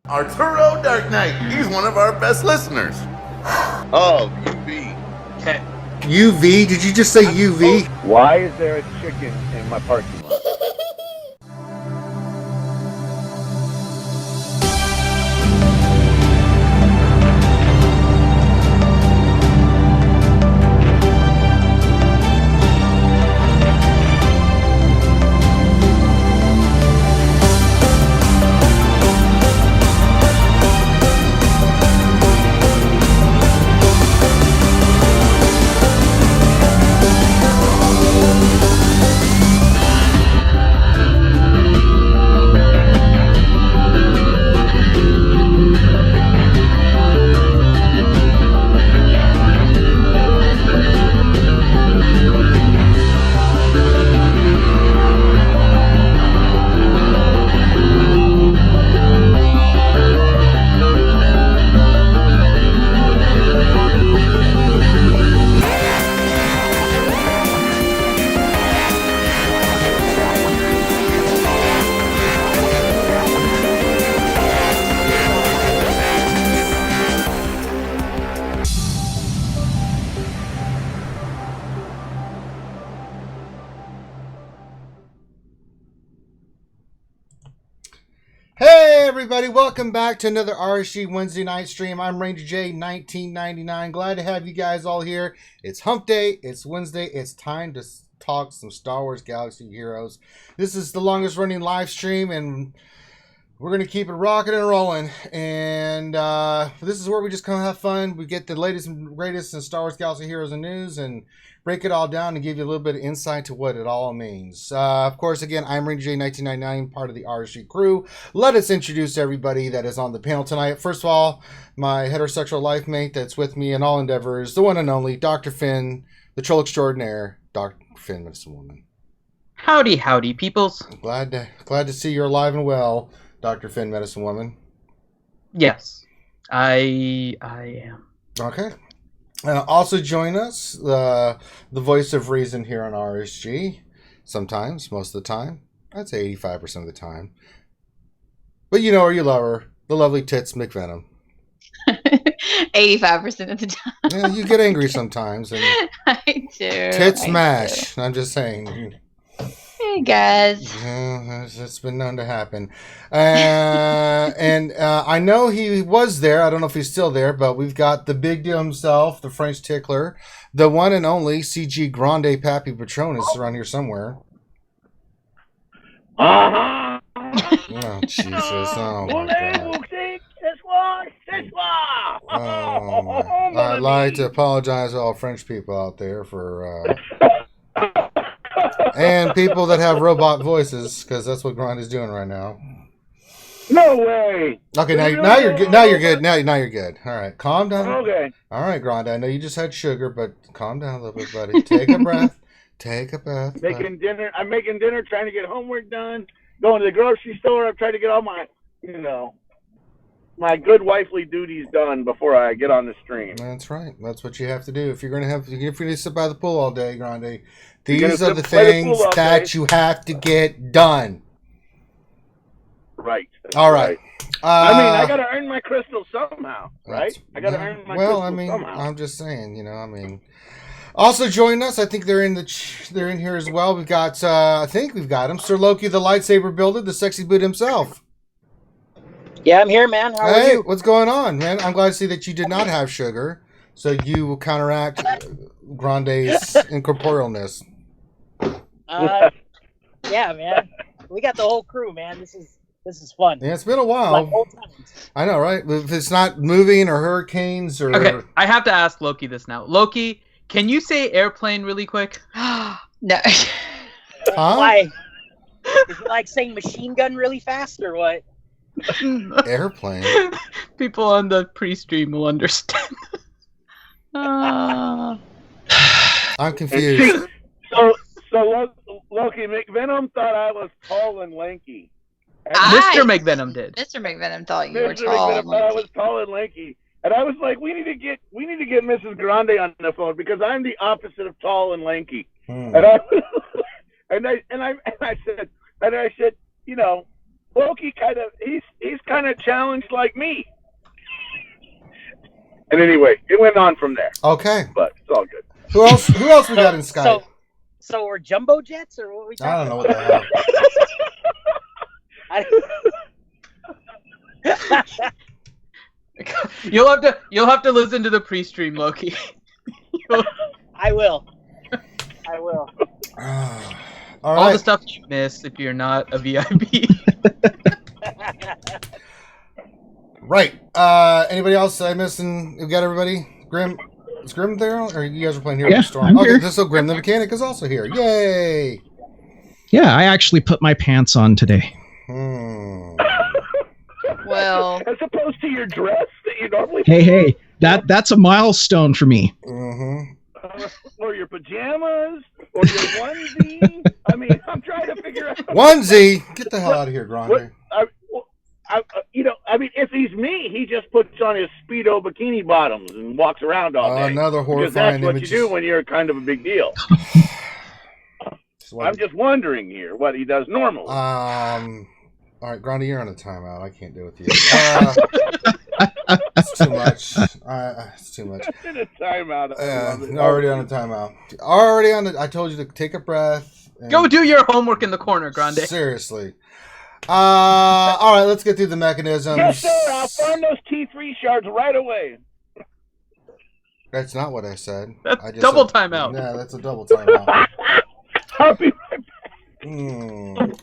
Arturo Dark Knight. He's one of our best listeners. Oh, UV. Okay. UV? Did you just say UV? Why is there a chicken in my parking lot? Everybody, welcome back to another RSG Wednesday night stream. I'm Ranger J 1999. Glad to have you guys all here. It's hump day, it's Wednesday, it's time to talk some Star Wars Galaxy Heroes. This is the longest running live stream, and we're going to keep it rocking and rolling. And this is where we just come have fun. We get the latest and greatest in Star Wars Galaxy Heroes and news and break it all down and give you a little bit of insight to what it all means. Of course, again, I'm Ranger J 1999, part of the RSG crew. Let us introduce everybody that is on the panel tonight. First of all, my heterosexual life mate that's with me in all endeavors, the one and only Dr. Finn, the troll extraordinaire, Dr. Finn, Medicine Woman. Howdy, howdy, peoples. Glad to see you're alive and well, Dr. Finn, Medicine Woman. Yes, I am. Okay. Also join us, the voice of reason here on RSG. Sometimes, most of the time. I'd say 85% of the time. But you know her, you love her. The lovely Tits McVenom. 85% of the time. Yeah, you get angry sometimes. And I do. Tits smash. I'm just saying. Hey, guys. Yeah, it's been known to happen. And I know he was there. I don't know if he's still there, but we've got the big deal himself, the French tickler, the one and only CG Grande Pappy Patronus around here somewhere. Uh-huh. Oh, Jesus. Oh, my God. I'd like to apologize to all French people out there for... and people that have robot voices, because that's what Grande is doing right now. No way. Okay, now you're good. Now you're good. Now you're good. All right, calm down. Okay. All right, Grande. I know you just had sugar, but calm down a little bit, buddy. Take a breath. Take a breath. Making dinner. I'm making dinner. Trying to get homework done. Going to the grocery store. I'm trying to get all my, my good wifely duties done before I get on the stream. That's right. That's what you have to do if you're gonna sit by the pool all day, Grande. These are the things that you have to get done. Right. All right. I got to earn my crystal somehow, right? I got to earn my crystal somehow. I'm just saying, Also joining us, I think they're in here as well. We've got, I think we've got him, Sir Loki, the lightsaber builder, the sexy boot himself. Yeah, I'm here, man. How are you? What's going on, man? I'm glad to see that you did not have sugar, so you will counteract Grande's incorporealness. Yeah, man. We got the whole crew, man. This is fun. Yeah, it's been a while. Like old times. I know, right? If it's not moving or hurricanes or... Okay, I have to ask Loki this now. Loki, can you say airplane really quick? No. Huh? Why? Is it like saying machine gun really fast or what? Airplane? People on the pre-stream will understand. I'm confused. So Loki, McVenom thought I was tall and lanky. Mr. McVenom did. Mr. McVenom thought you were Mr. tall. McVenom thought I was tall and lanky. And I was like, we need to get Mrs. Grande on the phone because I'm the opposite of tall and lanky. And I said, Loki he's kind of challenged like me. And anyway, it went on from there. Okay. But it's all good. Who else we got in Skype? So we're jumbo jets, or what are we talking I don't know what the hell. You'll have to listen to the pre-stream, Loki. I will. All All the right. stuff you missed if you're not a VIP. Right. Anybody else I missed? And we got everybody. Grim. Is Grim there? Or you guys are playing Hero Yeah, Storm? I'm Okay, here. so Grim the Mechanic is also here. Yay! Yeah, I actually put my pants on today. Well, As opposed to your dress that you normally Hey, that's a milestone for me. or your pajamas, or your onesie. I mean, I'm trying to figure out. Onesie! Get the hell out of here, Grande. I mean, if he's me, he just puts on his Speedo bikini bottoms and walks around all day. Another Because horrifying that's what image. you do when you're kind of a big deal. I'm just wondering here what he does normally. All right, Grande, you're on a timeout. I can't do it with you. It's too much. It's too much. In a timeout. Already on a timeout. Already on the. I told you to take a breath. Go do your homework in the corner, Grande. Seriously. All right, let's get through the mechanisms. Yes, sir. I'll find those T3 shards right away. That's not what I said. That's I just double said- timeout. Yeah, that's a double timeout. I'll be right back.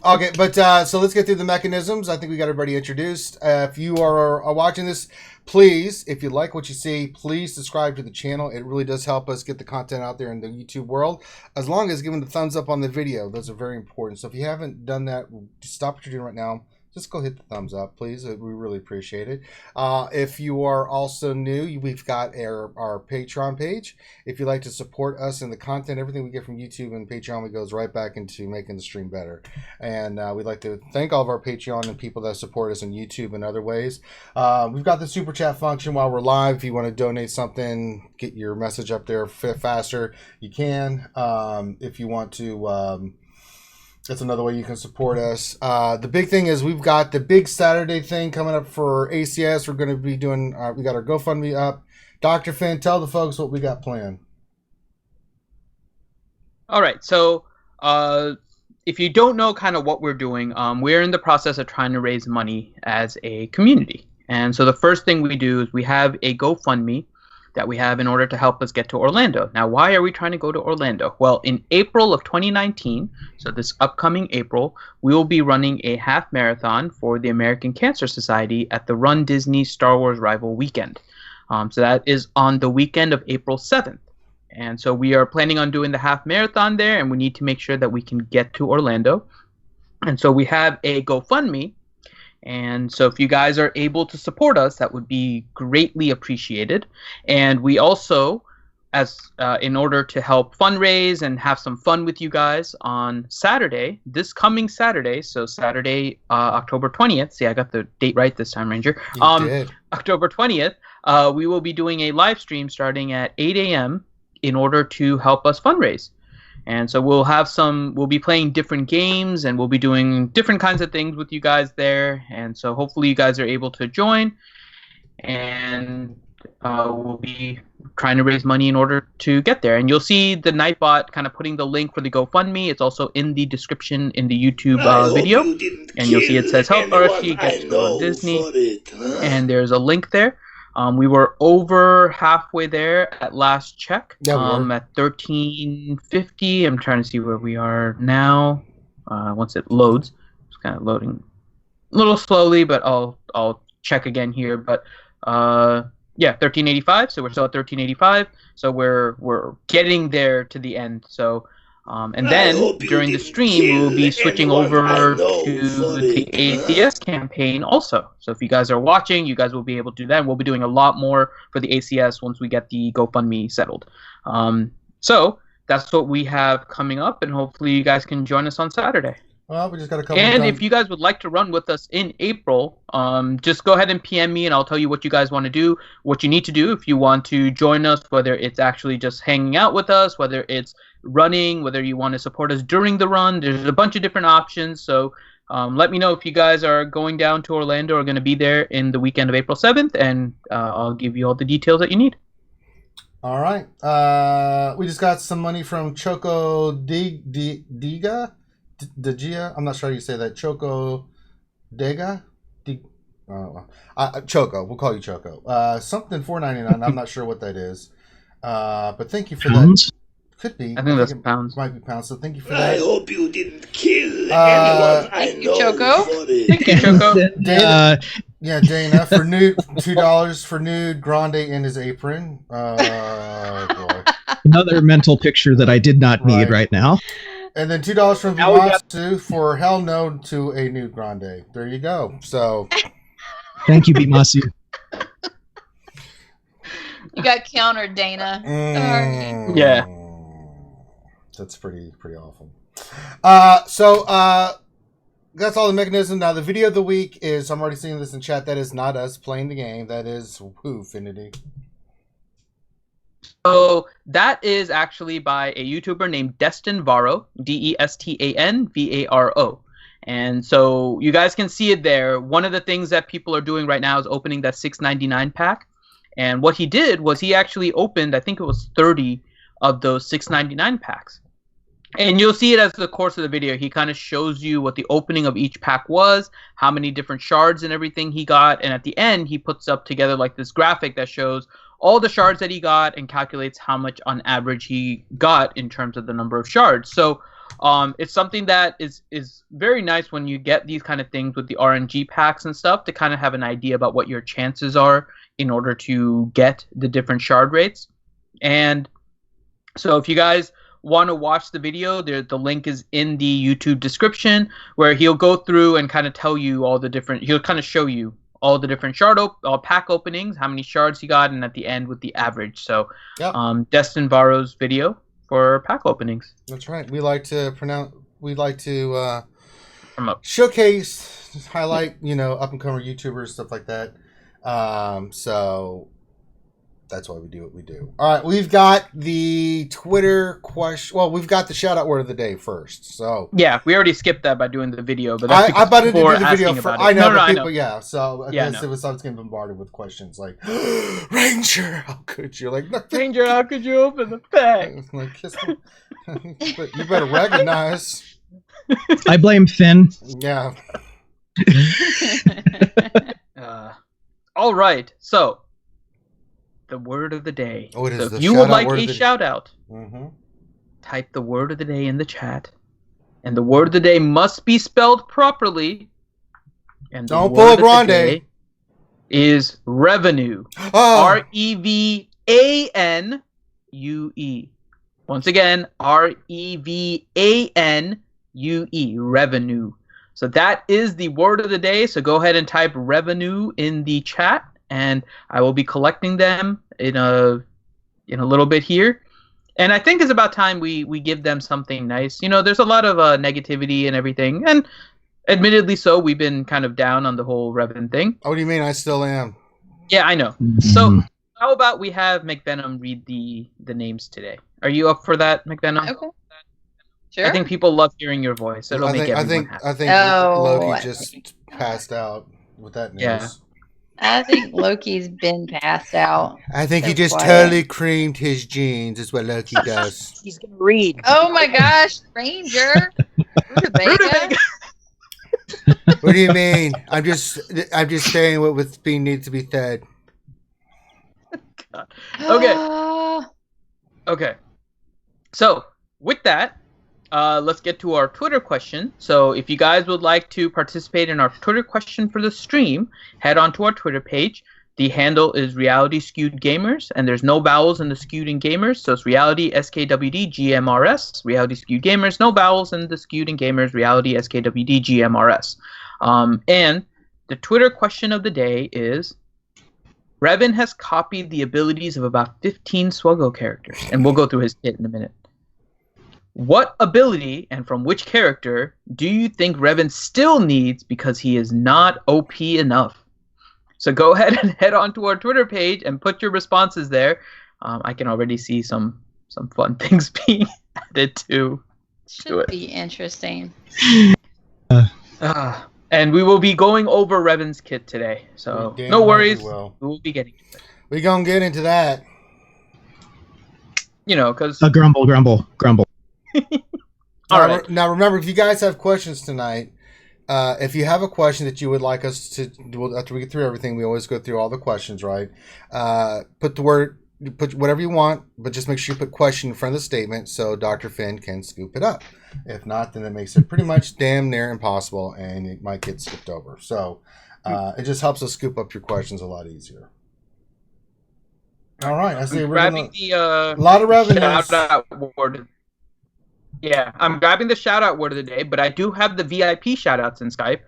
Okay, but so let's get through the mechanisms. I think we got everybody introduced. If you are watching this, please, if you like what you see, please subscribe to the channel. It really does help us get the content out there in the YouTube world. As long as giving the thumbs up on the video, those are very important. So if you haven't done that, stop what you're doing right now. Just go hit the thumbs up, please. We really appreciate it. If you are also new, we've got our Patreon page. If you'd like to support us in the content, everything we get from YouTube and Patreon, it goes right back into making the stream better. And we'd like to thank all of our Patreon and people that support us on YouTube and other ways. We've got the super chat function while we're live. If you want to donate something, get your message up there faster, you can. If you want to... that's another way you can support us. The big thing is we've got the big Saturday thing coming up for ACS. We're going to be doing, we got our GoFundMe up. Dr. Finn, tell the folks what we got planned. All right, so if you don't know kind of what we're doing, we're in the process of trying to raise money as a community. And so the first thing we do is we have a GoFundMe that we have in order to help us get to Orlando. Now, why are we trying to go to Orlando? Well, in April of 2019, so this upcoming April, we will be running a half marathon for the American Cancer Society at the Run Disney Star Wars Rival Weekend. So that is on the weekend of April 7th. And so we are planning on doing the half marathon there, and we need to make sure that we can get to Orlando. And so we have a GoFundMe. And so if you guys are able to support us, that would be greatly appreciated. And we also, as in order to help fundraise and have some fun with you guys on Saturday, this coming Saturday, so Saturday, October 20th. See, I got the date right this time, Ranger. You did. October 20th, we will be doing a live stream starting at 8 a.m. in order to help us fundraise. And so we'll be playing different games, and we'll be doing different kinds of things with you guys there. And so hopefully you guys are able to join, and we'll be trying to raise money in order to get there. And you'll see the Nightbot kind of putting the link for the GoFundMe. It's also in the description in the YouTube video. And you'll see it says help RSG get to go on Disney. And there's a link there. We were over halfway there at last check. Yeah, we were. At 1350. I'm trying to see where we are now. Once it loads, it's kind of loading a little slowly, but I'll check again here. But yeah, 1385. So we're still at 1385. So we're getting there to the end. So. And then during the stream, we will be switching over to the ACS campaign also. So if you guys are watching, you guys will be able to do that. We'll be doing a lot more for the ACS once we get the GoFundMe settled. So that's what we have coming up, and hopefully you guys can join us on Saturday. Well, we just got a couple. And if you guys would like to run with us in April, just go ahead and PM me, and I'll tell you what you guys want to do, what you need to do if you want to join us, whether it's actually just hanging out with us, whether it's running, whether you want to support us during the run. There's a bunch of different options, so let me know if you guys are going down to Orlando or going to be there in the weekend of April 7th, and I'll give you all the details that you need. All right. We just got some money from Choco Diga. I'm not sure how you say that. Choco Dega? Choco. We'll call you Choco. Something $4.99. I'm not sure what that is. But thank you for Pounds? that. Could be. I think that's it pounds. Might be pounds. So thank you for that. I hope you didn't kill anyone I Thank you, know Choco. for it. Thank you, Choco. Dana, yeah, Dana for nude $2 for nude Grande in his apron. Oh boy. Another mental picture that I did not need right now. And then $2 from Now we got- Vimasu for hell no to a nude Grande. There you go. So Thank you, Bimasu. You got countered, Dana. Sorry. Yeah. That's pretty awful. So that's all the mechanism. Now the video of the week is, I'm already seeing this in chat, that is not us playing the game. That is Whofinity. So that is actually by a YouTuber named Destin Varo, Destanvaro. And so you guys can see it there. One of the things that people are doing right now is opening that $6.99 pack. And what he did was he actually opened, I think it was 30 of those $6.99 packs. And you'll see it as the course of the video. He kind of shows you what the opening of each pack was, how many different shards and everything he got. And at the end, he puts up together like this graphic that shows all the shards that he got and calculates how much on average he got in terms of the number of shards. So it's something that is very nice when you get these kind of things with the RNG packs and stuff, to kind of have an idea about what your chances are in order to get the different shard rates. And so if you guys want to watch the video, the link is in the YouTube description, where he'll go through and kind of tell you all the different, he'll kind of show you all the different pack openings, how many shards he got, and at the end with the average. So Yep. Destin Varo's video for pack openings. That's right. We like to Promote. showcase, highlight, up and coming YouTubers, stuff like that. So that's why we do what we do. All right, we've got the Twitter question. Well, we've got the shout out word of the day first. So Yeah, we already skipped that by doing the video, but that's I butted people into were the video asking for. about it. I know, No, but I people, know. yeah. So I Yeah, guess no. I was getting bombarded with questions like, Ranger, how could you? Like, Ranger, how could you open the pack? like, kiss me. But you better recognize. I blame Finn. Yeah. All right, so the word of the day. Oh, it is So the if you would shout-out like word a of the- shout out, Mm-hmm. type the word of the day in the chat, and the word of the day must be spelled properly. And the Don't word pull a of the grande. day is revenue. Oh, REVANUE. Once again, REVANUE. Revenue. So that is the word of the day. So go ahead and type revenue in the chat, and I will be collecting them in a little bit here. And I think it's about time we give them something nice. There's a lot of negativity and everything, and admittedly so, we've been kind of down on the whole Revan thing. what do you mean? I still am. Yeah, I know. So how about we have McVenom read the names today? Are you up for that, McVenom? Okay. Sure. I think people love hearing your voice. It'll make I everyone think happy. Loki I just passed out with that news. Yeah. I think Loki's been passed out. I think he So just quiet. totally creamed his jeans. Is what Loki does. He's gonna read. Oh my gosh, Ranger. Rutabaga. What do you mean? I'm just saying what's being needs to be said. Okay. Ah. Okay. So with that, let's get to our Twitter question. So if you guys would like to participate in our Twitter question for the stream, head on to our Twitter page. The handle is Reality Skewed Gamers, and there's no vowels in the Skewed and Gamers, so it's Reality SKWD GMRS, Reality Skewed Gamers, no vowels in the Skewed and Gamers, Reality SKWD GMRS. And the Twitter question of the day is, Revan has copied the abilities of about 15 SWGOH characters, and we'll go through his kit in a minute. What ability and from which character do you think Revan still needs because he is not OP enough? So go ahead and head on to our Twitter page and put your responses there. I can already see some fun things being added to Should it. be interesting. And we will be going over Revan's kit today, so Damn no right worries. we will. We will be getting to it. We're going to get into that. You know, because... grumble. All right. Now, remember, if you guys have questions tonight, if you have a question that you would like us to, after we get through everything, we always go through all the questions, right? Put whatever you want, but just make sure you put question in front of the statement so Dr. Finn can scoop it up. If not, then it makes it pretty much damn near impossible, and it might get skipped over. So it just helps us scoop up your questions a lot easier. All right, I see. Grabbing a lot of revenue. Shout-out word. Yeah, I'm grabbing the shout-out word of the day, but I do have the VIP shout-outs in Skype.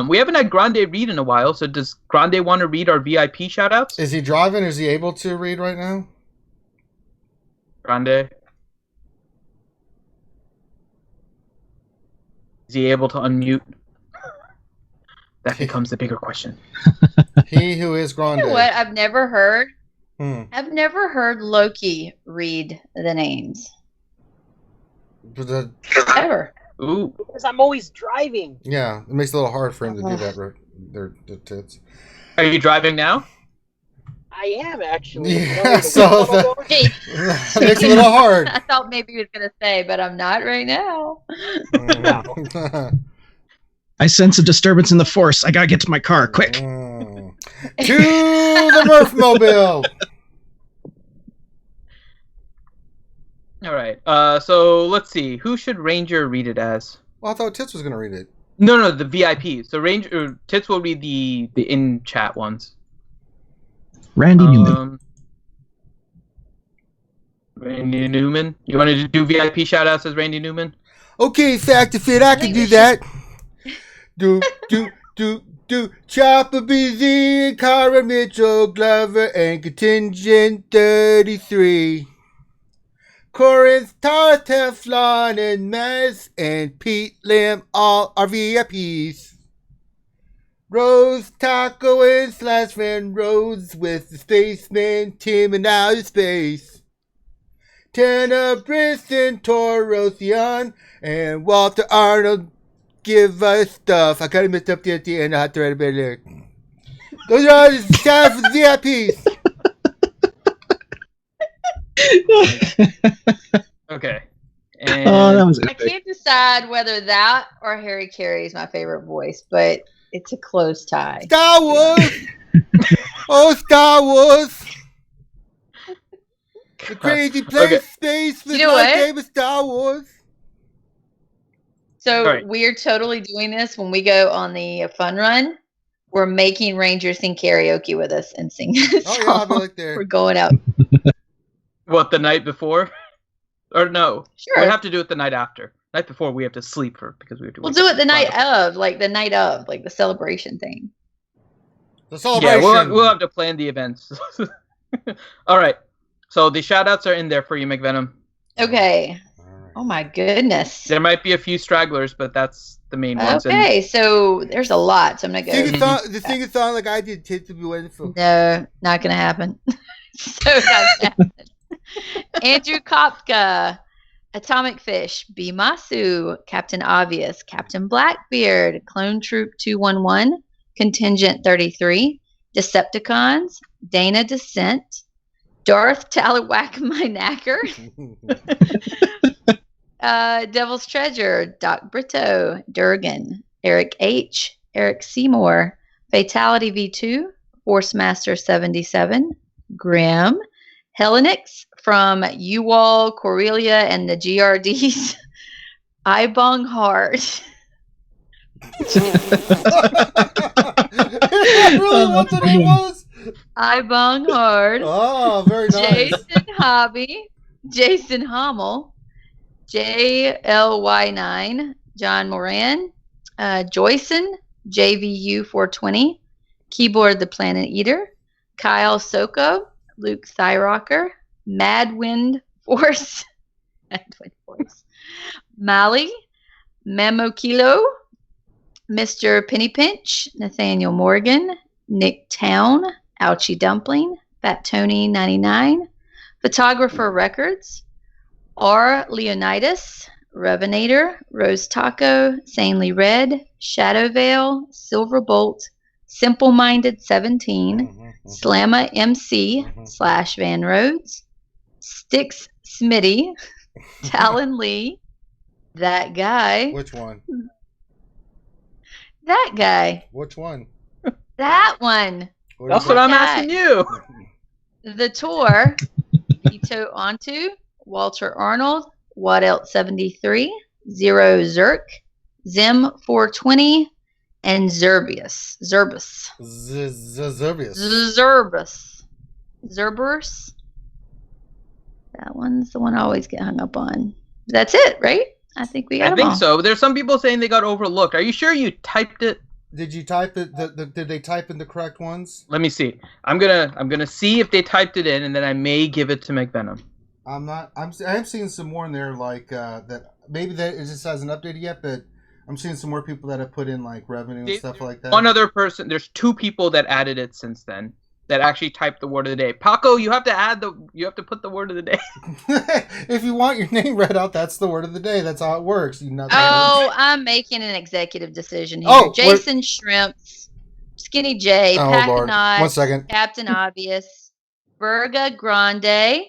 We haven't had Grande read in a while, so does Grande want to read our VIP shout-outs? Is he driving? Is he able to read right now? Grande? Is he able to unmute? That becomes the bigger question. He who is Grande. You know what? I've never heard Loki read the names. Ever. Ooh. Because I'm always driving. Yeah, it makes it a little hard for him to do that. Their tits. Are you driving now? I am actually. Yeah, so that makes it a little hard. I thought maybe he was going to say, but I'm not right now. I sense a disturbance in the force. I gotta get to my car, quick. To the Murph Mobile. All right. So let's see. Who should Ranger read it as? Well, I thought Tits was going to read it. No, the VIP. So Ranger Tits will read the in chat ones. Randy Newman. Randy Newman. You want to do VIP shout outs as Randy Newman? Okay, Factor Fit, I can do that. Do. Chopper BZ, Cara Mitchell, Glover, and Contingent 33. Corinth, Tar, Teflon, and Maz, and Pete Lim, all are VIPs. Rose, Taco, and Slash Van Rose with the Spaceman team in outer space. Tana, Briston, Torosian, and Walter Arnold give us stuff. I kind of messed up the end. I had to write a better lyric. Those are all the shout for the VIPs. Okay. And that was I can't decide whether that or Harry Carey is my favorite voice, but it's a close tie. Star Wars! Oh, Star Wars! The crazy place space with my favorite Star Wars. So we're totally doing this when we go on the fun run. We're making Ranger sing karaoke with us and sing this song. I'll be like there. We're going out. What, the night before? Or no? Sure. We have to do it the night after. Night before we have to sleep because we have to. We'll do it the night of, like the celebration thing. The celebration. Yeah, we'll have to plan the events. All right. So the shout outs are in there for you, McVenom. Okay. Oh my goodness. There might be a few stragglers, but that's the main ones. Okay, so there's a lot. So I'm gonna go. Sing a song like I did. Tits would be wonderful. No, not gonna happen. So not gonna happen. Andrew Kopka, Atomic Fish, Bimasu, Captain Obvious, Captain Blackbeard, Clone Troop 211, Contingent 33, Decepticons, Dana Descent, Darth Talawak My Knacker, Devil's Treasure, Doc Brito, Durgan, Eric H., Eric Seymour, Fatality V2, Force Master 77, Grim, Hellenix from U-Wall, Corellia, and the GRDs, Ibong Hard. Really, what the name was? Ibong Hard. Oh, very nice. Jason Hobby, Jason Hommel, JLY9, John Moran, Joyson, JVU 420, Keyboard the Planet Eater, Kyle Soko, Luke Thyrocker, Madwind Force, Mali, Memo Kilo, Mr. Penny Pinch, Nathaniel Morgan, Nick Town, Ouchie Dumpling, Fat Tony 99, Photographer Records, R. Leonidas, Revenator, Rose Taco, Sanely Red, Shadow Veil, Silver Bolt, Simple Minded 17, Slamma MC / Van Rhodes, Styx Smitty, Talon Lee, That Guy. Which one? That guy. Which one? That one. That's what I'm asking you. The Tour, Vito Onto, Walter Arnold, What Else 73, Zero Zerk, Zim 420, and Zerbius. Zerbus. Zerberus. That one's the one I always get hung up on. That's it, right? I think we got I them all. think so. There's some people saying they got overlooked. Are you sure you typed it? Did you type it? Did they type in the correct ones? Let me see. I'm gonna see if they typed it in, and then I may give it to McVenom. I'm seeing some more in there like that. Maybe that it just hasn't updated yet, but I'm seeing some more people that have put in like revenue and stuff like that. One other person. There's 2 people that added it since then. That actually typed the word of the day. Paco, you have to put the word of the day. If you want your name read out, that's the word of the day. That's how it works. I'm making an executive decision here. Oh, Jason Shrimps, Skinny J, Pack Lord. Knot, 1 second. Captain Obvious, Burga Grande.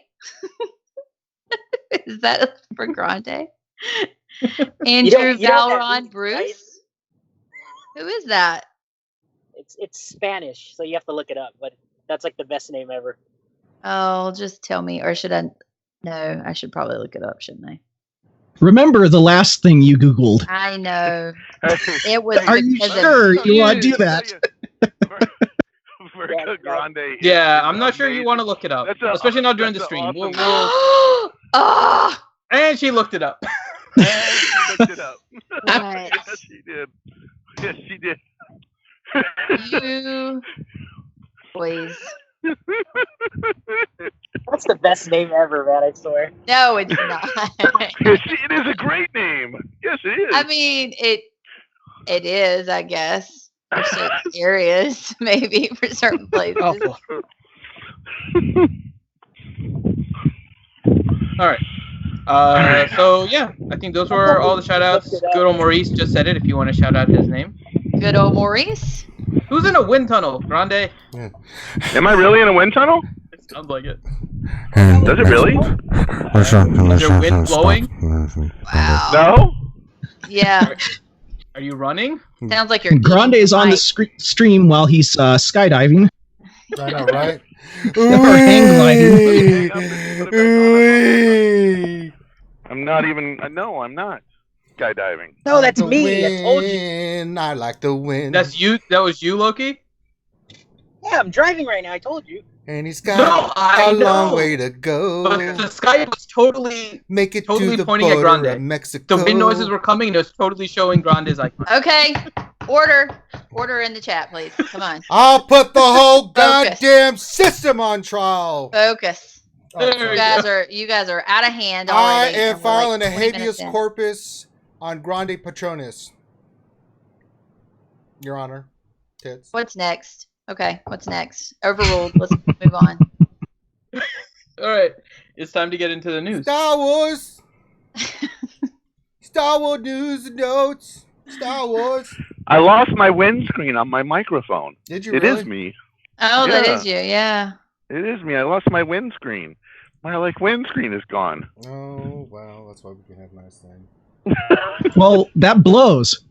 Is that for Grande? Andrew Valron Bruce. Right? Who is that? It's Spanish, so you have to look it up. But that's like the best name ever. Oh, just tell me, or should I? No, I should probably look it up, shouldn't I? Remember the last thing you Googled. I know. It was. Are you sure you want to do that? Verga Grande. Yeah, I'm not sure you want to look it up, especially not during the stream. Awesome And she looked it up. And she looked it up. Right. Yes, she did. Yes, she did. You boys. That's the best name ever, man, I swear. No, it's not. Yes, it is a great name. Yes, it is. I mean, it is, I guess, for certain areas, maybe for certain places. Awful. All right. So yeah, I think those were all the shout outs. Good old Maurice just said it if you want to shout out his name. Good old Maurice. Who's in a wind tunnel? Grande? Yeah. Am I really in a wind tunnel? It sounds like it. Does it really? Is there wind blowing? Wow. No? Yeah. Are you running? Sounds like you're. Grande is on the stream while he's skydiving. I know, right? Or hang gliding. I'm not even. No, I'm not skydiving. No, that's me. I told you. I like the wind. That's you. That was you, Loki. Yeah, I'm driving right now. I told you. And he's got a long way to go. But the sky was totally to the pointing at border Grande. of Mexico. The wind noises were coming, and it was totally showing Grande's icon. Okay. Order in the chat, please. Come on. I'll put the whole goddamn system on trial. Focus. Oh, you guys are out of hand I already. am filing a 20 habeas minutes in. corpus on Grande Patronus. Your Honor. Tits. What's next? Okay, what's next? Overruled. Let's move on. All right, it's time to get into the news. Star Wars. Star Wars news and notes. Star Wars. I lost my windscreen on my microphone. Did you It really? is me. Oh, that Yeah. is you. Yeah. It is me. I lost my windscreen. My windscreen is gone. Oh, well, that's why we can have nice things. Well, that blows.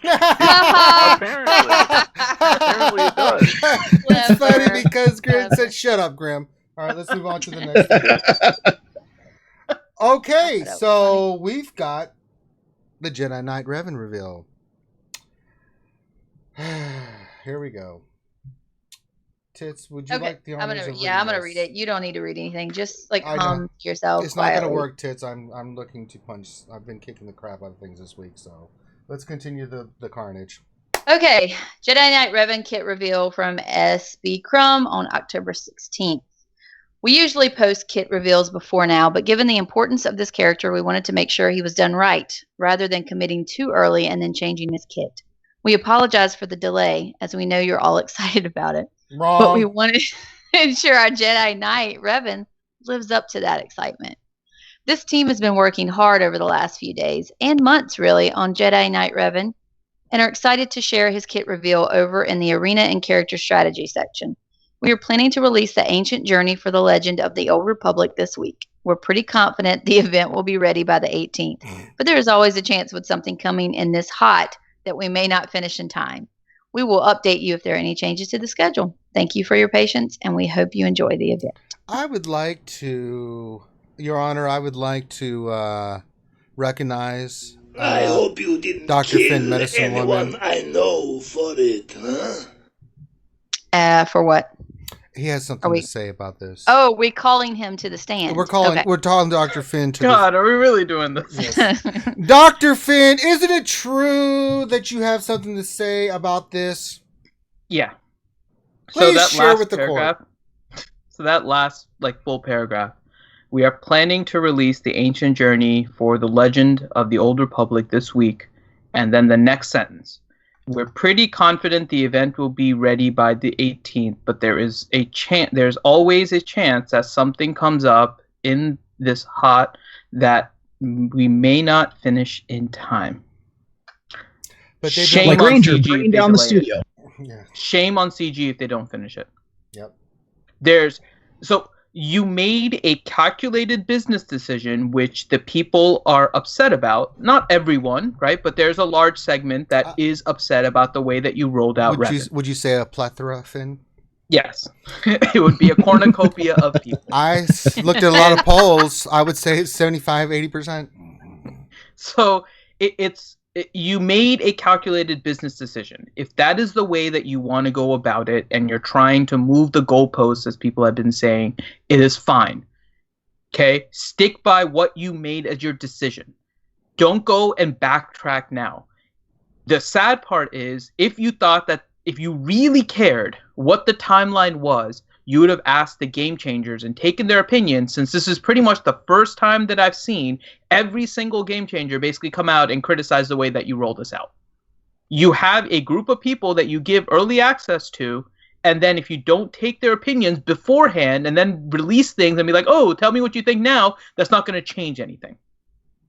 Apparently it does. It's funny because Grim said, "Shut up, Grim." All right, let's move on to the next thing. Okay, so we've got the Jedi Knight Revan reveal. Here we go. Tits, would you like the honors of reading I'm gonna this? read it. You don't need to read anything. Just I know. hum to yourself. It's not gonna quietly. work, Tits. I'm looking to punch. I've been kicking the crap out of things this week, so let's continue the carnage. Okay, Jedi Knight Revan kit reveal from SB Crumb on October 16th. We usually post kit reveals before now, but given the importance of this character, we wanted to make sure he was done right, rather than committing too early and then changing his kit. We apologize for the delay, as we know you're all excited about it. Wrong. But we wanted to ensure our Jedi Knight, Revan, lives up to that excitement. This team has been working hard over the last few days and months, really, on Jedi Knight Revan, and are excited to share his kit reveal over in the Arena and Character Strategy section. We are planning to release the Ancient Journey for the Legend of the Old Republic this week. We're pretty confident the event will be ready by the 18th, but there is always a chance with something coming in this hot that we may not finish in time. We will update you if there are any changes to the schedule. Thank you for your patience, and we hope you enjoy the event. I would like to, Your Honor, recognize I hope you didn't Dr. kill Finn, medicine anyone woman. I know for it, huh? For what? He has something to say about this. Oh, we're calling him to the stand. We're calling Dr. Finn to God, are we really doing this? Yes. Dr. Finn, isn't it true that you have something to say about this? Yeah. Please share with the court. So that last full paragraph. We are planning to release the Ancient Journey for the Legend of the Old Republic this week, and then the next sentence. We're pretty confident the event will be ready by the 18th, but there's always a chance that something comes up in this hot that we may not finish in time. But shame like on Ranger CG bringing down the studio. Yeah. Shame on CG if they don't finish it. Yep. You made a calculated business decision, which the people are upset about. Not everyone, right? But there's a large segment that is upset about the way that you rolled out Revan. Would you say a plethora, Finn? Yes. It would be a cornucopia of people. I looked at a lot of polls. I would say 75, 80%. So you made a calculated business decision. If that is the way that you want to go about it and you're trying to move the goalposts, as people have been saying, it is fine. Okay? Stick by what you made as your decision. Don't go and backtrack now. The sad part is, if you really cared what the timeline was, you would have asked the Game Changers and taken their opinion, since this is pretty much the first time that I've seen every single Game Changer basically come out and criticize the way that you roll this out. You have a group of people that you give early access to, and then if you don't take their opinions beforehand and then release things and be like, oh, tell me what you think now, that's not going to change anything.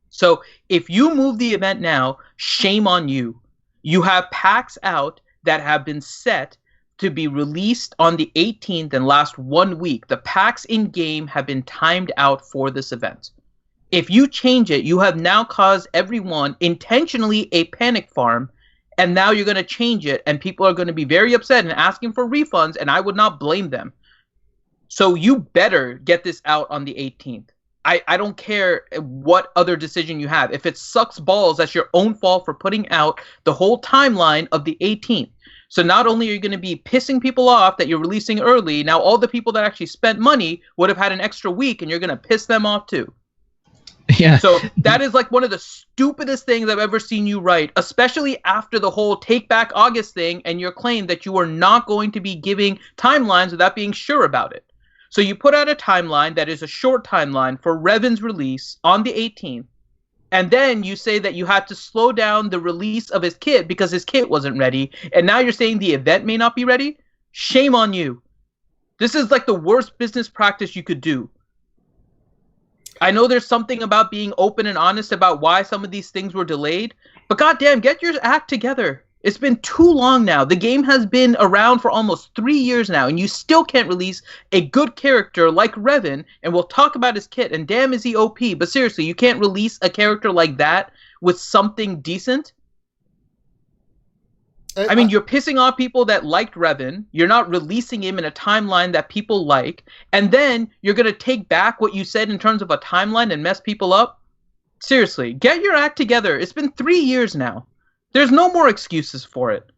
So if you move the event now, shame on you. You have packs out that have been set to be released on the 18th and last 1 week. The packs in-game have been timed out for this event. If you change it, you have now caused everyone intentionally a panic farm, and now you're going to change it, and people are going to be very upset and asking for refunds, and I would not blame them. So you better get this out on the 18th. I don't care what other decision you have. If it sucks balls, that's your own fault for putting out the whole timeline of the 18th. So not only are you going to be pissing people off that you're releasing early, now all the people that actually spent money would have had an extra week, and you're going to piss them off too. Yeah. So that is one of the stupidest things I've ever seen you write, especially after the whole Take Back August thing and your claim that you are not going to be giving timelines without being sure about it. So you put out a timeline that is a short timeline for Revan's release on the 18th. And then you say that you had to slow down the release of his kit because his kit wasn't ready. And now you're saying the event may not be ready? Shame on you. This is the worst business practice you could do. I know there's something about being open and honest about why some of these things were delayed. But goddamn, get your act together. It's been too long now. The game has been around for almost 3 years now, and you still can't release a good character like Revan, and we'll talk about his kit, and damn is he OP, but seriously, you can't release a character like that with something decent? I mean, you're pissing off people that liked Revan, you're not releasing him in a timeline that people like, and then you're going to take back what you said in terms of a timeline and mess people up? Seriously, get your act together. It's been 3 years now. There's no more excuses for it.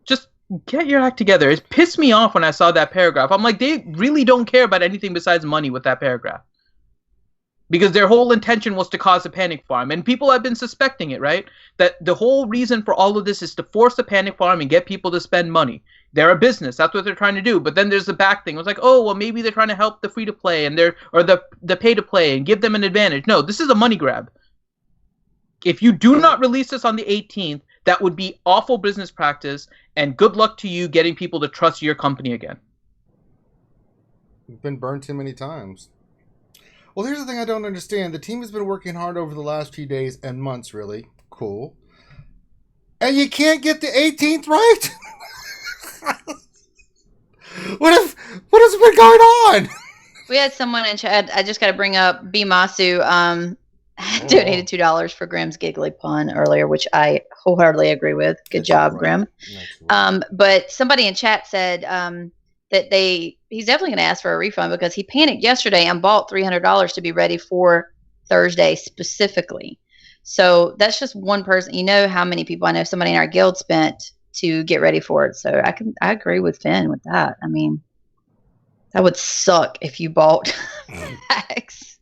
Just get your act together. It pissed me off when I saw that paragraph. I'm like, they really don't care about anything besides money with that paragraph. Because their whole intention was to cause a panic farm. And people have been suspecting it, right? That the whole reason for all of this is to force a panic farm and get people to spend money. They're a business. That's what they're trying to do. But then there's the back thing. It was like, oh, well, maybe they're trying to help the free-to-play and the pay-to-play and give them an advantage. No, this is a money grab. If you do not release this on the 18th, that would be awful business practice, and good luck to you getting people to trust your company again. You've been burned too many times. Well, here's the thing I don't understand. The team has been working hard over the last few days and months, really. Cool. And you can't get the 18th right? What has been going on? We had someone in chat. I just got to bring up Bimasu. Donated $2 for Grimm's giggly pun earlier, which I wholeheartedly agree with. Good job, Grimm. But somebody in chat said that he's definitely going to ask for a refund because he panicked yesterday and bought $300 to be ready for Thursday specifically. So that's just one person. You know how many people I know somebody in our guild spent to get ready for it. So I agree with Finn with that. I mean, that would suck if you bought packs.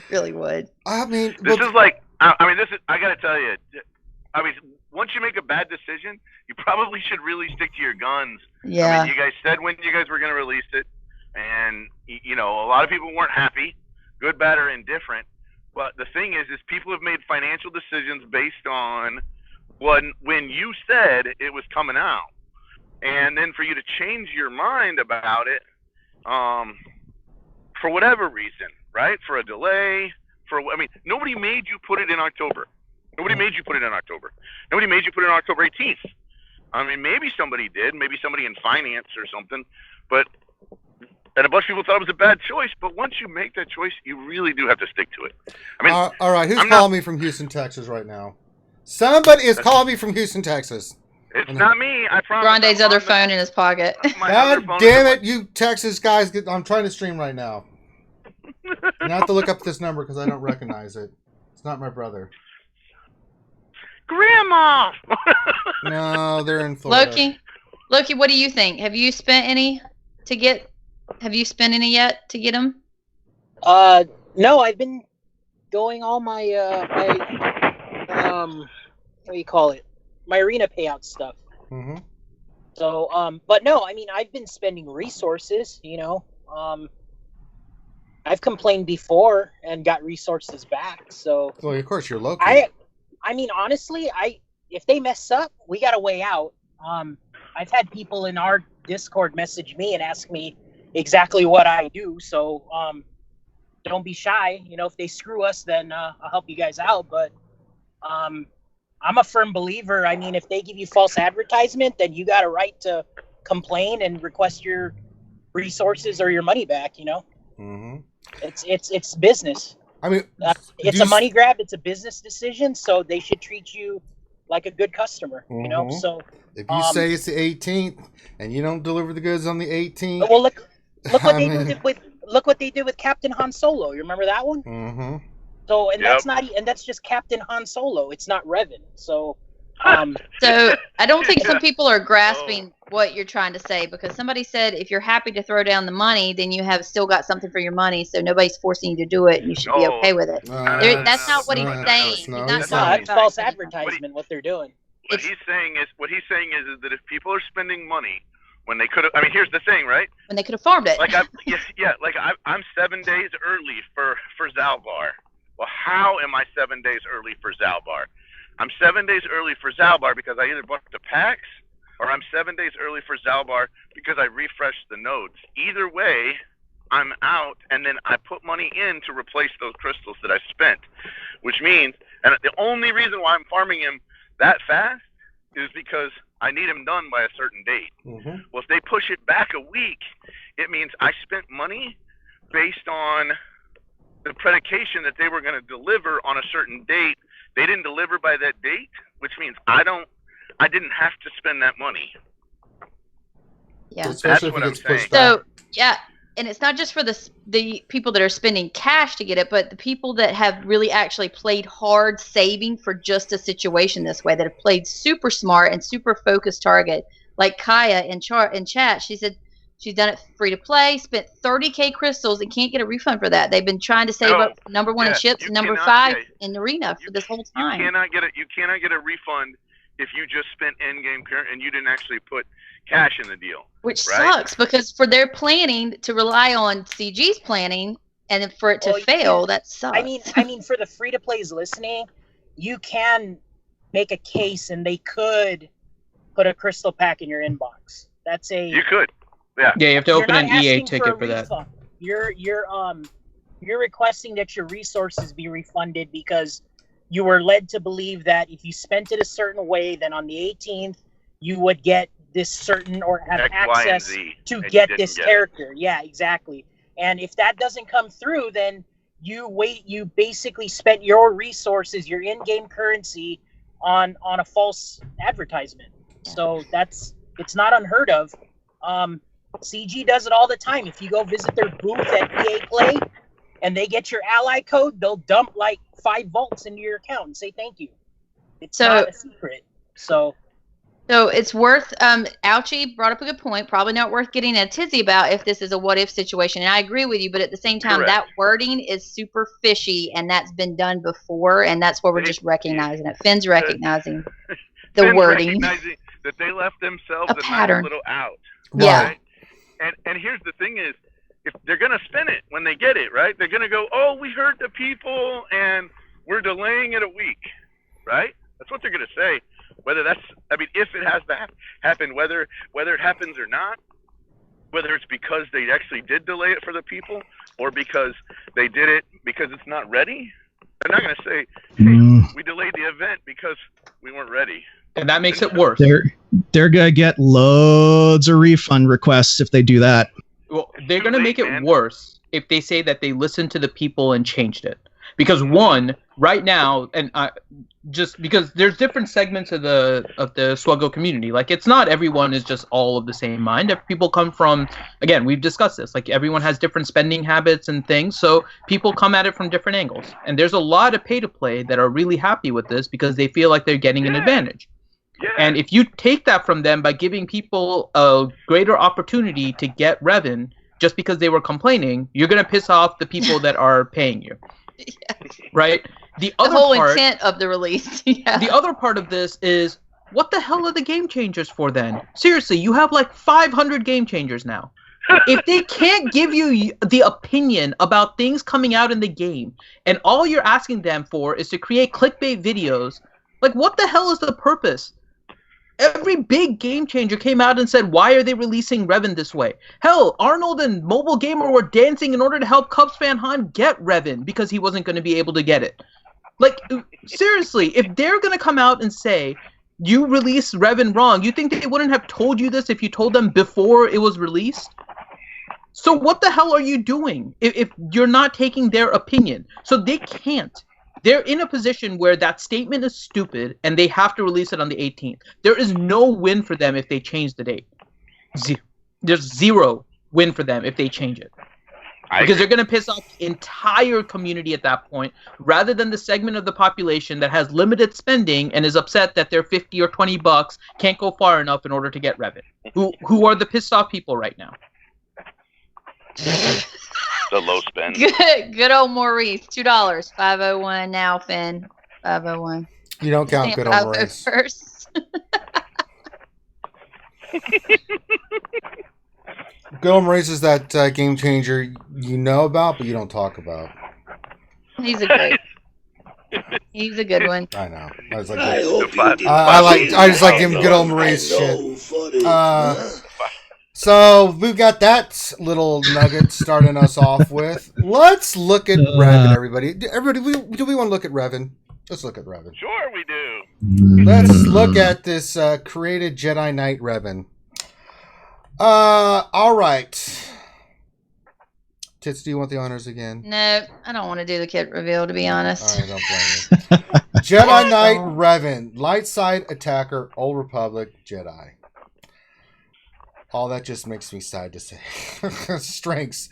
Really would. I mean, this is like, I gotta tell you, I mean, once you make a bad decision, you probably should really stick to your guns. Yeah. I mean, you guys said when you guys were going to release it, and, you know, a lot of people weren't happy, good, bad, or indifferent. But the thing is people have made financial decisions based on when you said it was coming out. And then for you to change your mind about it, for whatever reason, right? For a delay, nobody made you put it in October. Nobody made you put it in October. Nobody made you put it on October 18th. I mean, maybe somebody did, maybe somebody in finance or something, and a bunch of people thought it was a bad choice, but once you make that choice, you really do have to stick to it. I mean, all right, who's calling me from Houston, Texas right now? Somebody is calling me from Houston, Texas. It's not me, I promise. Grande's other phone in his pocket. God damn it, you Texas guys. I'm trying to stream right now. And I have to look up this number because I don't recognize it. It's not my brother. Grandma! No, they're in Florida. Loki, what do you think? Have you spent any yet to get them? No, I've been going all my what do you call it? My arena payout stuff. Mm-hmm. So, but no, I mean, I've been spending resources, you know. I've complained before and got resources back, so. Well, of course, you're local. I mean, honestly, if they mess up, we got a way out. I've had people in our Discord message me and ask me exactly what I do, so don't be shy. You know, if they screw us, then I'll help you guys out. But I'm a firm believer. I mean, if they give you false advertisement, then you got a right to complain and request your resources or your money back. You know, it's business. I mean, it's a money grab. It's a business decision, so they should treat you like a good customer. You know, so if you say it's the 18th and you don't deliver the goods on the 18th, well, look what they did with Captain Han Solo. You remember that one? Mm-hmm. So, and that's just Captain Han Solo. It's not Revan. So, so I don't think some people are grasping what you're trying to say, because somebody said if you're happy to throw down the money, then you have still got something for your money. So nobody's forcing you to do it, and you should be okay with it. That's not what he's saying. That's false advertisement. What they're doing. What he's saying is that if people are spending money when they could have, I mean, here's the thing, right? When they could have farmed it. Like I'm 7 days early for Zalbar. Well, how am I 7 days early for Zalbar? I'm 7 days early for Zalbar because I either bought the packs, or I'm 7 days early for Zalbar because I refreshed the nodes. Either way, I'm out, and then I put money in to replace those crystals that I spent, which means, and the only reason why I'm farming him that fast is because I need him done by a certain date. Well, if they push it back a week, it means I spent money based on the predication that they were going to deliver on a certain date. They didn't deliver by that date, which means I didn't have to spend that money. Yeah, that's what I'm saying. So yeah, and it's not just for the people that are spending cash to get it, but the people that have really actually played hard, saving for just a situation this way, that have played super smart and super focused target, like Kaya in chat. She said she's done it free to play, spent 30K crystals, and can't get a refund for that. They've been trying to save up number one in ships and number 5 in arena for this whole time. You cannot get a refund if you just spent in-game current and you didn't actually put cash in the deal. Which sucks, because for their planning to rely on CG's planning and for it to fail, that sucks. I mean, for the free-to-plays listening, you can make a case and they could put a crystal pack in your inbox. You could. Yeah, you have to open an EA ticket for that. You're You're requesting that your resources be refunded because you were led to believe that if you spent it a certain way, then on the 18th you would get this certain or have X, access Y, and Z, to and you get didn't this get it. character. Yeah, exactly. And if that doesn't come through, then you basically spent your resources, your in-game currency on a false advertisement. So it's not unheard of. CG does it all the time. If you go visit their booth at EA Play and they get your ally code, they'll dump like 5 volts into your account and say thank you. It's not a secret. So it's worth, Ouchie brought up a good point, probably not worth getting a tizzy about if this is a what-if situation. And I agree with you, but at the same time, that wording is super fishy, and that's been done before, and that's where we're just recognizing it. Finn's recognizing the Finn's wording. recognizing that they left themselves A pattern. nice little out. Yeah. Right? And here's the thing is, if they're going to spin it when they get it, right? They're going to go, oh, we heard the people, and we're delaying it a week, right? That's what they're going to say. Whether that's, I mean, if it has to happen, whether it happens or not, whether it's because they actually did delay it for the people or because they did it because it's not ready, they're not going to say, hey, we delayed the event because we weren't ready. And that makes it worse. They're gonna get loads of refund requests if they do that. Well, they're gonna make it worse if they say that they listened to the people and changed it. Because one, right now, and just because there's different segments of the SWGOH community. Like, it's not everyone is just all of the same mind. If people come from, again, we've discussed this. Like, everyone has different spending habits and things, so people come at it from different angles. And there's a lot of pay-to-play that are really happy with this because they feel like they're getting an advantage. Yeah. And if you take that from them by giving people a greater opportunity to get Revan just because they were complaining, you're going to piss off the people that are paying you. Yes. Right? The whole part, intent of the release. Yeah. The other part of this is, what the hell are the game changers for then? Seriously, you have like 500 game changers now. If they can't give you the opinion about things coming out in the game, and all you're asking them for is to create clickbait videos, like, what the hell is the purpose? Every big game changer came out and said, why are they releasing Revan this way? Hell, Arnold and Mobile Gamer were dancing in order to help Cubs fan Han get Revan because he wasn't going to be able to get it. Like, seriously, if they're going to come out and say, you released Revan wrong, you think they wouldn't have told you this if you told them before it was released? So what the hell are you doing if you're not taking their opinion? So they can't. They're in a position where that statement is stupid, and they have to release it on the 18th. There is no win for them if they change the date. There's zero win for them if they change it. Because they're going to piss off the entire community at that point, rather than the segment of the population that has limited spending and is upset that their $50 or $20 can't go far enough in order to get Revan. Who are the pissed off people right now? The low spend. Good old Maurice. $2. 501 now, Finn. 501. You don't count good old Maurice. First. Good old Maurice is that game changer you know about, but you don't talk about. He's a great. He's a good one. I know. I was like, I hope you didn't I just like giving good old Maurice shit. So we've got that little nugget starting us off with. Let's look at Revan, everybody. Everybody, do we want to look at Revan? Let's look at Revan. Sure, we do. Let's look at this created Jedi Knight Revan. All right. Tits, do you want the honors again? No, I don't want to do the kit reveal, to be honest. I don't blame you. Jedi Knight Revan, light side attacker, Old Republic Jedi. All that just makes me sad to say. Strengths.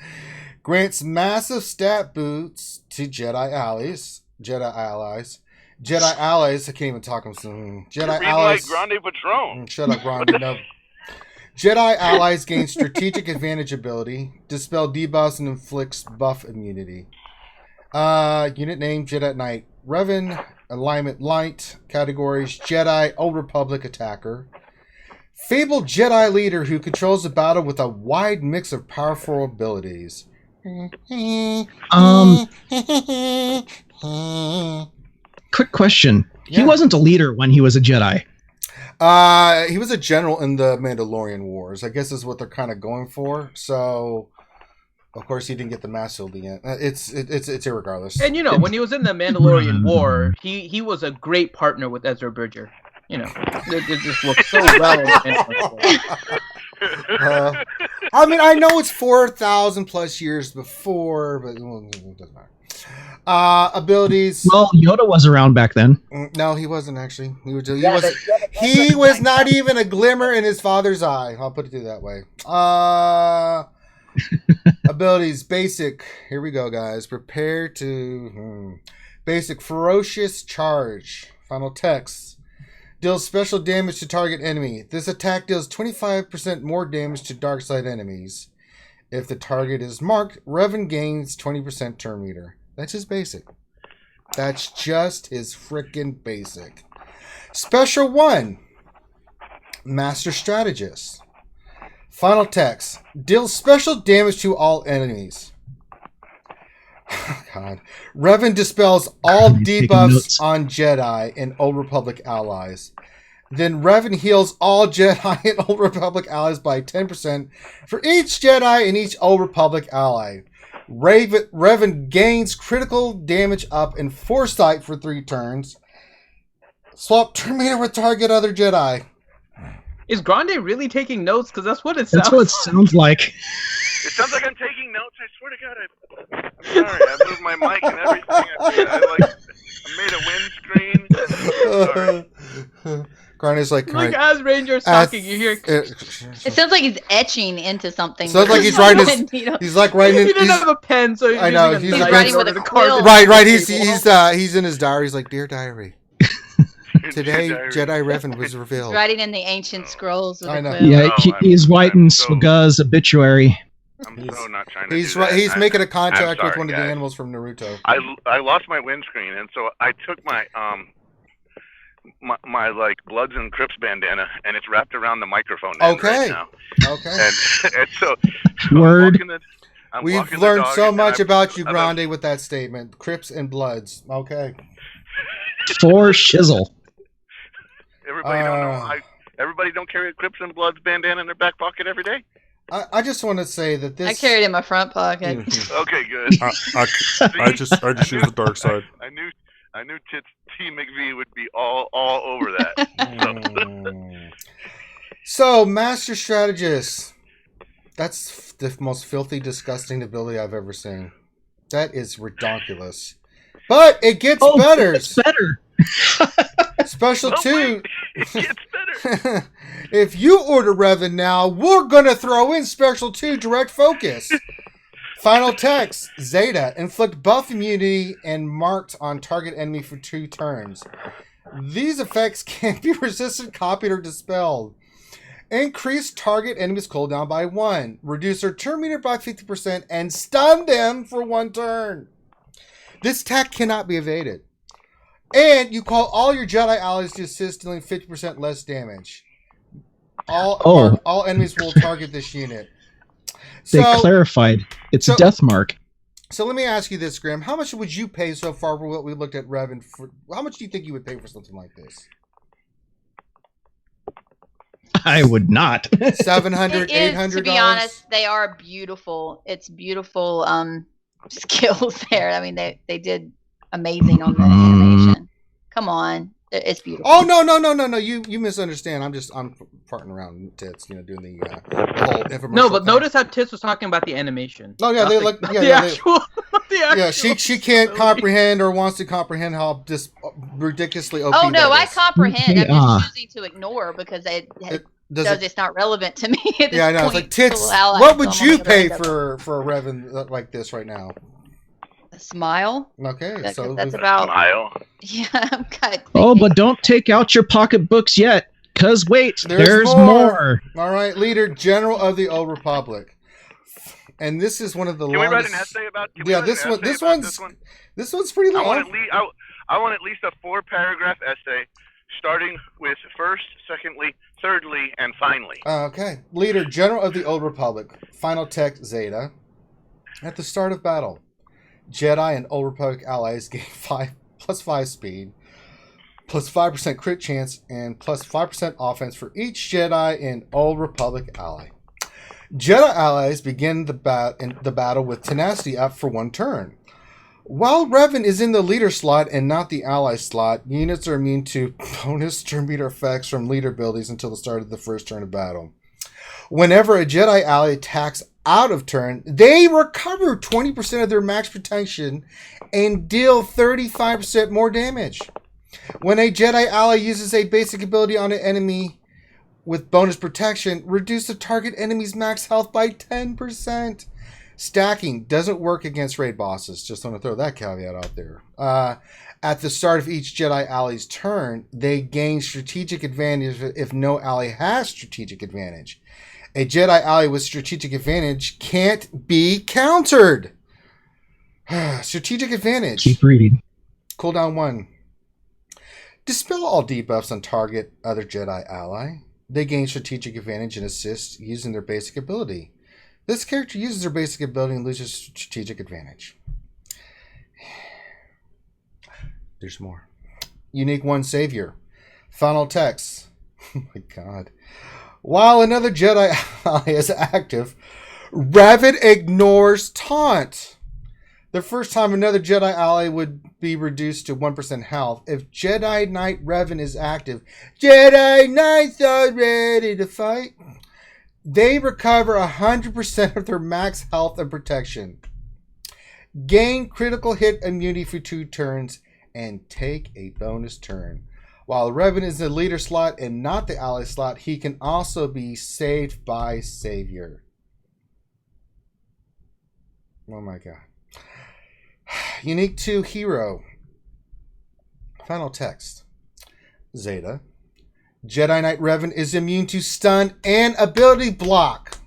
Grants massive stat boosts to Jedi allies. Jedi allies. I can't even talk them soon. Jedi allies. Like Grande Patron. Shut up, Grande. No. Jedi allies gain strategic advantage ability. Dispel debuffs and inflicts buff immunity. Unit name Jedi Knight Revan. Alignment light. Categories Jedi Old Republic attacker. Fabled Jedi leader who controls the battle with a wide mix of powerful abilities. Quick question. Yeah. He wasn't a leader when he was a Jedi. He was a general in the Mandalorian Wars. I guess is what they're kind of going for. So, Of course, he didn't get the mass shield again. It's irregardless. And when he was in the Mandalorian War, he was a great partner with Ezra Bridger. It just looks so well. I mean, I know it's 4,000 plus years before, but it doesn't matter. Abilities. Well, Yoda was around back then. No, he wasn't actually. He was not even a glimmer in his father's eye. I'll put it that way. Abilities, basic. Here we go, guys. Prepare to basic ferocious charge. Final text. Deals special damage to target enemy. This attack deals 25% more damage to dark side enemies. If the target is marked, Revan gains 20% turn meter. That's his basic. That's just his freaking basic. Special 1. Master Strategist. Final text. Deals special damage to all enemies. Oh, God. Revan dispels all debuffs on Jedi and Old Republic allies. Then Revan heals all Jedi and Old Republic allies by 10% for each Jedi and each Old Republic ally. Revan gains critical damage up and foresight for 3 turns. Swap turn meter with target other Jedi. Is Grande really taking notes? Because that's what it sounds. That's what it sounds like. It sounds like I'm taking notes. I swear to God, I'm sorry. I moved my mic and everything. I made a windscreen. Grande's like as Ranger's talking, you hear. It sounds like he's etching into something. Sounds like he's writing his. He's like writing. He didn't have a pen, so I know he's writing with a quill. Right. He's in his diary. He's like, dear diary. Today, Jedi Revan was revealed. He's writing in the ancient scrolls. With I know. Yeah, he's writing SWGOH's obituary. I'm so not trying to. He's do that. He's making a contract sorry, with one of the guys. animals from Naruto. I lost my windscreen, and so I took my my like Bloods and Crips bandana, and it's wrapped around the microphone. Okay. Right now. Okay. And so Word. We've learned so much about you, Grande, with that statement. Crips and Bloods. Okay. For shizzle. Everybody don't know. Everybody don't carry a Crips and Bloods bandana in their back pocket every day. I just want to say that this. I carried it in my front pocket. Okay, good. I just use the dark side. I knew T McVie would be all over that. So, Master Strategist. That's the most filthy, disgusting ability I've ever seen. That is ridiculous. But it gets better. It's better. Special 2. It gets better. If you order Revan now, we're going to throw in Special 2 Direct Focus. Final text. Zeta. Inflict buff immunity and marked on target enemy for 2 turns. These effects can be resisted, copied, or dispelled. Increase target enemy's cooldown by 1. Reduce their turn meter by 50% and stun them for 1 turn. This attack cannot be evaded. And you call all your Jedi allies to assist, dealing 50% less damage. All enemies will target this unit. They clarified. It's Death Mark. So let me ask you this, Graham. How much would you pay so far for what we looked at Revan? How much do you think you would pay for something like this? I would not. $700, $800? To be honest, they are beautiful. It's beautiful skills there. I mean, they did amazing on the animation. Come on. It's beautiful. Oh, no. You misunderstand. I'm farting around tits, doing the whole infomercial. No, but thing. notice how Tits was talking about the animation. Oh, yeah, they look. Yeah, she can't comprehend or wants to comprehend how just ridiculously OP Oh, no, that I is. comprehend. I'm just choosing to ignore because it's not relevant to me at this Yeah, I know. point. It's like, Tits, Allies, what would so you I'm gonna pay go for a Revan like this right now? A smile. Okay, so That's about. Smile. Yeah, I'm kind of. Oh, but don't take out your pocketbooks yet, because wait, there's more. All right, Leader General of the Old Republic. And this is one of the Can longest. we write an essay about? This one's pretty long. I want at least a 4-paragraph essay, starting with first, secondly, thirdly, and finally. Okay, Leader General of the Old Republic. Final text Zeta. At the start of battle, Jedi and Old Republic allies gain plus 5 speed, plus 5% crit chance, and plus 5% offense for each Jedi and Old Republic ally. Jedi allies begin the battle with tenacity up for 1 turn. While Revan is in the leader slot and not the ally slot, units are immune to bonus turn meter effects from leader abilities until the start of the first turn of battle. Whenever a Jedi ally attacks out of turn, they recover 20% of their max protection and deal 35% more damage. When a Jedi ally uses a basic ability on an enemy with bonus protection, reduce the target enemy's max health by 10%. Stacking doesn't work against raid bosses. Just want to throw that caveat out there. At the start of each Jedi ally's turn, they gain strategic advantage if no ally has strategic advantage. A Jedi ally with strategic advantage can't be countered. Strategic advantage. Keep reading. Cooldown 1. Dispel all debuffs on target other Jedi ally. They gain strategic advantage and assist using their basic ability. This character uses their basic ability and loses strategic advantage. There's more. Unique 1 Savior. Final text. Oh my god. While another Jedi ally is active, Revan ignores taunt. The first time another Jedi ally would be reduced to 1% health. If Jedi Knight Revan is active, Jedi Knights are ready to fight. They recover 100% of their max health and protection. Gain critical hit immunity for 2 turns and take a bonus turn. While Revan is the leader slot and not the ally slot, he can also be saved by Savior. Oh my god. Unique 2 Hero. Final text. Zeta. Jedi Knight Revan is immune to stun and ability block.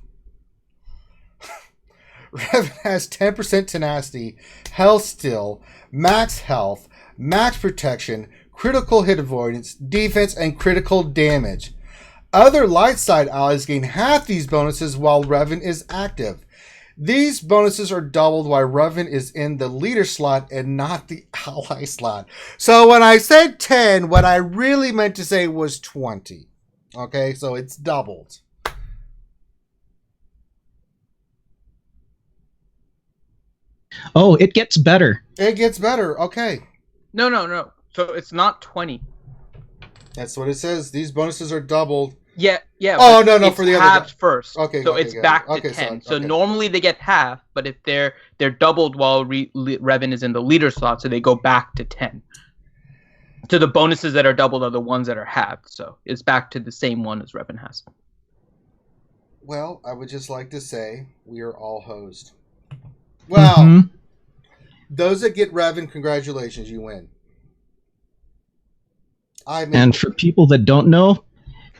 Revan has 10% tenacity, health steal, max health, max protection, critical hit avoidance, defense, and critical damage. Other light side allies gain half these bonuses while Revan is active. These bonuses are doubled while Revan is in the leader slot and not the ally slot. So when I said 10, what I really meant to say was 20. Okay, so it's doubled. Oh, it gets better. It gets better. Okay. No. So it's not 20. That's what it says. These bonuses are doubled. Yeah. Oh, no, for the other halved first. Okay. So okay, it's back to okay, 10. So, So normally they get half, but if they're doubled while Revan is in the leader slot, so they go back to 10. So the bonuses that are doubled are the ones that are halved. So it's back to the same one as Revan has. Well, I would just like to say we are all hosed. Well, those that get Revan, congratulations, you win. And for people that don't know,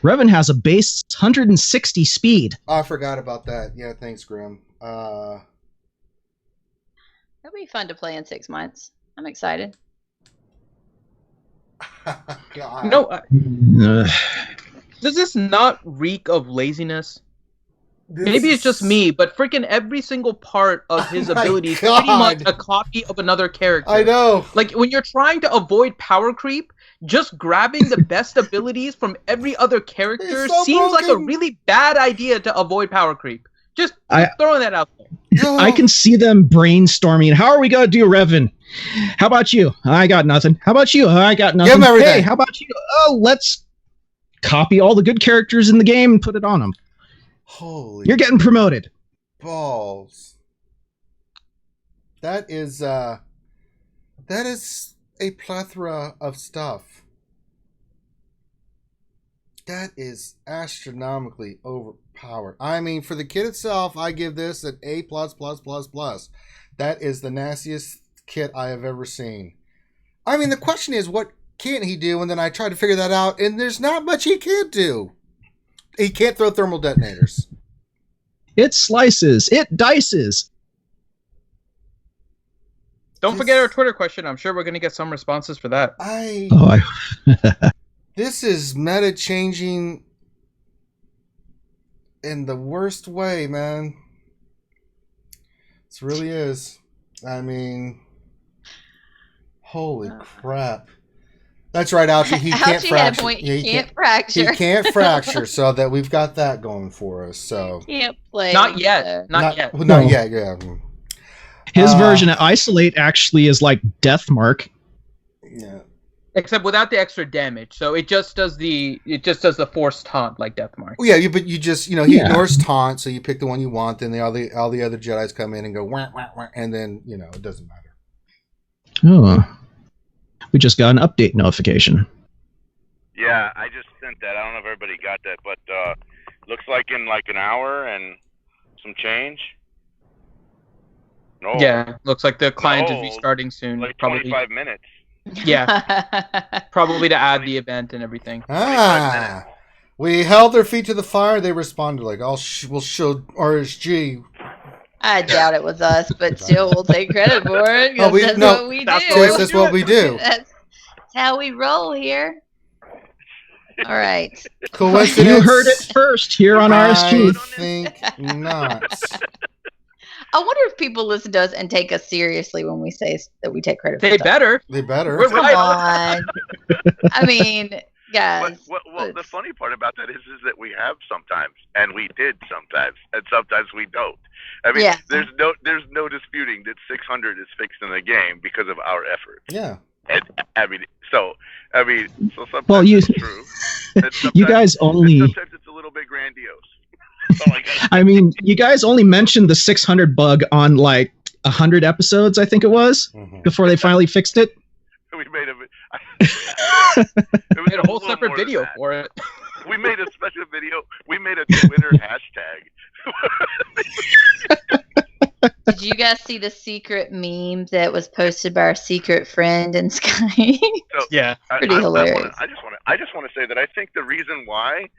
Revan has a base 160 speed. I forgot about that. Yeah, thanks, Grim. It'll be fun to play in 6 months. I'm excited. God. No, does this not reek of laziness? Maybe it's just me, but freaking every single part of his ability is pretty much a copy of another character. I know. Like, when you're trying to avoid power creep, just grabbing the best abilities from every other character so seems like a broken. really bad idea to avoid power creep. Just throwing that out there. I can see them brainstorming. How are we going to do Revan? How about you? I got nothing. How about you? I got nothing. Give him everything. Hey, how about you? Oh, let's copy all the good characters in the game and put it on them. Holy You're getting promoted. balls. That is a plethora of stuff. That is astronomically overpowered. I mean, for the kit itself, I give this an A++++. That is the nastiest kit I have ever seen. I mean, the question is, what can't he do? And then I try to figure that out, and there's not much he can't do. He can't throw thermal detonators. It slices. It dices. Don't forget our Twitter question. I'm sure we're going to get some responses for that. This is meta changing in the worst way, man. This really is. I mean, holy crap. That's right, Ouchie. He can't Ouchie fracture. had a point. Yeah, He can't fracture. He can't fracture, so that we've got that going for us. So Can't play. Not yet. Not yet. Well, not yet. Yeah. His version of Isolate actually is like Death Mark. Yeah. Except without the extra damage, so it just does the forced taunt like Deathmark. Well, yeah, but you just he ignores taunt, so you pick the one you want. Then all the other Jedi's come in and go wah, wah, wah, and then it doesn't matter. Oh, we just got an update notification. Yeah, I just sent that. I don't know if everybody got that, but looks like in like an hour and some change. No. Yeah, looks like the client is restarting soon. Like probably 25 minutes. Yeah, probably to add the event and everything. We held their feet to the fire. They responded like, we'll show RSG. I doubt it was us, but still, we'll take credit for it. That's what we do. That's what we do. That's how we roll here. All right. Coincidence? You heard it first here on RSG. I think not. I wonder if people listen to us and take us seriously when we say that we take credit for They stuff. better. They better. We're Come on. I mean, guys. Well, the funny part about that is that we have sometimes, and we did sometimes, and sometimes we don't. I mean, there's no disputing that 600 is fixed in the game because of our effort. Yeah. And so sometimes Well, it's true. You guys only. Sometimes it's a little bit grandiose. I mean, you guys only mentioned the 600 bug on like 100 episodes, I think it was, before they finally fixed it. We made We made a whole separate video for it. We made a special video. We made a Twitter hashtag. Did you guys see the secret meme that was posted by our secret friend in Sky? Yeah, pretty hilarious. I just want to say that I think the reason why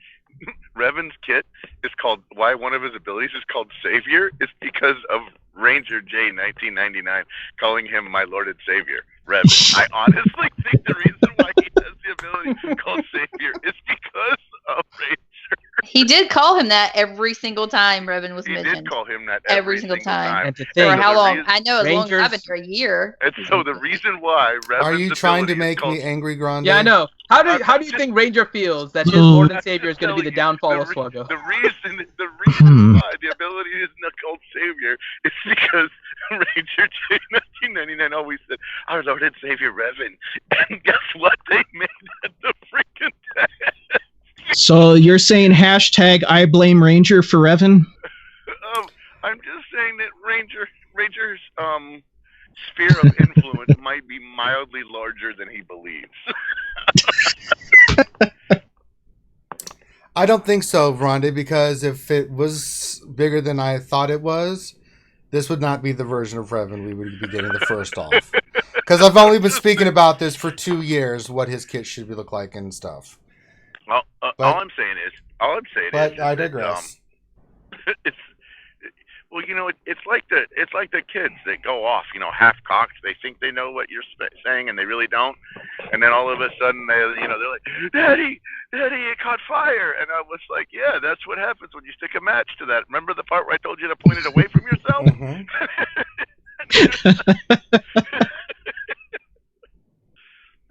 Revan's kit is called, why one of his abilities is called Savior, is because of Ranger J 1999 calling him my Lord and Savior, Revan. I honestly think the reason why he has the ability called Savior is because of Ranger. He did call him that every single time Revan was mentioned. He did call him that every single time. And to For think, how long? I know, as long as I've been here, a year. And so the reason why Revan's Are you trying to ability make is called, me angry, Grande? Yeah, I know. How do you think Ranger feels that his Lord and Savior is going to be the downfall of SWGOH? The reason why the ability is not called Savior is because Ranger J 1999 always said, "Our Lord and Savior Revan," and guess what? They made it the freaking test. So you're saying hashtag I blame Ranger for Revan? I'm just saying that Ranger's sphere of influence might be mildly larger than he believes. I don't think so, Grande, because if it was bigger than I thought it was, this would not be the version of Revan we would be getting the first off. Because I've only been speaking about this for 2 years, what his kit should look like and stuff. Well, all I'm saying is, But I digress. It's well, it's like the kids that go off, half cocked. They think they know what you're saying, and they really don't. And then all of a sudden, they're like, "Daddy, it caught fire!" And I was like, "Yeah, that's what happens when you stick a match to that. Remember the part where I told you to point it away from yourself?"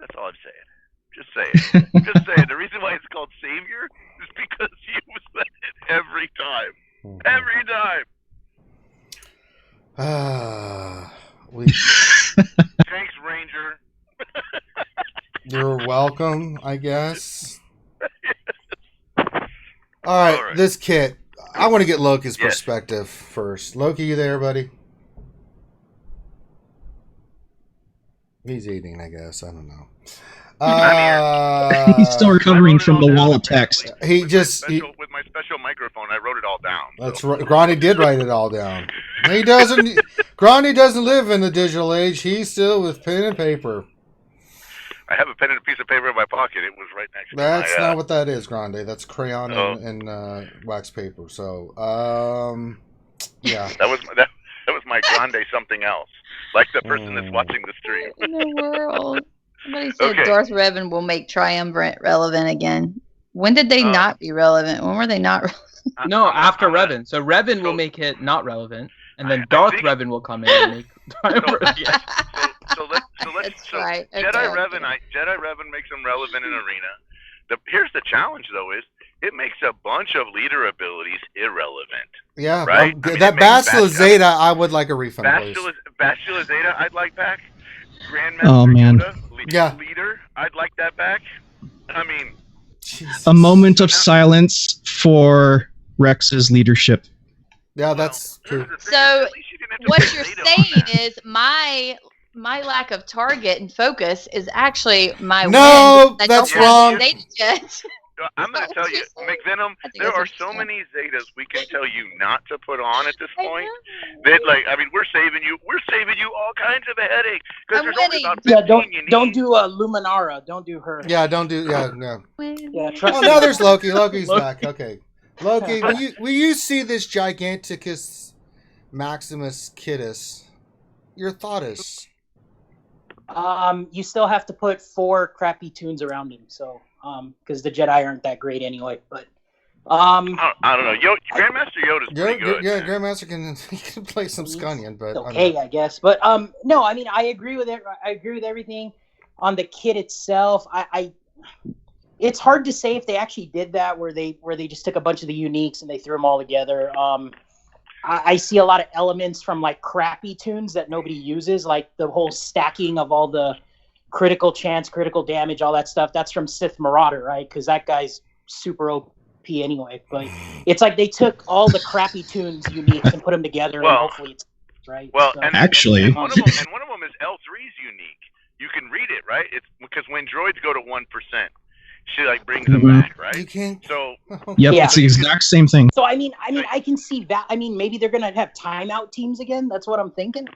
That's all I'm saying. Just saying. The reason why it's called Savior is because you said it every time. Every time. Thanks, Ranger. You're welcome, I guess. All right, this kit. I want to get Loki's perspective first. Loki, you there, buddy? He's eating, I guess. I don't know. He's still recovering from the wall of text. With my special microphone, I wrote it all down. That's right. Grande did write it all down. He doesn't. Grande doesn't live in the digital age. He's still with pen and paper. I have a pen and a piece of paper in my pocket. It was right next to That's not what that is, Grande. That's crayon and wax paper. So, yeah. That was my Grande something else. Like the person that's watching the stream. What in the world? Somebody said Darth Revan will make Triumvirate relevant again. When did they not be relevant? When were they not relevant? No, after Revan. So Revan will make it not relevant, and then Darth Revan will come in and make Triumvirate. That's right. Jedi Okay. Revan makes him relevant in arena. Here's the challenge though: is it makes a bunch of leader abilities irrelevant. Yeah, right. That Bastila Zeta, I would like a refund, please. Bastila Zeta, I'd like back. Grandmaster Oh, man. Yoda, leader, I'd like that back. I mean, Jesus. A moment of silence for Rex's leadership. Yeah, that's true. So what you're saying is my lack of target and focus is actually my No, win. I that's don't have wrong. the Zeta yet. I'm going to tell you, McVenom, there are so many Zetas we can tell you not to put on at this point. That, like, I mean, we're saving you all kinds of a headache because there's only about 15 you need. Don't do Luminara. Don't do her. Yeah, don't do. Yeah, no. Yeah, trust Oh, me. now there's Loki. Loki's back. Okay, Loki. Will you see this Giganticus Maximus Kittus? Your thought is? You still have to put 4 crappy tunes around him. So. Because the Jedi aren't that great anyway, but I don't know. Grandmaster Yoda's pretty good. Yeah, Grandmaster can play some Scunnion, but okay, I guess. But no, I mean, I agree with it. I agree with everything on the kit itself. It's hard to say if they actually did that, where they just took a bunch of the uniques and they threw them all together. I see a lot of elements from like crappy tunes that nobody uses, like the whole stacking of all the critical chance, critical damage, all that stuff. That's from Sith Marauder, right? Because that guy's super OP anyway. But it's like they took all the crappy tunes unique and put them together, and hopefully it's right. Well, so. Actually, and one of them is L3's unique. You can read it, right? It's because when droids go to 1%, she like brings them back, right? You can't. So. Yep, it's the exact same thing. So I mean, I can see that. I mean, maybe they're gonna have timeout teams again. That's what I'm thinking.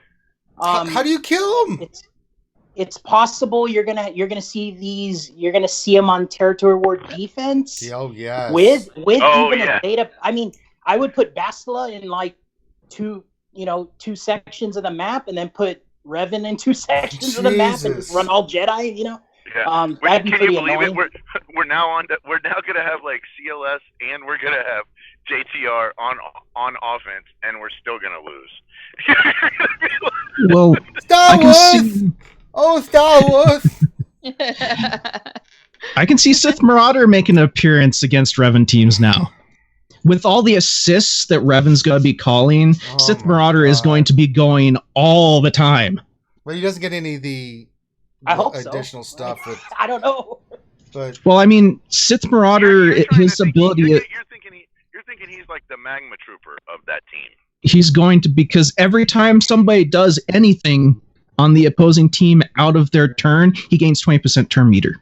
How do you kill them? It's possible you're gonna see these. You're gonna see them on territory war defense. Oh yeah. With a data. I mean, I would put Bastila in like two sections of the map, and then put Revan in 2 sections of the map, and just run all Jedi. Yeah. That'd be pretty annoying. We're now gonna have like CLS, and we're gonna have JTR on offense, and we're still gonna lose. Well, Star Wars! Oh, Star Wars! I can see Sith Marauder making an appearance against Revan teams now. With all the assists that Revan's going to be calling, Sith Marauder is going to be going all the time. Well, he doesn't get any of the additional stuff. I don't know. But well, I mean, Sith Marauder, his ability... You're thinking he's like the Magma Trooper of that team. He's going to, because every time somebody does anything on the opposing team out of their turn, he gains 20% turn meter.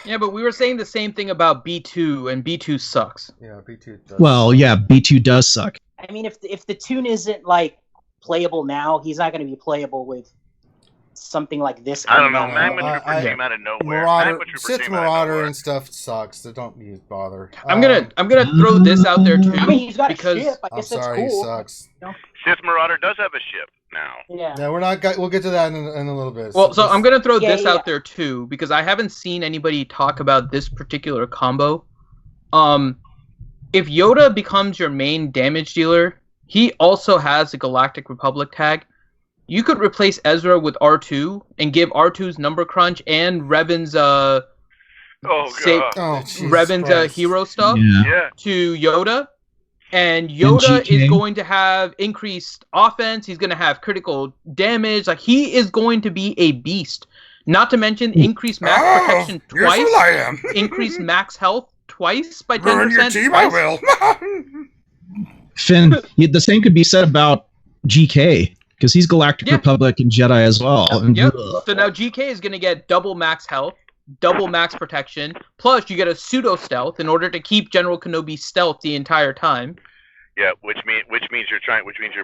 Yeah, but we were saying the same thing about B2, and B2 sucks. Yeah, B2 does. Well, yeah, B2 does suck. I mean, if the tune isn't like playable now, he's not going to be playable with something like this. I don't know. Magma Trooper came out of nowhere. Sith Marauder and stuff sucks, so don't even bother. I'm gonna throw this out there too. I mean, he's got because a ship. I guess that's cool. He sucks. Sith Marauder does have a ship now. Yeah. We're not. We'll get to that in a little bit. Well, so I'm gonna throw this out there too, because I haven't seen anybody talk about this particular combo. If Yoda becomes your main damage dealer, he also has a Galactic Republic tag. You could replace Ezra with R2 and give R2's number crunch and Revan's Revan's hero stuff to Yoda. And Yoda is going to have increased offense. He's going to have critical damage. Like, he is going to be a beast. Not to mention increased max protection twice. Yes, well, I am. Increased max health twice by 10%. Ruin your team, twice. I will. Finn, the same could be said about GK, because he's Galactic Republic and Jedi as well. Yep. So now GK is going to get double max health, double max protection, plus you get a pseudo stealth in order to keep General Kenobi stealth the entire time. Yeah, which means you're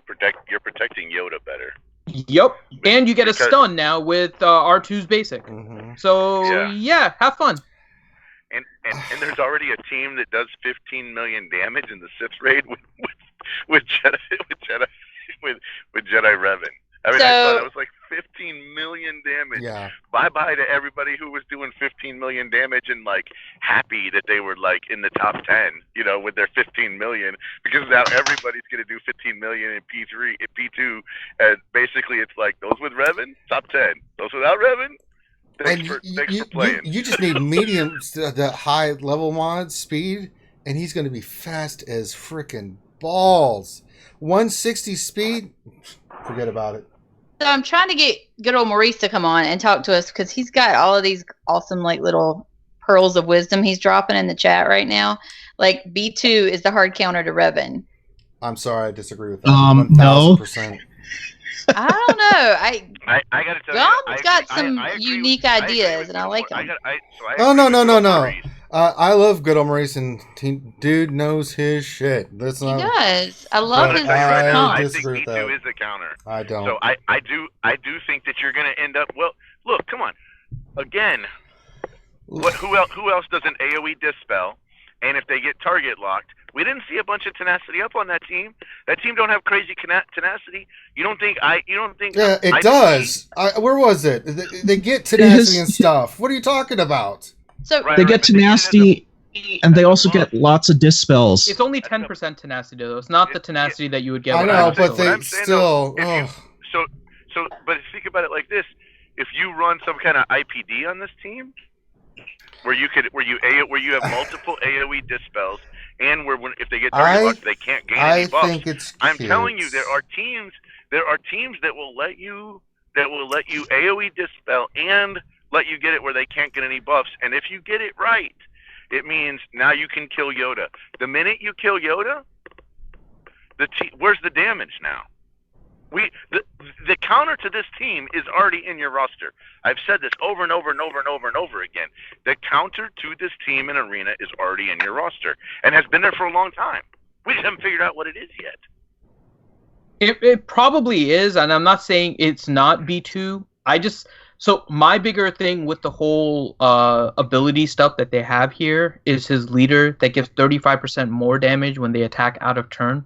protecting Yoda better. Yep, and you get a stun now with R2's basic. Mm-hmm. So yeah, have fun. And there's already a team that does 15 million damage in the Sith raid with Jedi Revan. I mean, I thought it was like 15 15 million damage. Yeah. Bye-bye to everybody who was doing 15 million damage and, like, happy that they were, like, in the top 10, you know, with their 15 million. Because now everybody's going to do 15 million in P2. And basically it's like, those with Revan, top 10. Those without Revan, thanks for playing. You just need medium to high level mod speed, and he's going to be fast as freaking balls. 160 speed, forget about it. So I'm trying to get good old Maurice to come on and talk to us because he's got all of these awesome like little pearls of wisdom he's dropping in the chat right now. Like B2 is the hard counter to Revan. I'm sorry, I disagree with that. 1000%. I don't know. I got to tell Gom's you, got some unique ideas, and I like them. No. I love good old Maurice, and dude knows his shit. He does. I love his I think B2 is a counter. I don't. So I do think that you're going to end up. Well, look, come on. Again, who else does an AOE dispel? And if they get target locked, we didn't see a bunch of tenacity up on that team. That team don't have crazy tenacity. You don't think? Yeah, it does. Where was it? They get tenacity and stuff. What are you talking about? So they get tenacity, and they also get lots of dispels. It's only 10% tenacity, though. It's not the tenacity that you would get. I know, but they still. So, but think about it like this: if you run some kind of IPD on this team, where you have multiple AOE dispels, and if they get target locked, they can't gain any buffs. I'm telling you, there are teams that will let you AOE dispel and let you get it where they can't get any buffs. And if you get it right, it means now you can kill Yoda. The minute you kill Yoda, where's the damage now? The counter to this team is already in your roster. I've said this over and over and over and over and over again. The counter to this team in Arena is already in your roster and has been there for a long time. We just haven't figured out what it is yet. It probably is, and I'm not saying it's not B2. So my bigger thing with the whole ability stuff that they have here is his leader that gives 35% more damage when they attack out of turn.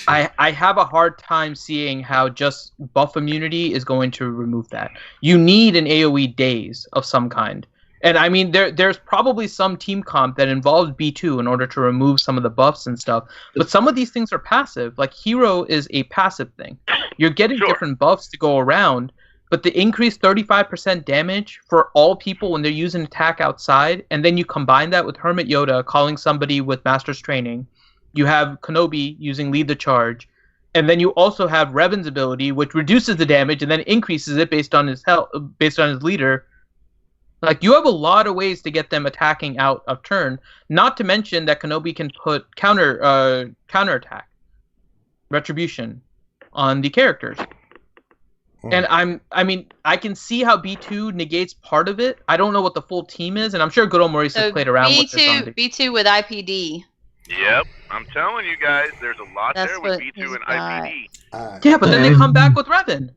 I have a hard time seeing how just buff immunity is going to remove that. You need an AoE daze of some kind. And I mean, there's probably some team comp that involves B2 in order to remove some of the buffs and stuff. But some of these things are passive. Like Hero is a passive thing. You're getting different buffs to go around. But the increased 35% damage for all people when they're using attack outside, and then you combine that with Hermit Yoda calling somebody with Master's Training, you have Kenobi using Lead the Charge, and then you also have Revan's ability, which reduces the damage and then increases it based on his leader. Like, you have a lot of ways to get them attacking out of turn. Not to mention that Kenobi can put counterattack, retribution on the characters. And I can see how B2 negates part of it. I don't know what the full team is, and I'm sure good old Maurice has played around with this. B2 with IPD. Yep, I'm telling you guys, there's a lot there with B2 and IPD. Yeah, but then they come back with Revan.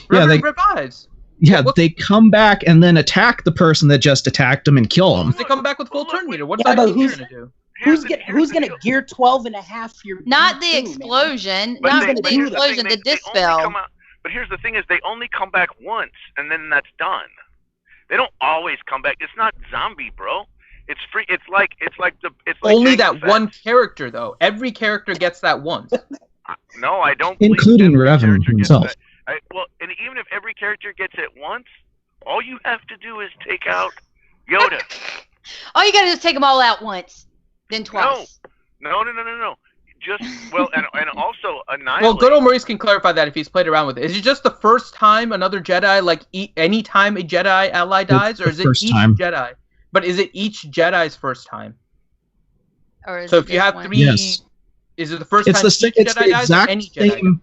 Revan revives. Yeah, they come back and then attack the person that just attacked them and kill them. They come back with full turn meter. What's that going to do? Who's going to gear 12 and a half your Not the explosion. Not the explosion, the dispel. But here's the thing: is they only come back once, and then that's done. They don't always come back. It's not zombie, bro. It's free. It's like only that one character, though. Every character gets that once. No, I don't. Including Revan himself. And even if every character gets it once, all you have to do is take out Yoda. All you got to do is take them all out once, then twice. No. Just and also annihilate. Well, good old Maurice can clarify that if he's played around with it. Is it just the first time another Jedi, like any time a Jedi ally dies, or is it each Jedi? But is it each Jedi's first time? Or so if you have three, is it the first time each Jedi dies, or any Jedi?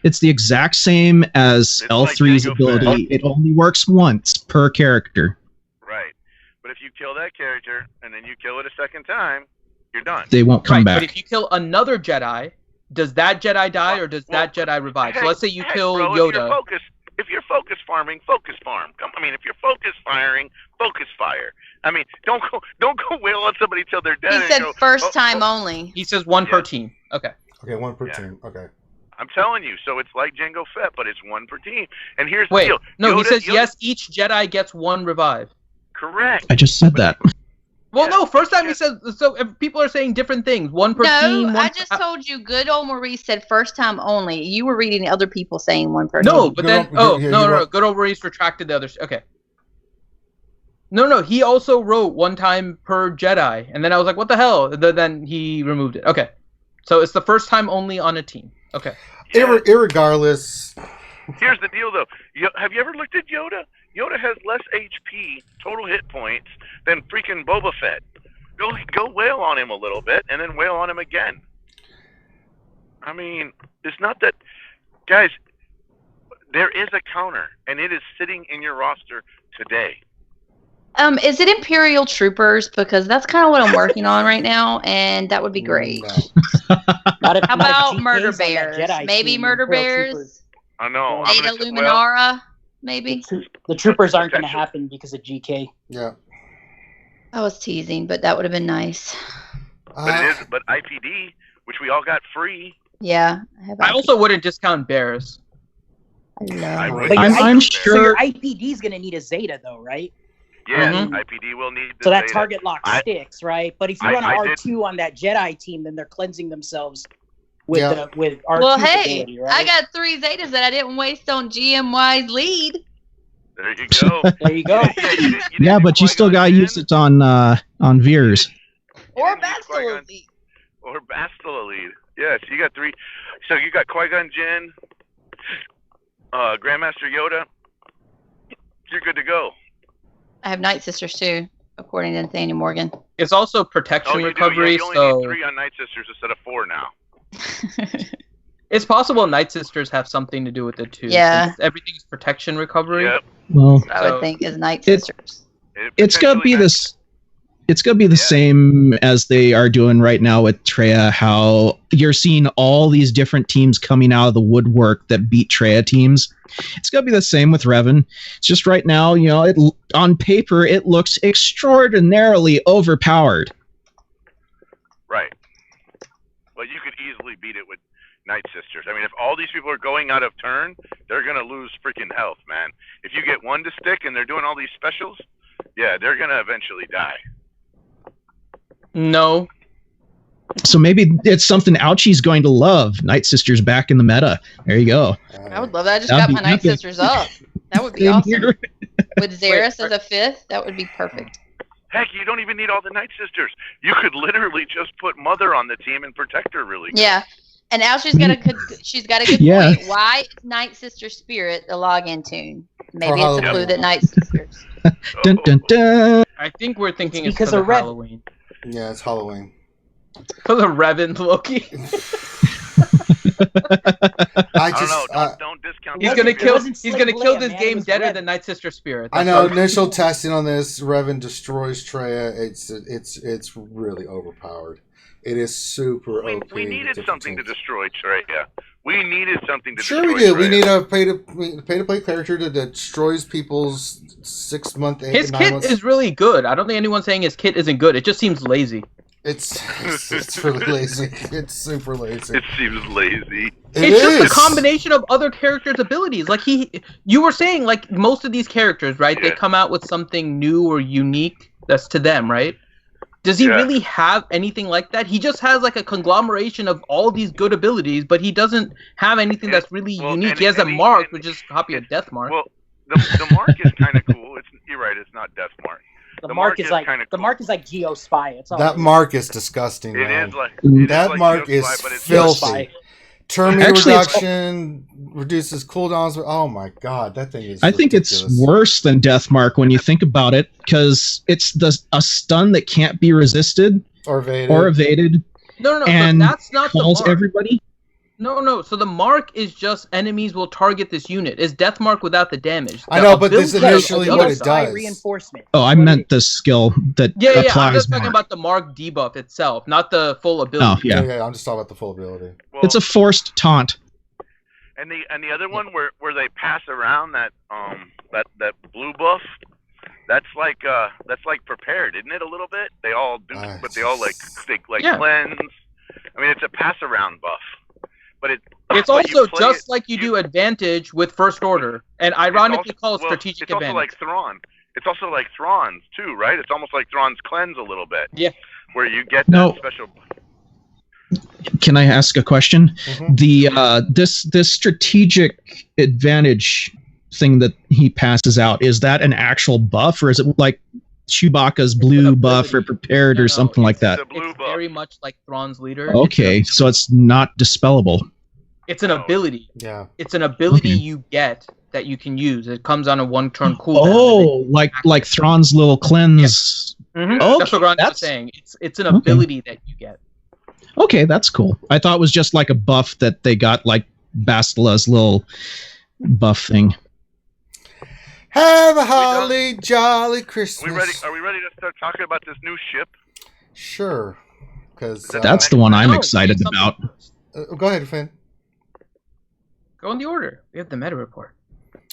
It's the exact same as L3's ability. It only works once per character. Right, but if you kill that character and then you kill it a second time, you're done. They won't come back. But if you kill another Jedi, does that Jedi die or does that Jedi revive? So let's say you kill Yoda. If you're focus farming, focus farm. If you're focus firing, focus fire. Don't go wail on somebody till they're dead. He said first time only. He says one per team. Okay. Okay, one per team. Okay. I'm telling you. So it's like Jango Fett, but it's one per team. And here's the Wait, deal. no, he Yoda- says Yoda- yes, each Jedi gets 1 revive. Correct. I just said that. Well, no, first time he said, so people are saying different things. 1 per team. No, I just told you. Good old Maurice said first time only. You were reading other people saying 1 per team. No, but then, yeah, no. Good old Maurice retracted the others. Okay. No, he also wrote 1 time per Jedi, and then I was like, what the hell? Then he removed it. Okay. So it's the first time only on a team. Okay. Yeah. Irregardless. Here's the deal, though. Have you ever looked at Yoda? Yoda has less HP, total hit points, than freaking Boba Fett. Go wail on him a little bit, and then wail on him again. I mean, it's not that... Guys, there is a counter, and it is sitting in your roster today. Is it Imperial Troopers? Because that's kind of what I'm working on right now, and that would be great. No. How about Murder Bears? Maybe Murder Bears? I know. Ada Luminara? Maybe? The troopers aren't going to happen because of GK. Yeah. I was teasing, but that would have been nice. But IPD, which we all got free. Yeah. I also wouldn't discount Bears. I'm sure. So your IPD is going to need a Zeta, though, right? Yeah, IPD will need the So that Zeta. target lock sticks, right? But if you run an R2 on that Jedi team, then they're cleansing themselves with with R2 Well, hey, ability, right? I got 3 Zetas that I didn't waste on GMY's lead. There you go. There you go. Yeah, but you still gotta use it on Veers. Or Bastila lead. Or Bastila lead. Yes, you got 3. So you got Qui-Gon Jinn, Grandmaster Yoda. You're good to go. I have Night Sisters too, according to Nathaniel Morgan. It's also protection recovery, you only so need 3 on Night Sisters instead of 4 now. it's possible Night Sisters have something to do with it too. Yeah. Since everything's protection recovery. Yep. Well, I would think is Night Sisters. It's gonna be this. It's gonna be the same as they are doing right now with Treya. How you're seeing all these different teams coming out of the woodwork that beat Treya teams. It's gonna be the same with Revan. It's just right now, on paper it looks extraordinarily overpowered. Right. Well, you could easily beat it with Night Sisters. I mean, if all these people are going out of turn, they're going to lose freaking health, man. If you get one to stick and they're doing all these specials, yeah, they're going to eventually die. No. So maybe it's something Ouchie's going to love. Night Sisters back in the meta. There you go. I would love that. I just got my Night Sisters up. That would be awesome. With Xeris as a 5th, that would be perfect. Heck, you don't even need all the Night Sisters. You could literally just put Mother on the team and protect her really good. Yeah. And now she's got a good point. Why is Night Sister Spirit the login tune? Maybe it's a clue that Night Sisters. Dun, dun, dun. I think we're thinking it's because of of Revan. Halloween. Yeah, it's Halloween. Because of Revan Loki. I don't just know. Don't discount. He's gonna kill. He's gonna kill this game deader than Night Sister Spirit. I know. Initial testing on this, Revan destroys Treya. It's really overpowered. It is super OP. We needed something to destroy Treya. We needed something to destroy Sure, we did. Treya. We need a pay to play character that destroys people's 6 month, 8 His 9 kit months. is really good. I don't think anyone's saying his kit isn't good. It just seems lazy. It's really lazy. It's super lazy. It seems lazy. It's just a combination of other characters' abilities. Like you were saying, like most of these characters, right? They come out with something new or unique that's to them, right? Does he really have anything like that? He just has like a conglomeration of all these good abilities, but he doesn't have anything that's really unique. He has a mark, which is a copy of Death Mark. Well, the mark is kind of cool. You're right. It's not Death Mark. The mark is like the mark is like Geospy. It's all that mark is disgusting. It man. is like that mark is filthy. Terminator reduction reduces cooldowns. Oh my god, that thing is. I think it's worse than Death Mark when you think about it, because it's a stun that can't be resisted or evaded. No, and so that's not calls the mark. Everybody. No. So the mark is just enemies will target this unit. It's Death Mark without the damage. I know, but this is initially what it does. Reinforcement. Oh, I meant the skill that applies. I'm just talking about the mark debuff itself, not the full ability. Oh, yeah. I'm just talking about the full ability. Well, it's a forced taunt. And the other one where they pass around that blue buff, that's like prepared, isn't it? A little bit. They all do, but they all cleanse. I mean, it's a pass around buff. But It's But you also play just it- like you do advantage with First Order, and ironically call it well, strategic it's also advantage. like Thrawn. It's also like Thrawn's too, right? It's almost like Thrawn's cleanse a little bit. Yeah. Where you get that No. special. Can I ask a question? Mhm. The this strategic advantage thing that he passes out, is that an actual buff, or is it like Chewbacca's blue buff or prepared or something like that? The blue It's buff. very much like Thrawn's leader. Okay, so it's not dispellable. It's an ability. Yeah. It's an ability Okay. you get that you can use. It comes on a one-turn cooldown. Oh, like Thrawn's little cleanse. Mhm. Okay, That's what Grant was that's- saying. It's an ability that you get. Okay, that's cool. I thought it was just like a buff that they got, like Bastila's little buff thing. Have a holly jolly Christmas. Are we ready to start talking about this new ship? Sure. Because That's the one I'm No, excited something about. first. go ahead, Finn. Go in the order. We have the meta report.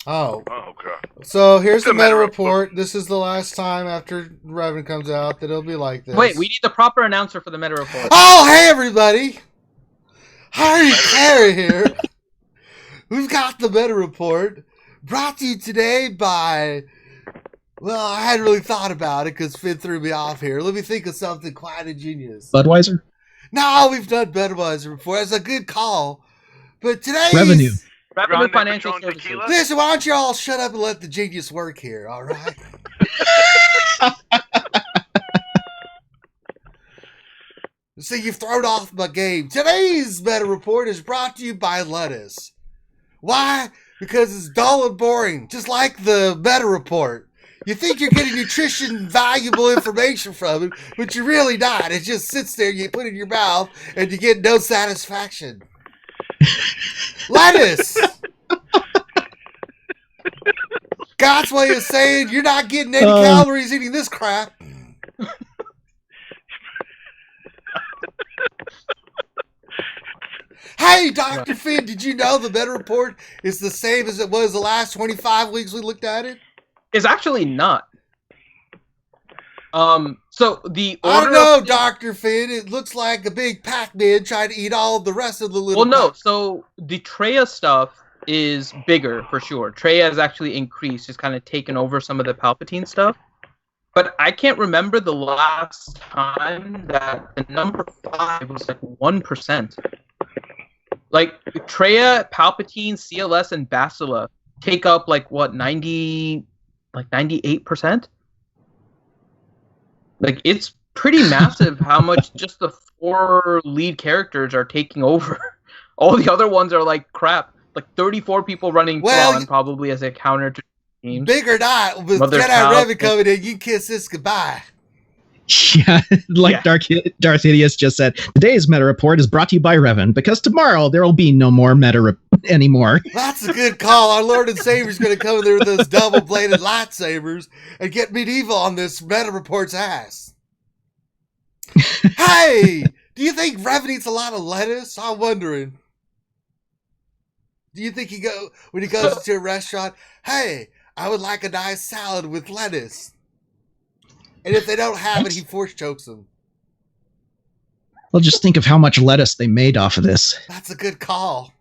Oh, Oh god. so here's The the meta meta report. This is the last time after Revan comes out that it'll be like this. Wait, we need the proper announcer for the meta report. Oh, hey everybody! Harry Carey here. We've got the meta report brought to you today by. Well, I hadn't really thought about it because Finn threw me off here. Let me think of something quite ingenious. Budweiser? No, we've done Budweiser before. That's a good call. But today's Revenue. Revenue Grande Financial Patron Services. Tequila? Listen, why don't you all shut up and let the genius work here, all right? So you've thrown off my game. Today's meta report is brought to you by lettuce. Why? Because it's dull and boring, just like the meta report. You think you're getting nutrition, valuable information from it, but you're really not. It just sits there, you put it in your mouth, and you get no satisfaction. Lettuce! God's way of saying you're not getting any calories eating this crap. Hey, Dr. Finn, did you know the meta report is the same as it was the last 25 weeks we looked at it? It's actually not. So the order. I don't know, of- Dr. Finn. It looks like a big Pac-Man trying to eat all the rest of the little. Well, no. So the Traya stuff is bigger for sure. Traya has actually increased. It's kind of taken over some of the Palpatine stuff. But I can't remember the last time that the number 5 was like 1%. Like Traya, Palpatine, CLS, and Bastila take up like what 98%. Like it's pretty massive how much just the 4 lead characters are taking over. All the other ones are like crap. Like 34 people running Thrawn probably as a counter to teams. Big or not, with Mother Jedi Cal- Revan coming in, you kiss this goodbye. Yeah, like Darth Hideous just said, today's meta report is brought to you by Revan, because tomorrow there will be no more meta anymore. That's a good call. Our Lord and Savior's going to come in there with those double-bladed lightsabers and get medieval on this meta report's ass. Hey, do you think Revan eats a lot of lettuce? I'm wondering. Do you think when he goes to a restaurant, hey, I would like a nice salad with lettuce. And if they don't have it, he force chokes them. Well, just think of how much lettuce they made off of this. That's a good call.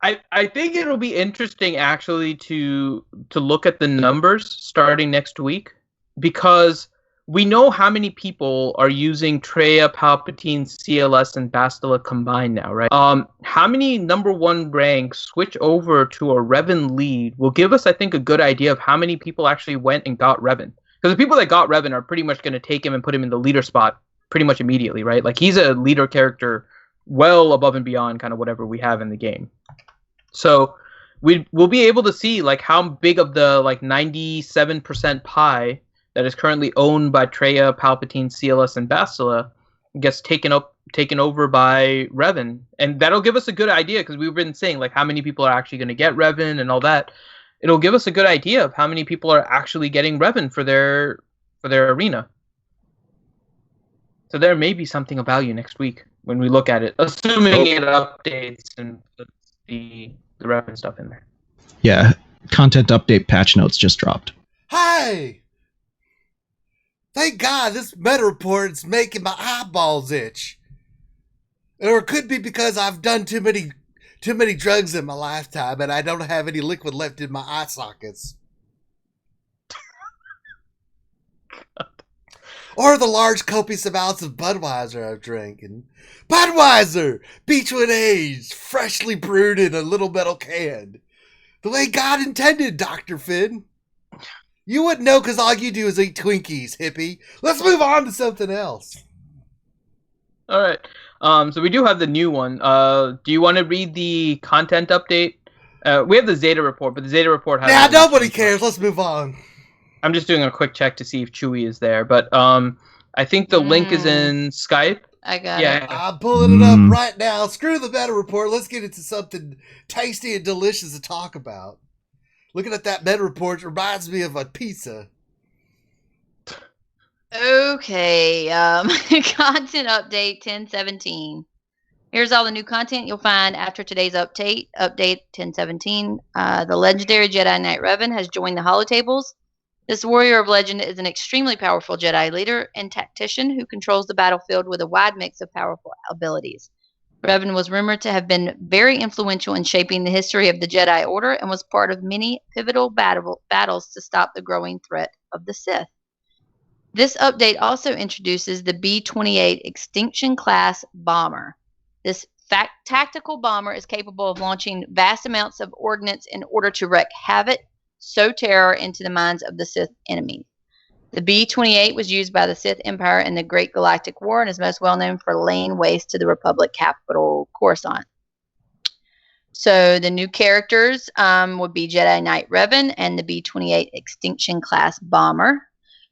I think it'll be interesting actually to look at the numbers starting next week, because we know how many people are using Traya, Palpatine, CLS, and Bastila combined now, right? How many number 1 ranks switch over to a Revan lead will give us, I think, a good idea of how many people actually went and got Revan. Because the people that got Revan are pretty much going to take him and put him in the leader spot pretty much immediately, right? Like he's a leader character well above and beyond kind of whatever we have in the game. So we'll be able to see like how big of the like 97% pie that is currently owned by Traya, Palpatine, CLS, and Bastila gets taken over by Revan. And that'll give us a good idea, because we've been saying like how many people are actually going to get Revan and all that. It'll give us a good idea of how many people are actually getting Revan for their arena. So there may be something of value next week when we look at it, assuming it updates and puts the Revan stuff in there. Yeah, content update patch notes just dropped. Hey! Thank God this meta report is making my eyeballs itch. Or it could be because I've done too many drugs in my lifetime and I don't have any liquid left in my eye sockets. Or the large copious amounts of Budweiser I've drank. And Budweiser, Beechwood aged, freshly brewed in a little metal can. The way God intended, Dr. Finn. You wouldn't know because all you do is eat Twinkies, hippie. Let's move on to something else. All right. So we do have the new one. Do you want to read the content update? We have the Zeta report, but the Zeta report has... Yeah, nobody cares. Let's move on. I'm just doing a quick check to see if Chewie is there, but I think the link is in Skype. I got it. I'm pulling it up right now. Screw the meta report. Let's get into something tasty and delicious to talk about. Looking at that meta report reminds me of a pizza. Okay, content update 1017. Here's all the new content you'll find after today's update 1017. The legendary Jedi Knight Revan has joined the holotables. This warrior of legend is an extremely powerful Jedi leader and tactician who controls the battlefield with a wide mix of powerful abilities. Revan was rumored to have been very influential in shaping the history of the Jedi Order and was part of many pivotal battles to stop the growing threat of the Sith. This update also introduces the B-28 Extinction Class bomber. This tactical bomber is capable of launching vast amounts of ordnance in order to wreak havoc, sow terror into the minds of the Sith enemy. The B-28 was used by the Sith Empire in the Great Galactic War and is most well known for laying waste to the Republic capital, Coruscant. So the new characters would be Jedi Knight Revan and the B-28 Extinction Class bomber.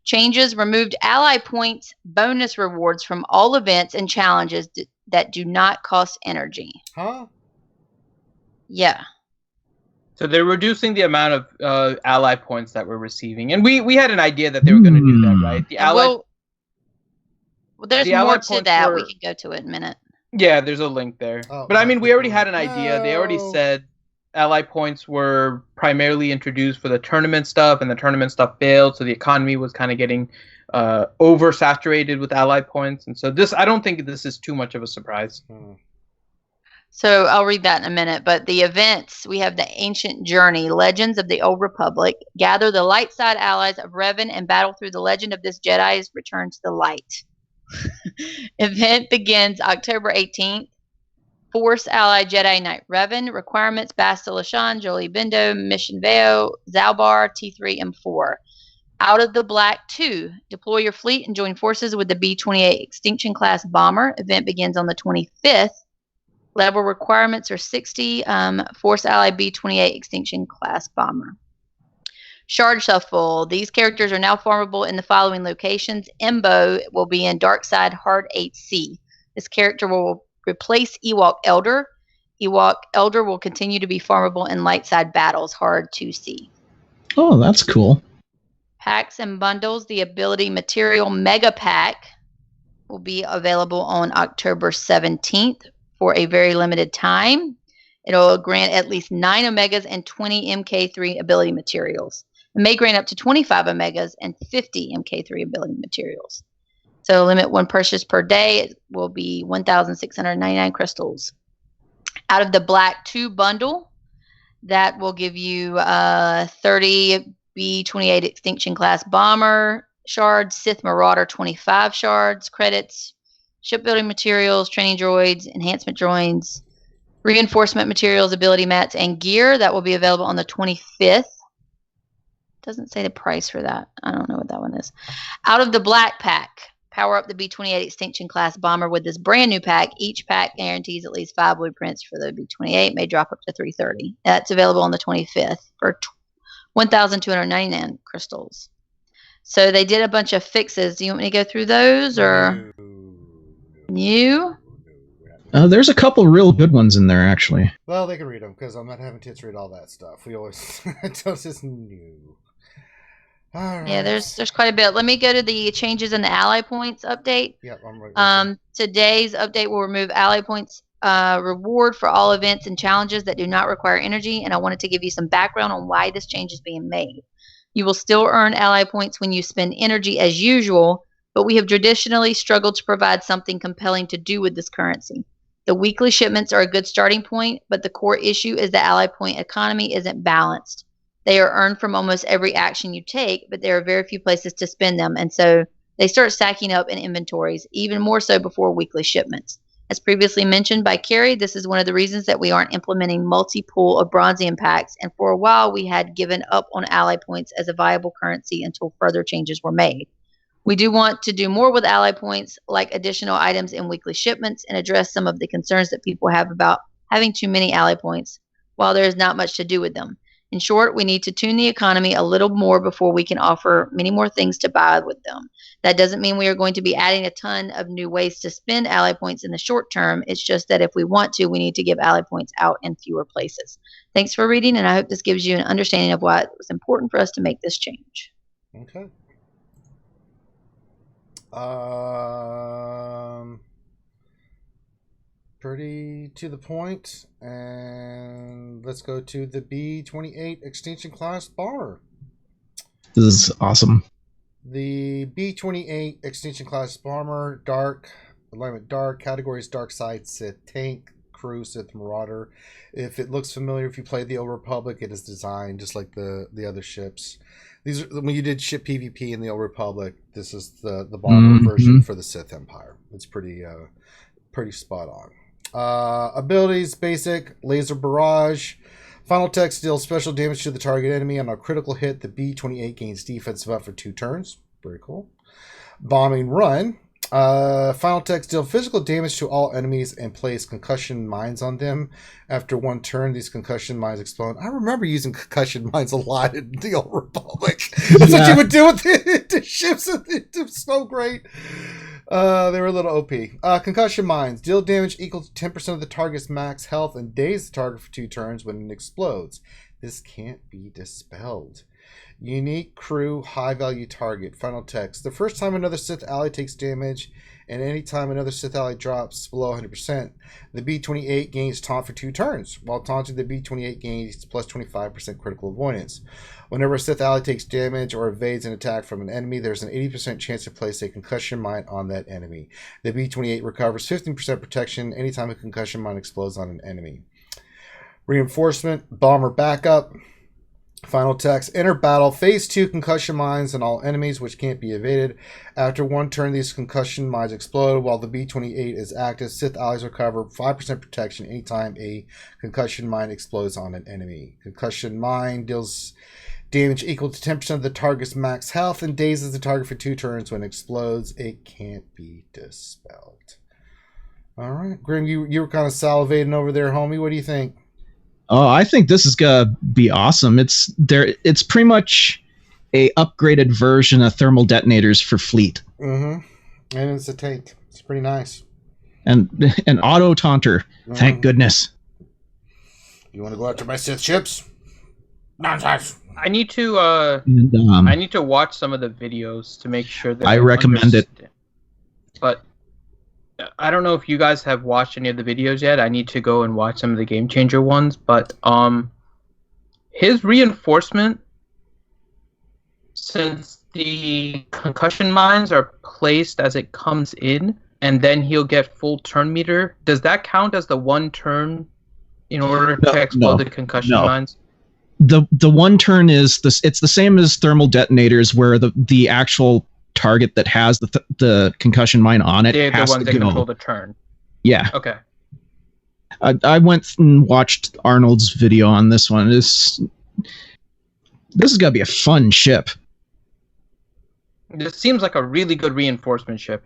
Changes removed ally points bonus rewards from all events and challenges that do not cost energy. Huh? Yeah. So they're reducing the amount of ally points that we're receiving, and we had an idea that they were going to do that, right? The ally. Well, there's more to that. We can go to it in a minute. Yeah, there's a link there. Oh, but I mean, we already had an idea. They already said ally points were primarily introduced for the tournament stuff, and the tournament stuff failed, so the economy was kind of getting oversaturated with ally points, and so I don't think this is too much of a surprise. So I'll read that in a minute. But the events, we have the Ancient Journey, Legends of the Old Republic. Gather the light side allies of Revan and battle through the legend of this Jedi's return to the light. Event begins October 18th. Force ally Jedi Knight Revan. Requirements: Basta Lashan, Jolie Bindo, Mission Veo, Zalbar, T3, M4. Out of the Black 2. Deploy your fleet and join forces with the B-28 Extinction Class bomber. Event begins on the 25th. Level requirements are 60. Force ally B-28 Extinction Class bomber. Shard Shuffle. These characters are now farmable in the following locations. Embo will be in Darkside Hard 8C. This character will replace Ewok Elder. Ewok Elder will continue to be farmable in Lightside Battles Hard 2C. Oh, that's cool. Packs and bundles. The ability material Mega Pack will be available on October 17th for a very limited time. It'll grant at least 9 Omegas and 20 MK3 ability materials. It may grant up to 25 Omegas and 50 MK3 ability materials. So limit 1 purchase per day. It will be 1,699 crystals. Out of the Black 2 bundle, that will give you 30 B-28 Extinction Class Bomber shards, Sith Marauder 25 shards, credits, shipbuilding materials, training droids, enhancement droids, reinforcement materials, ability mats, and gear. That will be available on the 25th. Doesn't say the price for that. I don't know what that one is. Out of the Black Pack, power up the B-28 Extinction Class Bomber with this brand new pack. Each pack guarantees at least 5 blueprints for the B-28. May drop up to 330. That's available on the 25th for 1,299 crystals. So they did a bunch of fixes. Do you want me to go through those or new? There's a couple real good ones in there, actually. Well, they can read them because I'm not having tits read all that stuff. We always this is new. All right. Yeah, there's quite a bit. Let me go to the changes in the ally points update. Yep, I'm right. Today's update will remove ally points reward for all events and challenges that do not require energy, and I wanted to give you some background on why this change is being made. You will still earn ally points when you spend energy as usual, but we have traditionally struggled to provide something compelling to do with this currency. The weekly shipments are a good starting point, but the core issue is the ally point economy isn't balanced. They are earned from almost every action you take, but there are very few places to spend them, and so they start stacking up in inventories, even more so before weekly shipments. As previously mentioned by Carrie, this is one of the reasons that we aren't implementing multi-pool of Bronzium packs, and for a while we had given up on ally points as a viable currency until further changes were made. We do want to do more with ally points, like additional items in weekly shipments, and address some of the concerns that people have about having too many ally points, while there is not much to do with them. In short, we need to tune the economy a little more before we can offer many more things to buy with them. That doesn't mean we are going to be adding a ton of new ways to spend ally points in the short term. It's just that if we want to, we need to give ally points out in fewer places. Thanks for reading, and I hope this gives you an understanding of why it was important for us to make this change. Okay. Pretty to the point, and let's go to the B-28 Extinction Class Bomber. This is awesome. The B-28 Extinction Class Bomber, Dark, alignment Dark, categories Dark Side, Sith Tank, Crew, Sith Marauder. If it looks familiar, if you played the Old Republic, it is designed just like the other ships. These are, when you did ship PvP in the Old Republic, this is the bomber version for the Sith Empire. It's pretty spot on. Abilities, basic, laser barrage. Final text deals special damage to the target enemy. On a critical hit, the B-28 gains defensive up for 2 turns. Very cool. Bombing run. Final text deal physical damage to all enemies and place concussion mines on them. After 1 turn, these concussion mines explode. I remember using concussion mines a lot in the Old Republic. That's what you would do with the ships. It was so great. They were a little OP. Concussion mines deal damage equal to 10% of the target's max health and daze the target for 2 turns when it explodes. This can't be dispelled. Unique crew, high value target. Final text. The first time another Sith ally takes damage, and any time another Sith ally drops below 100%, the B-28 gains taunt for 2 turns. While taunting, the B-28 gains plus 25% critical avoidance. Whenever a Sith ally takes damage or evades an attack from an enemy, there's an 80% chance to place a concussion mine on that enemy. The B-28 recovers 15% protection anytime a concussion mine explodes on an enemy. Reinforcement, bomber backup. Final text. Enter battle. Phase 2 concussion mines on all enemies, which can't be evaded. After 1 turn, these concussion mines explode. While the B-28 is active, Sith allies recover 5% protection anytime a concussion mine explodes on an enemy. Concussion mine deals damage equal to 10% of the target's max health and dazes the target for 2 turns. When it explodes, it can't be dispelled. All right. Grim, you were kind of salivating over there, homie. What do you think? Oh, I think this is gonna be awesome. It's pretty much a upgraded version of thermal detonators for fleet. And it's a tank. It's pretty nice. And an auto taunter. Thank goodness. You want to go after my Sith ships? Nonsense. I need to watch some of the videos to make sure that I recommend it. But I don't know if you guys have watched any of the videos yet. I need to go and watch some of the Game Changer ones. But his reinforcement, since the concussion mines are placed as it comes in, and then he'll get full turn meter, does that count as the 1 turn in order to explode the concussion mines? The 1 turn is it's the same as thermal detonators, where the actual target that has the concussion mine on it They're has the ones to that go. control the turn. Yeah. Okay. I went and watched Arnold's video on this one. This is gonna be a fun ship. This seems like a really good reinforcement ship.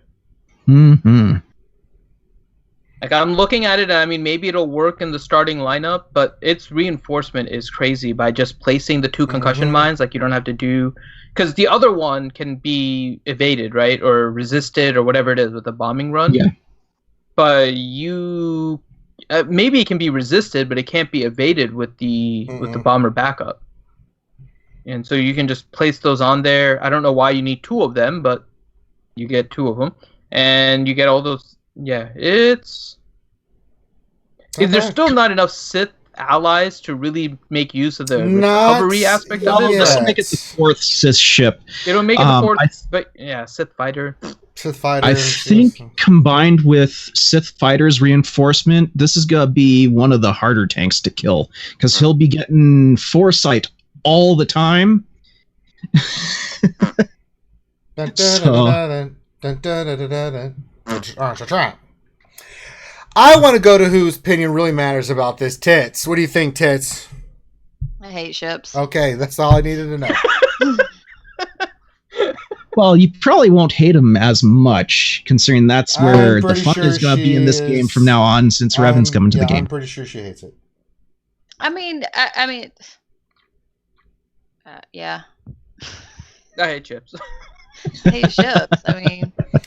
Like, I'm looking at it, and I mean, maybe it'll work in the starting lineup, but its reinforcement is crazy by just placing the 2 concussion mines. Like, you don't have to do... Because the other one can be evaded, right? Or resisted, or whatever it is with the bombing run. Yeah. But you... maybe it can be resisted, but it can't be evaded with the bomber backup. And so you can just place those on there. I don't know why you need 2 of them, but you get 2 of them. And you get all those... Yeah, it's... There's still not enough Sith allies to really make use of the Not recovery aspect of Well, it. this will yet. make it the 4th Sith ship. It'll make it the fourth, I but yeah, Sith fighter. Sith fighter. I think combined with Sith Fighter's reinforcement, this is going to be one of the harder tanks to kill because he'll be getting foresight all the time. I want to go to whose opinion really matters about this. Tits. What do you think, Tits? I hate ships. Okay, that's all I needed to know. Well, you probably won't hate him as much, considering that's where the fun is going to be in this game from now on, since Revan's coming to the game. I'm pretty sure she hates it. Yeah. I hate chips. I hate ships.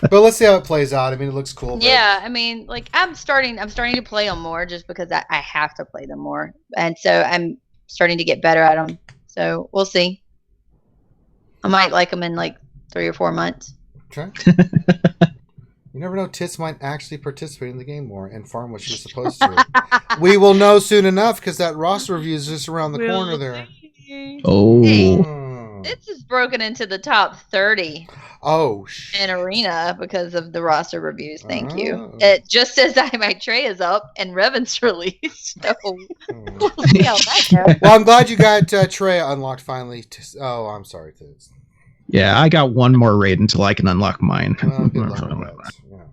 But let's see how it plays out. I mean, it looks cool. Yeah, I'm starting to play them more just because I have to play them more, and so I'm starting to get better at them. So we'll see. I might like them in like 3 or 4 months. Okay. You never know. Tits might actually participate in the game more and farm what she's supposed to. We will know soon enough because that roster review is just around the corner there. Oh. Hey, this is broken into the top 30. Oh, in Arena because of the roster reviews. Thank you. Oh. It just says that my tray is up and Revan's released. So we'll see how that goes. Well, I'm glad you got Trey unlocked finally. Oh, I'm sorry, Tits. Yeah, I got one more raid until I can unlock mine. Well, good luck with that. Yeah.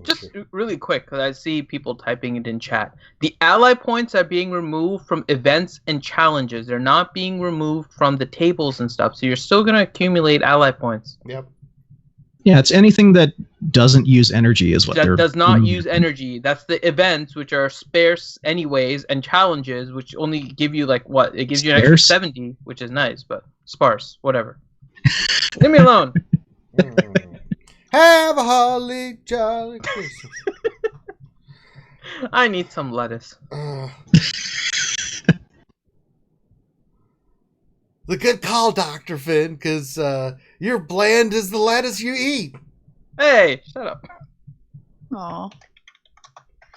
Just really quick, because I see people typing it in chat. The ally points are being removed from events and challenges. They're not being removed from the tables and stuff. So you're still going to accumulate ally points. Yep. Yeah, it's anything that doesn't use energy is what That they're does not use energy. That's the events, which are sparse anyways, and challenges, which only give you like what? It gives you an extra Sparse? 70, which is nice, but sparse, whatever. Leave me alone. Have a holly jolly Christmas. I need some lettuce. The good call, Dr. Finn, because you're bland as the lettuce you eat. Hey, shut up. Aw.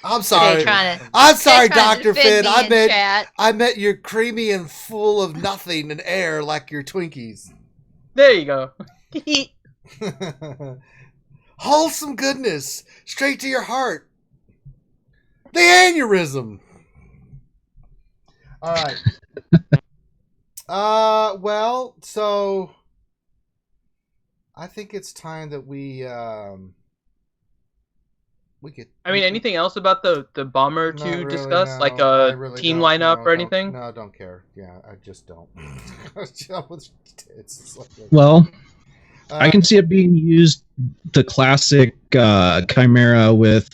I'm sorry. I'm sorry, Dr. Finn. I meant you're creamy and full of nothing and air like your Twinkies. There you go. Wholesome goodness, straight to your heart. The aneurysm. All right. Well, so I think it's time that we could. I mean, anything else about the bomber to really, discuss, no. like I a really team don't. lineup No, or anything? No, I don't care. Yeah, I just don't. It's like, well, I can see it being used the classic Chimera with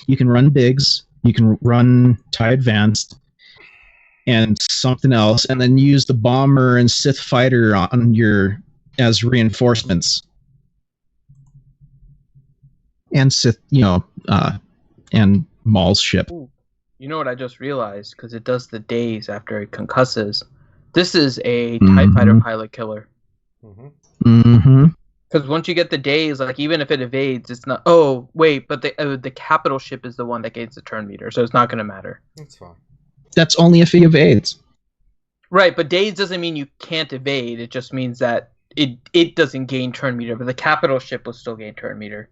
you can run Biggs, you can run TIE Advanced, and something else, and then use the bomber and Sith fighter on your as reinforcements. And Sith, and Maul's ship. Ooh, you know what I just realized? Because it does the days after it concusses. This is a TIE fighter pilot killer. Because once you get the days, like even if it evades, it's not. Oh wait, but the capital ship is the one that gains the turn meter, so it's not going to matter. That's fine. That's only if he evades. Right, but days doesn't mean you can't evade. It just means that it doesn't gain turn meter, but the capital ship will still gain turn meter.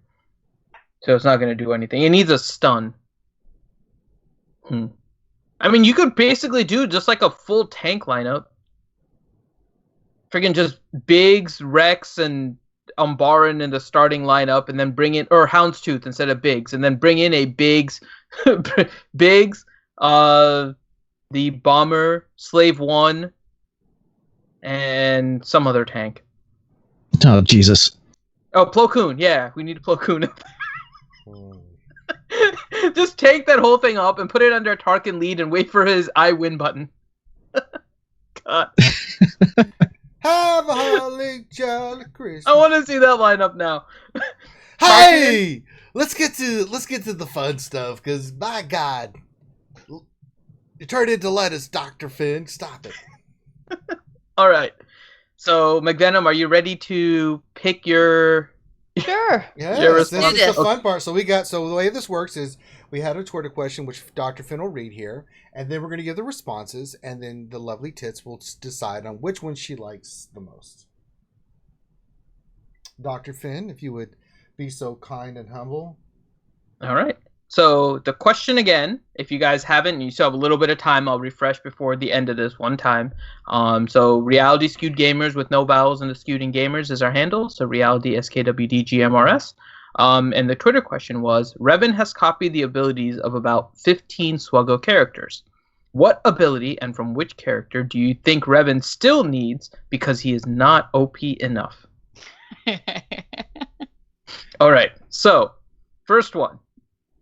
So it's not going to do anything. It needs a stun. I mean, you could basically do just like a full tank lineup. Freaking just Biggs, Rex, and Umbaran in the starting lineup, and then bring in, or Houndstooth instead of Biggs, and then bring in a Biggs, Biggs, the Bomber, Slave 1, and some other tank. Oh, Jesus. Oh, Plo Koon. Yeah, we need a Plo Koon. Just take that whole thing up and put it under Tarkin lead and wait for his I win button. God. Have a holly jolly Christmas. I want to see that lineup now. Hey, let's get to the fun stuff, because my God, you turned into lettuce, Dr. Finn. Stop it. All right. So, McVenom, are you ready to pick your Sure. Yeah, Your this response. is the Okay. fun part. So the way this works is we had a Twitter question, which Dr. Finn will read here, and then we're going to give the responses, and then the lovely Tits will decide on which one she likes the most. Dr. Finn, if you would be so kind and humble. All right. So the question again, if you guys haven't, and you still have a little bit of time, I'll refresh before the end of this one time. So Reality Skewed Gamers with no vowels in the Skewed and Gamers is our handle. So Reality SKWDGMRS. And the Twitter question was, Revan has copied the abilities of about 15 SWGOH characters. What ability and from which character do you think Revan still needs because he is not OP enough? All right. So first one.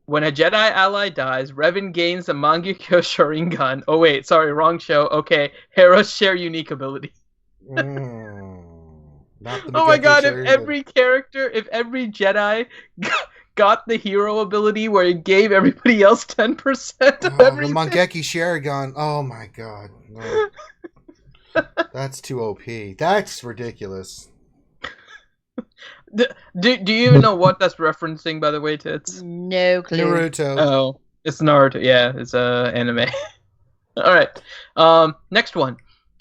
When a Jedi ally dies, Revan gains the Mangekyo Sharingan. Oh wait, sorry, wrong show. Okay, Hera's share unique ability. Not the Oh my god, Sharingan. if every Jedi got the hero ability where it gave everybody else 10% of the everything. Mangekyo Sharingan. Oh my god. No. That's too OP. That's ridiculous. Do you even know what that's referencing, by the way, Tits? No clue. Naruto. Oh, it's Naruto. Yeah, it's anime. All right. Next one.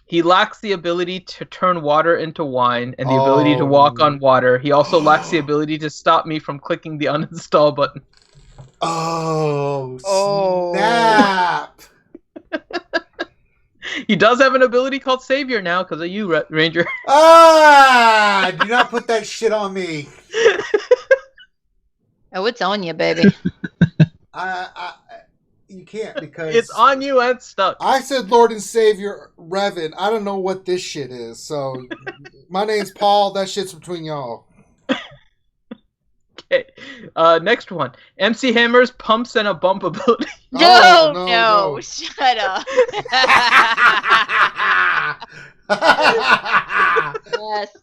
He lacks the ability to turn water into wine and the ability to walk on water. He also lacks the ability to stop me from clicking the uninstall button. Oh, snap. He does have an ability called Savior now because of you, Ranger. Do not put that shit on me. Oh, it's on you, baby. You can't because It's on you and stuck. I said Lord and Savior Revan. I don't know what this shit is. So my name's Paul. That shit's between y'all. Okay. Next one. MC Hammer's pumps and a bump ability. No, shut up.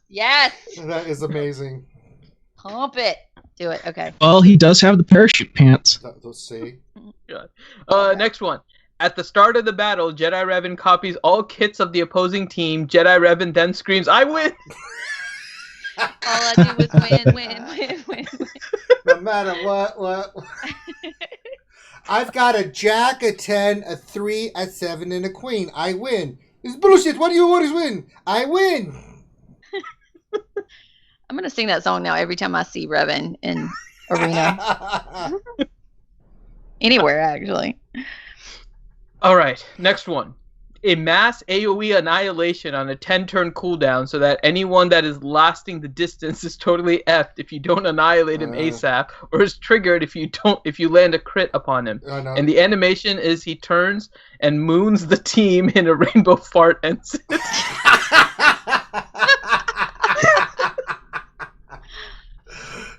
Yes. That is amazing. Pump it. Do it. Okay. Well, he does have the parachute pants. Let's see. God. Next one. At the start of the battle, Jedi Revan copies all kits of the opposing team. Jedi Revan then screams, "I win!" All I do is win. No matter what. I've got a Jack, a 10, a 3, a 7, and a Queen. I win. It's bullshit. What do you always win? I win. I'm going to sing that song now every time I see Revan in arena. Anywhere, actually. All right, next one. A mass AoE annihilation on a 10-turn cooldown so that anyone that is lasting the distance is totally effed if you don't annihilate him ASAP, or is triggered if you land a crit upon him. And the animation is he turns and moons the team in a rainbow fart ends.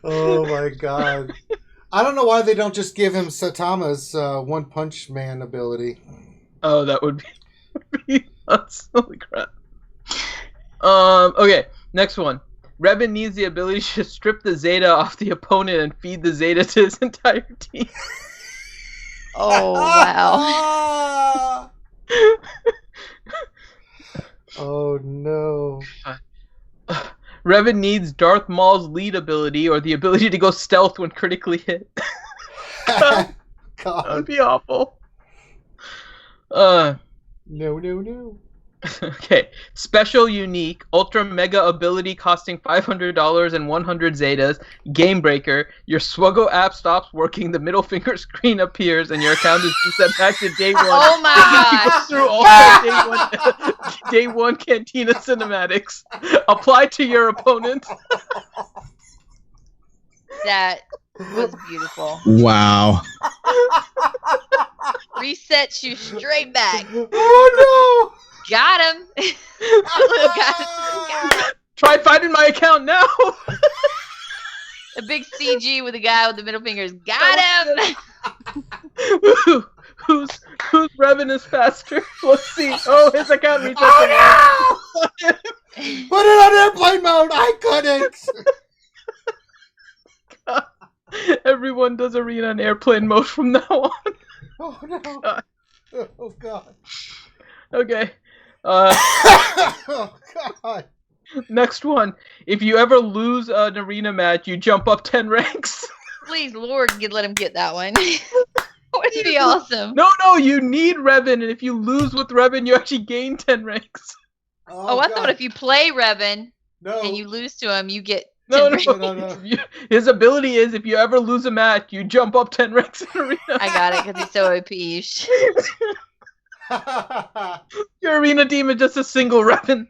Oh my god. I don't know why they don't just give him Satama's One Punch Man ability. Oh, that would be nuts. Holy crap. Okay, next one. Revan needs the ability to strip the Zeta off the opponent and feed the Zeta to his entire team. Oh, wow. Oh no. Revan needs Darth Maul's lead ability or the ability to go stealth when critically hit. God. That would be awful. No. Okay. Special, unique, ultra mega ability costing $500 and 100 Zetas. Game breaker. Your SWGOH app stops working, the middle finger screen appears, and your account is reset back to day one. Oh my You go gosh. through all the day one Cantina cinematics. Apply to your opponent. That was beautiful. Wow. Resets you straight back. Oh no! Got him. Got him. Try finding my account now. A big CG with a guy with the middle fingers. Got him. Who's Revan is faster? Let's see. Oh, his account reached up. Oh no! Put it on airplane mode. I couldn't. Everyone does arena in airplane mode from now on. Oh no! God. Oh god! Okay. Oh god! Next one. If you ever lose an arena match, you jump up 10 ranks. Please, Lord, let him get that one. Would be awesome. No, you need Revan, and if you lose with Revan, you actually gain 10 ranks. Oh, I thought if you play Revan and you lose to him, you get 10 ranks. His ability is if you ever lose a match, you jump up 10 ranks in arena. I got it because he's so OP. Your arena team is just a single Revan.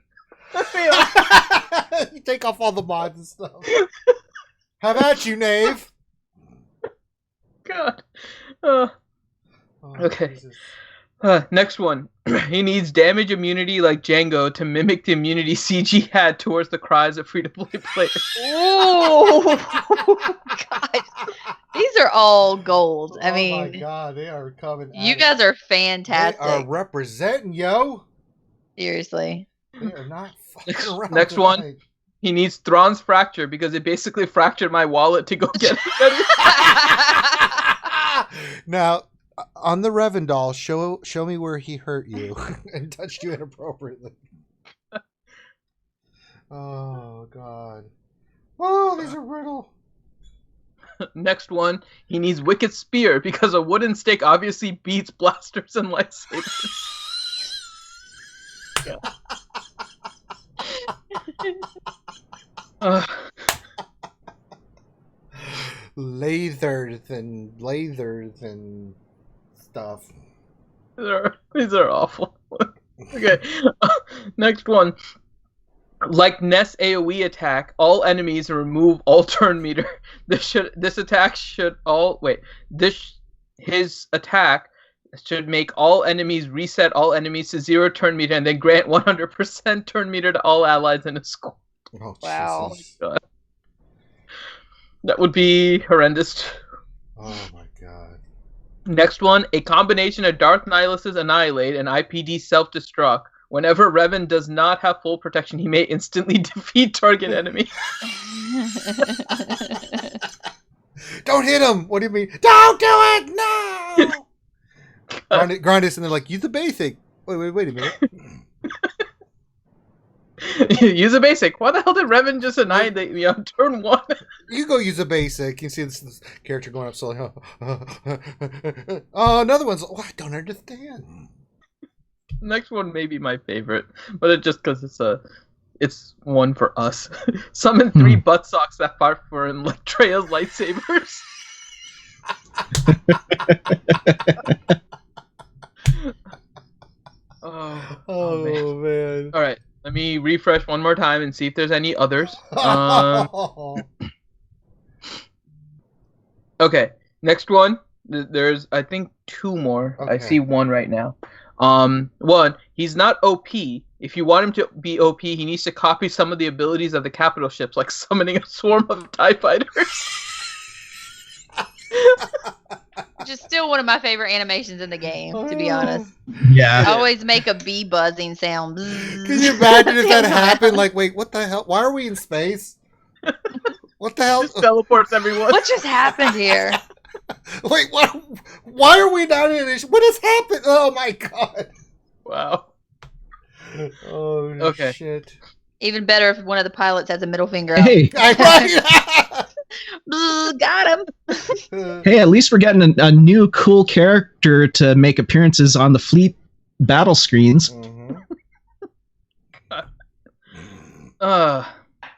You take off all the mods and stuff. How about you, Knave? God. Okay. Next one. He needs damage immunity like Django to mimic the immunity CG had towards the cries of free-to-play players. Oh, God. These are all gold. I mean, oh my God, they are coming. You guys are fantastic. They are representing, yo. Seriously. They are not fucking around. Next one. He needs Thrawn's fracture because it basically fractured my wallet to go get it. Now, on the Revan doll, show me where he hurt you and touched you inappropriately. Oh, God. Oh, these are brittle. Next one, he needs Wicked Spear because a wooden stick obviously beats blasters and lightsabers. Lathers and stuff. These are awful. Okay, next one. Like Ness AoE attack, all enemies remove all turn meter. His attack should make all enemies reset all enemies to 0 turn meter and then grant 100% turn meter to all allies in a squad. Oh, wow. Jesus. That would be horrendous. Oh my God. Next one, a combination of Darth Nihilus' Annihilate and IPD Self-Destruct. Whenever Revan does not have full protection, he may instantly defeat target enemy. Don't hit him! What do you mean? Don't do it! No! Grindus, and they're like, use the basic. Wait a minute. Use a basic. Why the hell did Revan just annihilate me on turn 1? You go use a basic. You can see this character going up slowly. Oh, another one's. Oh, I don't understand. Next one may be my favorite, but it's just because it's one for us. Summon 3 butt socks that fire for him like Treya's lightsabers. Oh man. All right, let me refresh one more time and see if there's any others. Okay, next one. There's I think 2 more. Okay. I see one right now. One, he's not OP. If you want him to be OP, he needs to copy some of the abilities of the capital ships, like summoning a swarm of TIE fighters. Which is still one of my favorite animations in the game, to be honest. Yeah. I always make a bee buzzing sound. Can you imagine if that happened? Like, wait, what the hell? Why are we in space? What the hell? Just teleports everyone. What just happened here? Wait, what? Why are we not in this? What has happened? Oh my God! Wow. Oh okay. Shit! Even better if one of the pilots has a middle finger. Hey, got him. Hey, at least we're getting a new cool character to make appearances on the fleet battle screens. Mm-hmm. All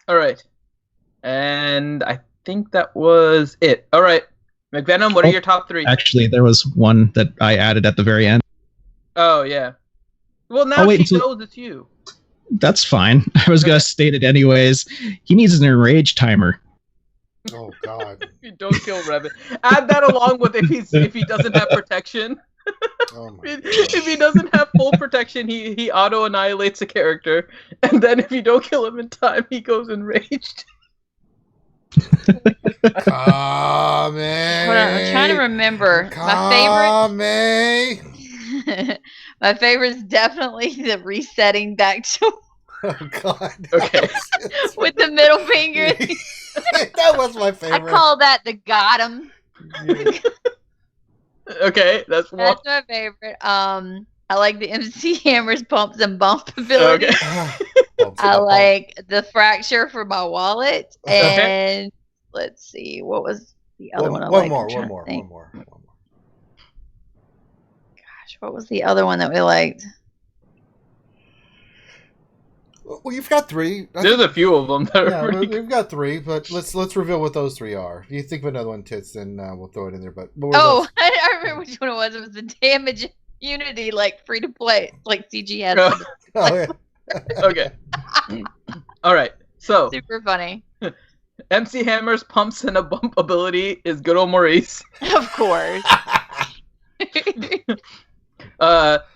right, and I think that was it. All right. McVenom, what are your top 3? Actually, there was one that I added at the very end. Oh, yeah. Well, now she knows it's you. That's fine. I was going to state it anyways. He needs an enrage timer. Oh, God. If you don't kill Revan. Add that along with if he doesn't have protection. Oh my if he doesn't have full protection, he auto-annihilates a character. And then if you don't kill him in time, he goes enraged. Kame. I'm trying to remember. My favorite. My favorite is definitely the resetting back to. Oh God. Okay. With the middle finger. That was my favorite. I call that the got 'em. Yeah. Okay, that's one. That's my favorite. I like the MC Hammer's bumps and bump ability. Okay. I like the fracture for my wallet, and let's see, what was the other one? One more. Gosh, what was the other one that we liked? Well, you've got 3. There's a few of them. That are pretty we've got 3, but let's reveal what those 3 are. If you think of another one, Tits, then we'll throw it in there. But I remember which one it was. It was the damage immunity, like free to play, like CG has. Oh, yeah. Okay. All right. So Super funny. MC Hammer's pumps and a bump ability is good old Maurice. Of course.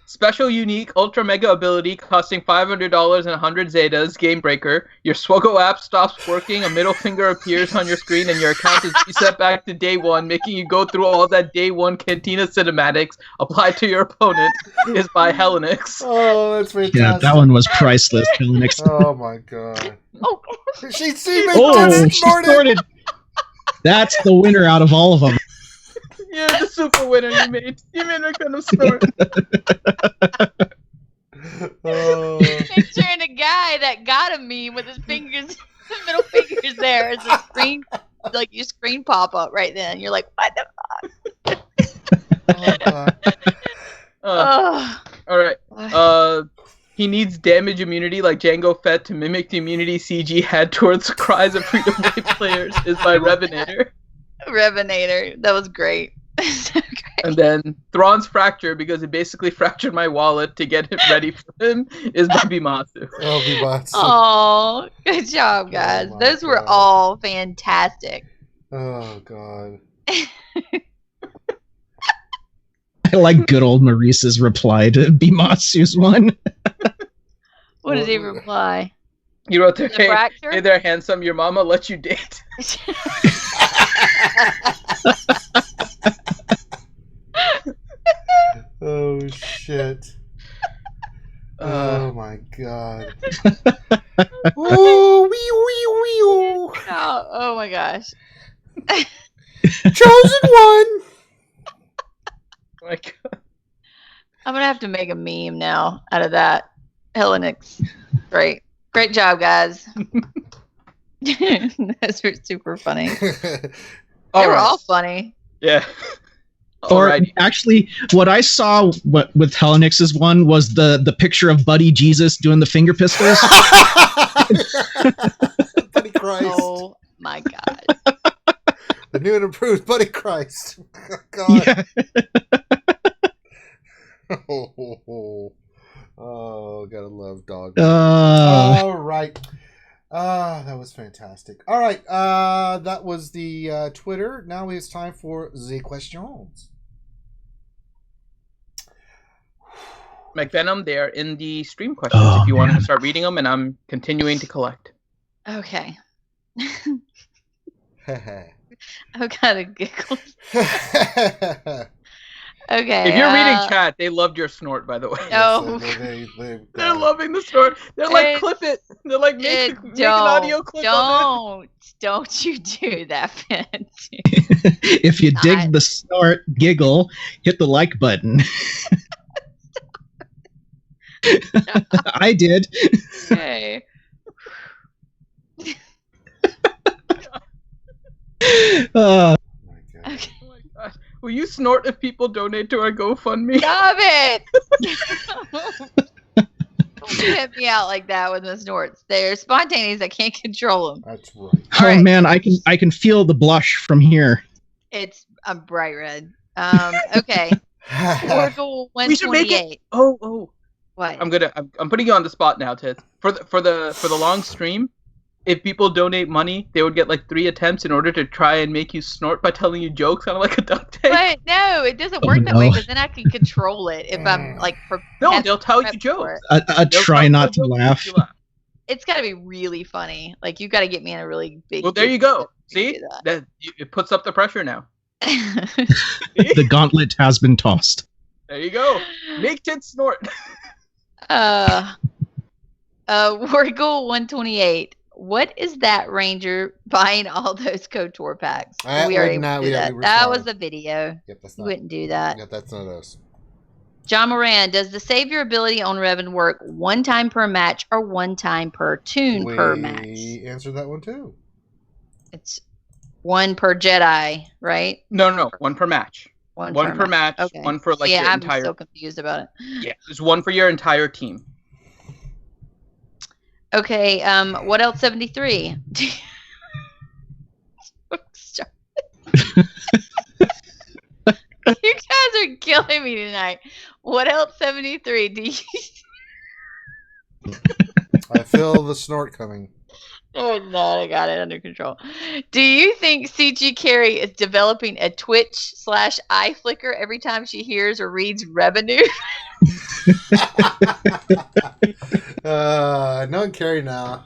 Special unique ultra mega ability costing $500 and 100 Zetas, Game Breaker. Your SWGOH app stops working, a middle finger appears on your screen, and your account is reset back to day 1, making you go through all that day 1 Cantina cinematics applied to your opponent. Is by Hellenix. Oh, that's fantastic. Yeah, that one was priceless. Hellenix. Oh my god. She snorted. That's the winner out of all of them. You're the super winner you made. You made her kind of snort. Picturing a guy that got a meme with his fingers, middle fingers there as a screen, like your screen pop up right then. You're like, what the fuck? All right. He needs damage immunity like Django Fett to mimic the immunity CG had towards cries of free-to-play players is by Revenator. Revenator. That was great. So great. And then Thrawn's fracture, because it basically fractured my wallet to get it ready for him, is by Bimatsu. Oh, Bimatsu. Oh, good job, guys. Those were all fantastic. Oh, God. I like good old Maurice's reply to Bimatsu's one. What does he reply? He wrote there, fracture? Hey there, handsome, your mama let you date. Oh, shit. Oh, my God. Ooh, oh, my gosh. Chosen one! Oh my God. I'm going to have to make a meme now out of that. Hellenix. Great. Great job, guys. Those were super funny. They were all funny. Yeah. Or actually, what I saw with Hellenix's one was the picture of Buddy Jesus doing the finger pistols. Buddy Christ. Oh my God. The new and improved Buddy Christ. God. Yeah. Oh, gotta love dog. All right. That was fantastic. All right. That was the Twitter. Now it's time for the questions. McVenom, they're in the stream questions if you want to start reading them, and I'm continuing to collect. Okay. I've got a giggle. Okay. If you're reading chat, they loved your snort, by the way. Oh. They're loving the snort. They're like, clip it. They're like, make an audio clip of it. Don't you do that, Ben. If you dig the snort, giggle, hit the like button. I did. Okay. Okay. Oh my gosh. Will you snort if people donate to our GoFundMe? Stop it! Don't hit me out like that with the snorts. They're spontaneous. I can't control them. That's right. Oh right. Man, I can feel the blush from here. I'm bright red. Okay. Oracle 128. We should make it. Oh. What? I'm putting you on the spot now, Tits. For the long stream, if people donate money, they would get like 3 attempts in order to try and make you snort by telling you jokes, kind of like a duct tape. But no, it doesn't work that way, because then I can control it if I'm like. No, they'll tell you jokes. I try not to laugh. It's got to be really funny. Like, you got to get me in a really big. Well, there you go. See, it puts up the pressure now. The gauntlet has been tossed. There you go. Make Tits snort. Wargle 128. What is that Ranger buying all those KOTOR packs? We already did that. That was the video. Yep, that's not. You wouldn't do that. Yep, that's none of those. John Moran, does the Savior ability on Revan work one time per match or one time per tune per match? We answered that one too. It's one per Jedi, right? No, one per match. One per match. Okay. One for like your entire. I'm so confused about it. Yeah, there's one for your entire team. Okay. What else? 73. You guys are killing me tonight. What else? 73. Do you? I feel the snort coming. Oh no, I got it under control. Do you think CG Carrie is developing a Twitch/eye flicker every time she hears or reads revenue? No Carrie now.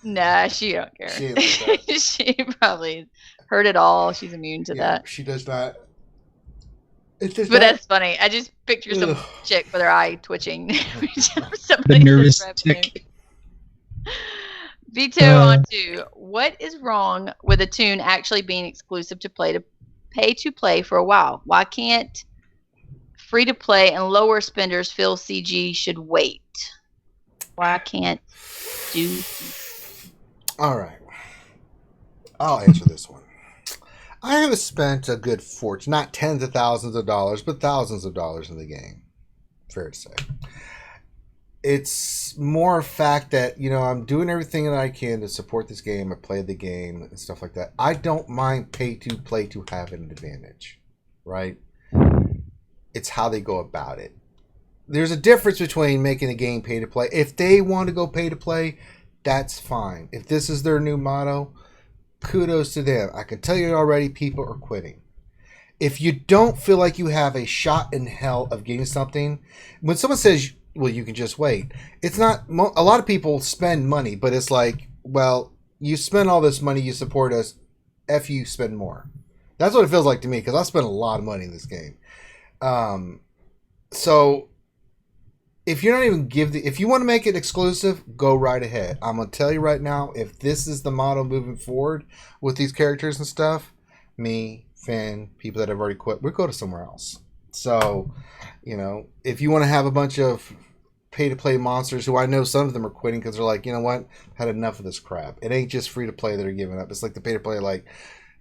Nah, she don't care. She ain't like that. She probably heard it all. She's immune to that. She does not. But that's funny. I just picture some chick with her eye twitching. The nervous tick. Vito on 2. What is wrong with a tune actually being exclusive to pay to play for a while? Why can't free to play and lower spenders feel CG should wait? Why can't do? All right. I'll answer this one. I have spent a good fortune, not tens of thousands of dollars, but thousands of dollars in the game. Fair to say. It's more a fact that, I'm doing everything that I can to support this game. I play the game and stuff like that. I don't mind pay to play to have an advantage, right? It's how they go about it. There's a difference between making a game pay to play. If they want to go pay to play, that's fine. If this is their new motto, kudos to them. I can tell you already, people are quitting. If you don't feel like you have a shot in hell of getting something, when someone says, well, you can just wait, it's not, a lot of people spend money, but it's like, well, you spend all this money, you support us, F you spend more. That's what it feels like to me, because I spent a lot of money in this game. So if you're not even if you want to make it exclusive, go right ahead. I'm going to tell you right now, if this is the model moving forward with these characters and stuff, me, Finn, people that have already quit, we'll go to somewhere else. So, if you want to have a bunch of pay-to-play monsters who I know some of them are quitting because they're like, you know what, had enough of this crap. It ain't just free-to-play that are giving up. It's like the pay-to-play like,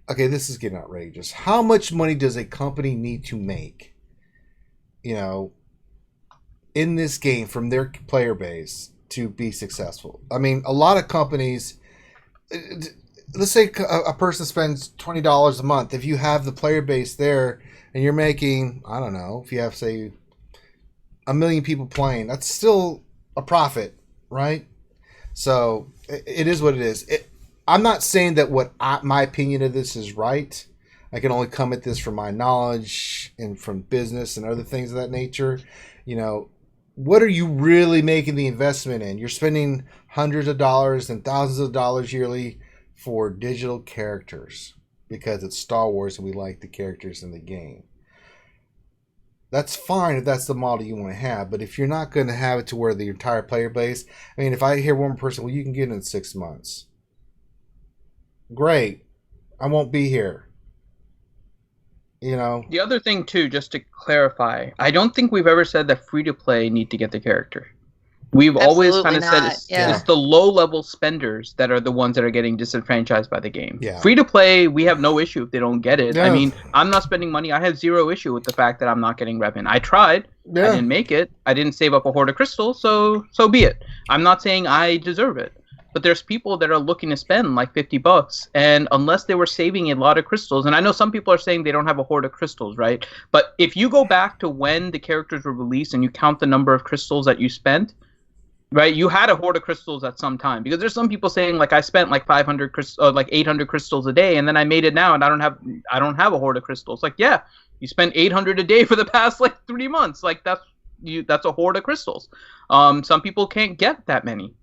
okay, this is getting outrageous. How much money does a company need to make, in this game from their player base to be successful? I mean, a lot of companies, let's say a person spends $20 a month. If you have the player base there and you're making, I don't know, if you have, say, 1 million people playing, that's still a profit, right? So it is what it is. I'm not saying that my opinion of this is right. I can only come at this from my knowledge and from business and other things of that nature. What are you really making the investment in? You're spending hundreds of dollars and thousands of dollars yearly for digital characters because it's Star Wars and we like the characters in the game. That's fine if that's the model you want to have, but if you're not going to have it to where the entire player base, I mean, if I hear one person, well, you can get it in 6 months. Great. I won't be here. The other thing too, just to clarify, I don't think we've ever said that free to play need to get the character. We've always kind of said it's the low level spenders that are the ones that are getting disenfranchised by the game. Yeah. Free to play, we have no issue if they don't get it. Yeah. I mean, I'm not spending money. I have zero issue with the fact that I'm not getting Revan. I tried. Yeah. I didn't make it. I didn't save up a hoard of crystals, so be it. I'm not saying I deserve it. But there's people that are looking to spend like $50, and unless they were saving a lot of crystals, and I know some people are saying they don't have a hoard of crystals, right? But if you go back to when the characters were released and you count the number of crystals that you spent, right, you had a hoard of crystals at some time. Because there's some people saying like I spent like 500 like 800 crystals a day, and then I made it now, and I don't have a hoard of crystals. Like, yeah, you spent 800 a day for the past like 3 months. Like that's a hoard of crystals. Some people can't get that many.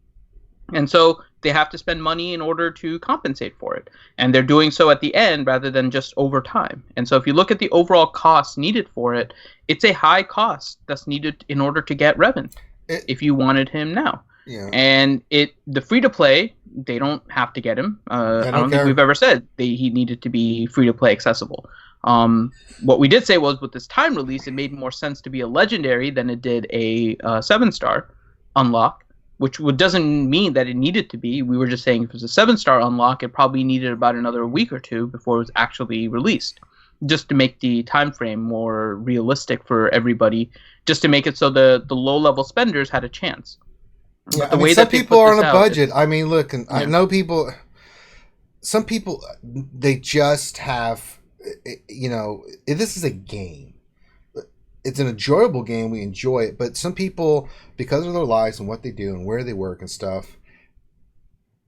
And so they have to spend money in order to compensate for it. And they're doing so at the end rather than just over time. And so if you look at the overall cost needed for it, it's a high cost that's needed in order to get Revan if you wanted him now. Yeah. And the free-to-play, they don't have to get him. I don't think we've ever said he needed to be free-to-play accessible. What we did say was with this time release, it made more sense to be a legendary than it did a 7-star unlock, which doesn't mean that it needed to be. We were just saying if it was a 7-star unlock, it probably needed about another week or two before it was actually released, just to make the time frame more realistic for everybody, just to make it so the low-level spenders had a chance. Yeah, some people are on a budget. I mean, look, and I know people. Some people, they just have, this is a game. It's an enjoyable game. We enjoy it. But some people, because of their lives and what they do and where they work and stuff,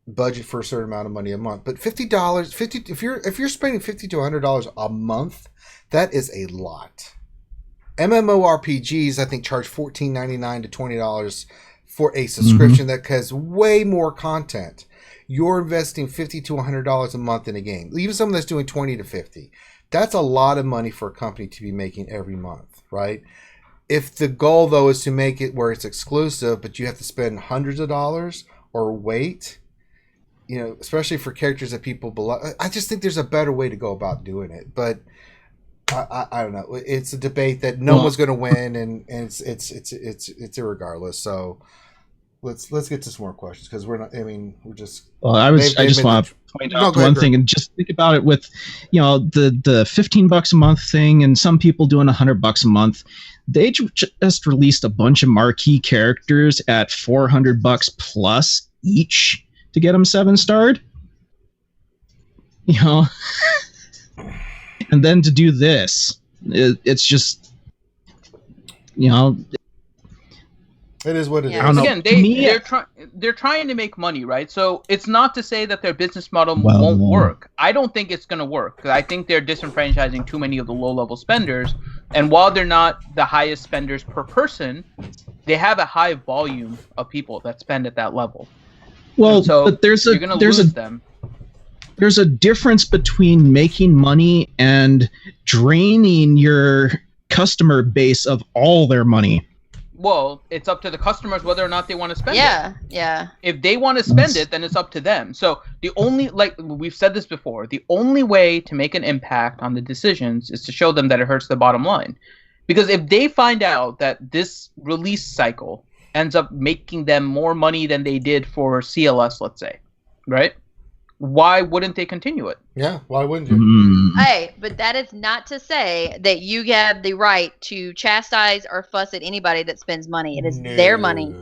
budget for a certain amount of money a month. But $50, if you're spending $50 to $100 a month, that is a lot. MMORPGs, I think, charge $14.99 to $20 for a subscription that has way more content. You're investing $50 to $100 a month in a game. Even someone that's doing $20 to $50. That's a lot of money for a company to be making every month, right? If the goal, though, is to make it where it's exclusive, but you have to spend hundreds of dollars or wait, especially for characters that people below. I just think there's a better way to go about doing it. But I don't know. It's a debate that no one's going to win, and it's irregardless. So. Let's get to some more questions because we're not. I mean, we're just. Well, I just want to point out one thing and just think about it with, the $15 a month thing and some people doing $100 a month. They just released a bunch of marquee characters at $400 plus each to get them 7-starred. And then to do this, it's just, It is what it is. Again, they're trying to make money, right? So it's not to say that their business model won't work. I don't think it's going to work because I think they're disenfranchising too many of the low-level spenders. And while they're not the highest spenders per person, they have a high volume of people that spend at that level. Well, but there's a difference between making money and draining your customer base of all their money. Well, it's up to the customers whether or not they want to spend it. Yeah. If they want to spend it, then it's up to them. So the only, like we've said this before, the only way to make an impact on the decisions is to show them that it hurts the bottom line. Because if they find out that this release cycle ends up making them more money than they did for CLS, let's say, right? Why wouldn't they continue it? Yeah, why wouldn't you? Hey, but that is not to say that you have the right to chastise or fuss at anybody that spends money. It is their money.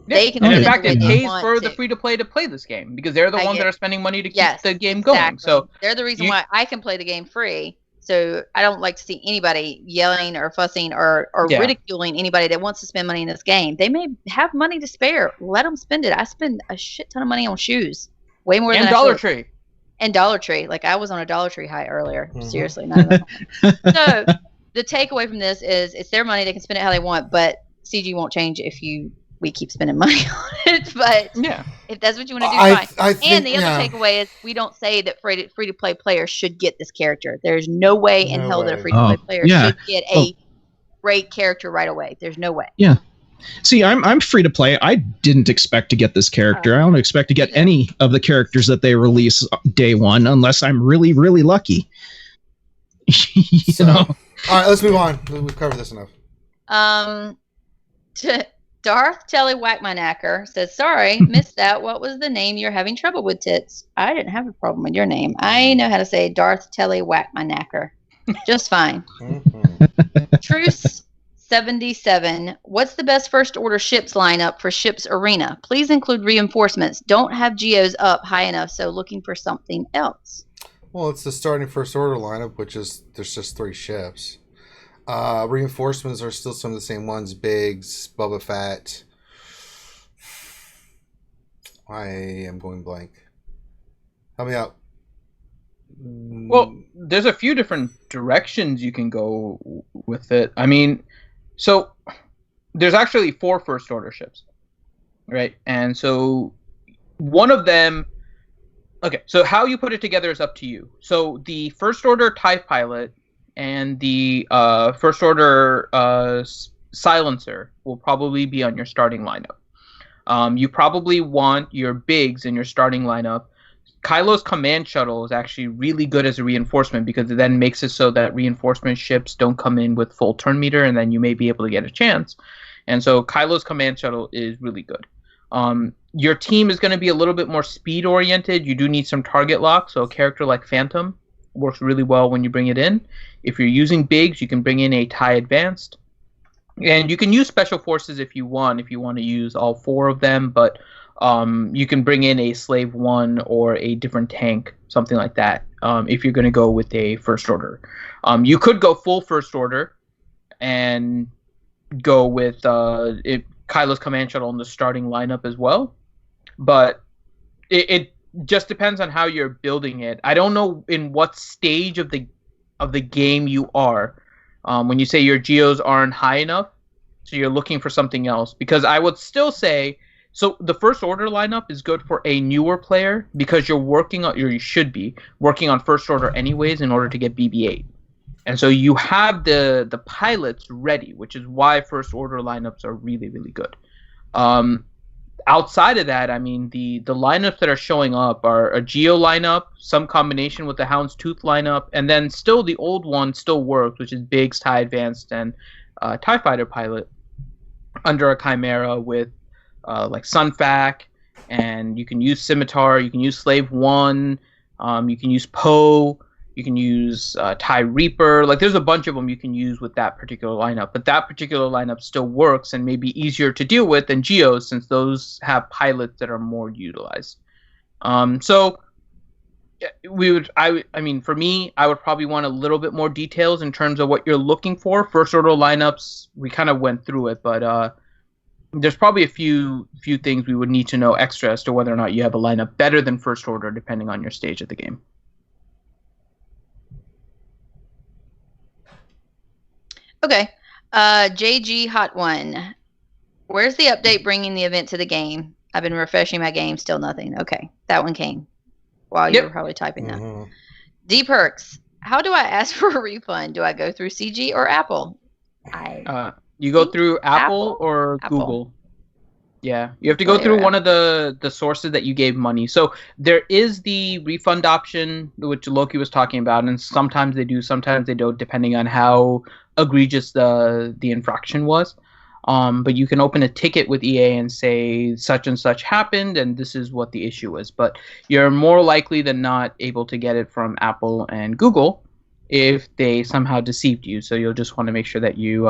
They can. And in fact, it pays for the free-to-play to play this game because they're the ones that are spending money to keep the game going. Exactly. So they're the reason why I can play the game free. So I don't like to see anybody yelling or fussing or ridiculing anybody that wants to spend money in this game. They may have money to spare. Let them spend it. I spend a shit ton of money on shoes. Way more than Dollar Tree. And Dollar Tree. Like I was on a Dollar Tree high earlier. Seriously. Not even so the takeaway from this is it's their money. They can spend it how they want, but CG won't change if we keep spending money on it. But if that's what you want to do, fine. And the other takeaway is we don't say that free to play players should get this character. There's no way in hell that a free to play player should get a great character right away. There's no way. Yeah. See, I'm free to play. I didn't expect to get this character. I don't expect to get any of the characters that they release day one unless I'm really, really lucky. All right, let's move on. We've covered this enough. Darth Telewhackmanacker says, sorry, missed that. What was the name you're having trouble with, Tits? I didn't have a problem with your name. I know how to say Darth Telewhackmanacker. Just fine. Truce 77. What's the best first order ships lineup for ships arena? Please include reinforcements. Don't have geos up high enough, so looking for something else. Well, it's the starting first order lineup, which is there's just 3 ships. Reinforcements are still some of the same ones. Biggs, Boba Fett. I am going blank. Help me out. Well, there's a few different directions you can go with it. I mean, so there's actually 4 first order ships, right? And so one of them, okay, so how you put it together is up to you. So the first order TIE pilot and the first order silencer will probably be on your starting lineup. You probably want your Biggs in your starting lineup Kylo's command shuttle is actually really good as a reinforcement because it then makes it so that reinforcement ships don't come in with full turn meter, and then you may be able to get a chance. And so Kylo's command shuttle is really good. Your team is going to be a little bit more speed oriented. You do need some target lock, so a character like Phantom works really well when you bring it in. If you're using bigs, you can bring in a TIE Advanced. And you can use Special Forces if you want to use all 4 of them, but you can bring in a Slave 1 or a different tank, something like that, if you're going to go with a First Order. You could go full First Order and go with Kylo's command shuttle in the starting lineup as well, but it just depends on how you're building it. I don't know in what stage of the game you are when you say your geos aren't high enough, so you're looking for something else. Because I would still say, so the First Order lineup is good for a newer player because you should be working on First Order anyways in order to get BB-8. And so you have the pilots ready, which is why First Order lineups are really, really good. Outside of that, I mean, the lineups that are showing up are a Geo lineup, some combination with the Houndstooth lineup, and then still the old one still works, which is Biggs, TIE Advanced, and TIE Fighter pilot under a Chimera with like Sunfac, and you can use Scimitar, you can use Slave 1, you can use Poe, you can use TIE Reaper. Like, there's a bunch of them you can use with that particular lineup. But that particular lineup still works and may be easier to deal with than Geos, since those have pilots that are more utilized. So I mean, for me, I would probably want a little bit more details in terms of what you're looking for. First Order lineups, we kind of went through it, but there's probably a few things we would need to know extra as to whether or not you have a lineup better than First Order, depending on your stage of the game. Okay. JG Hot One. Where's the update bringing the event to the game? I've been refreshing my game, still nothing. Okay. That one came while you were probably typing that. D Perks. How do I ask for a refund? Do I go through CG or Apple? You go through Apple or Google. Yeah, you have to go through one of the sources that you gave money. So there is the refund option, which Loki was talking about, and sometimes they do, sometimes they don't, depending on how egregious the infraction was. But you can open a ticket with EA and say such and such happened, and this is what the issue is. But you're more likely than not able to get it from Apple and Google if they somehow deceived you. So you'll just want to make sure that you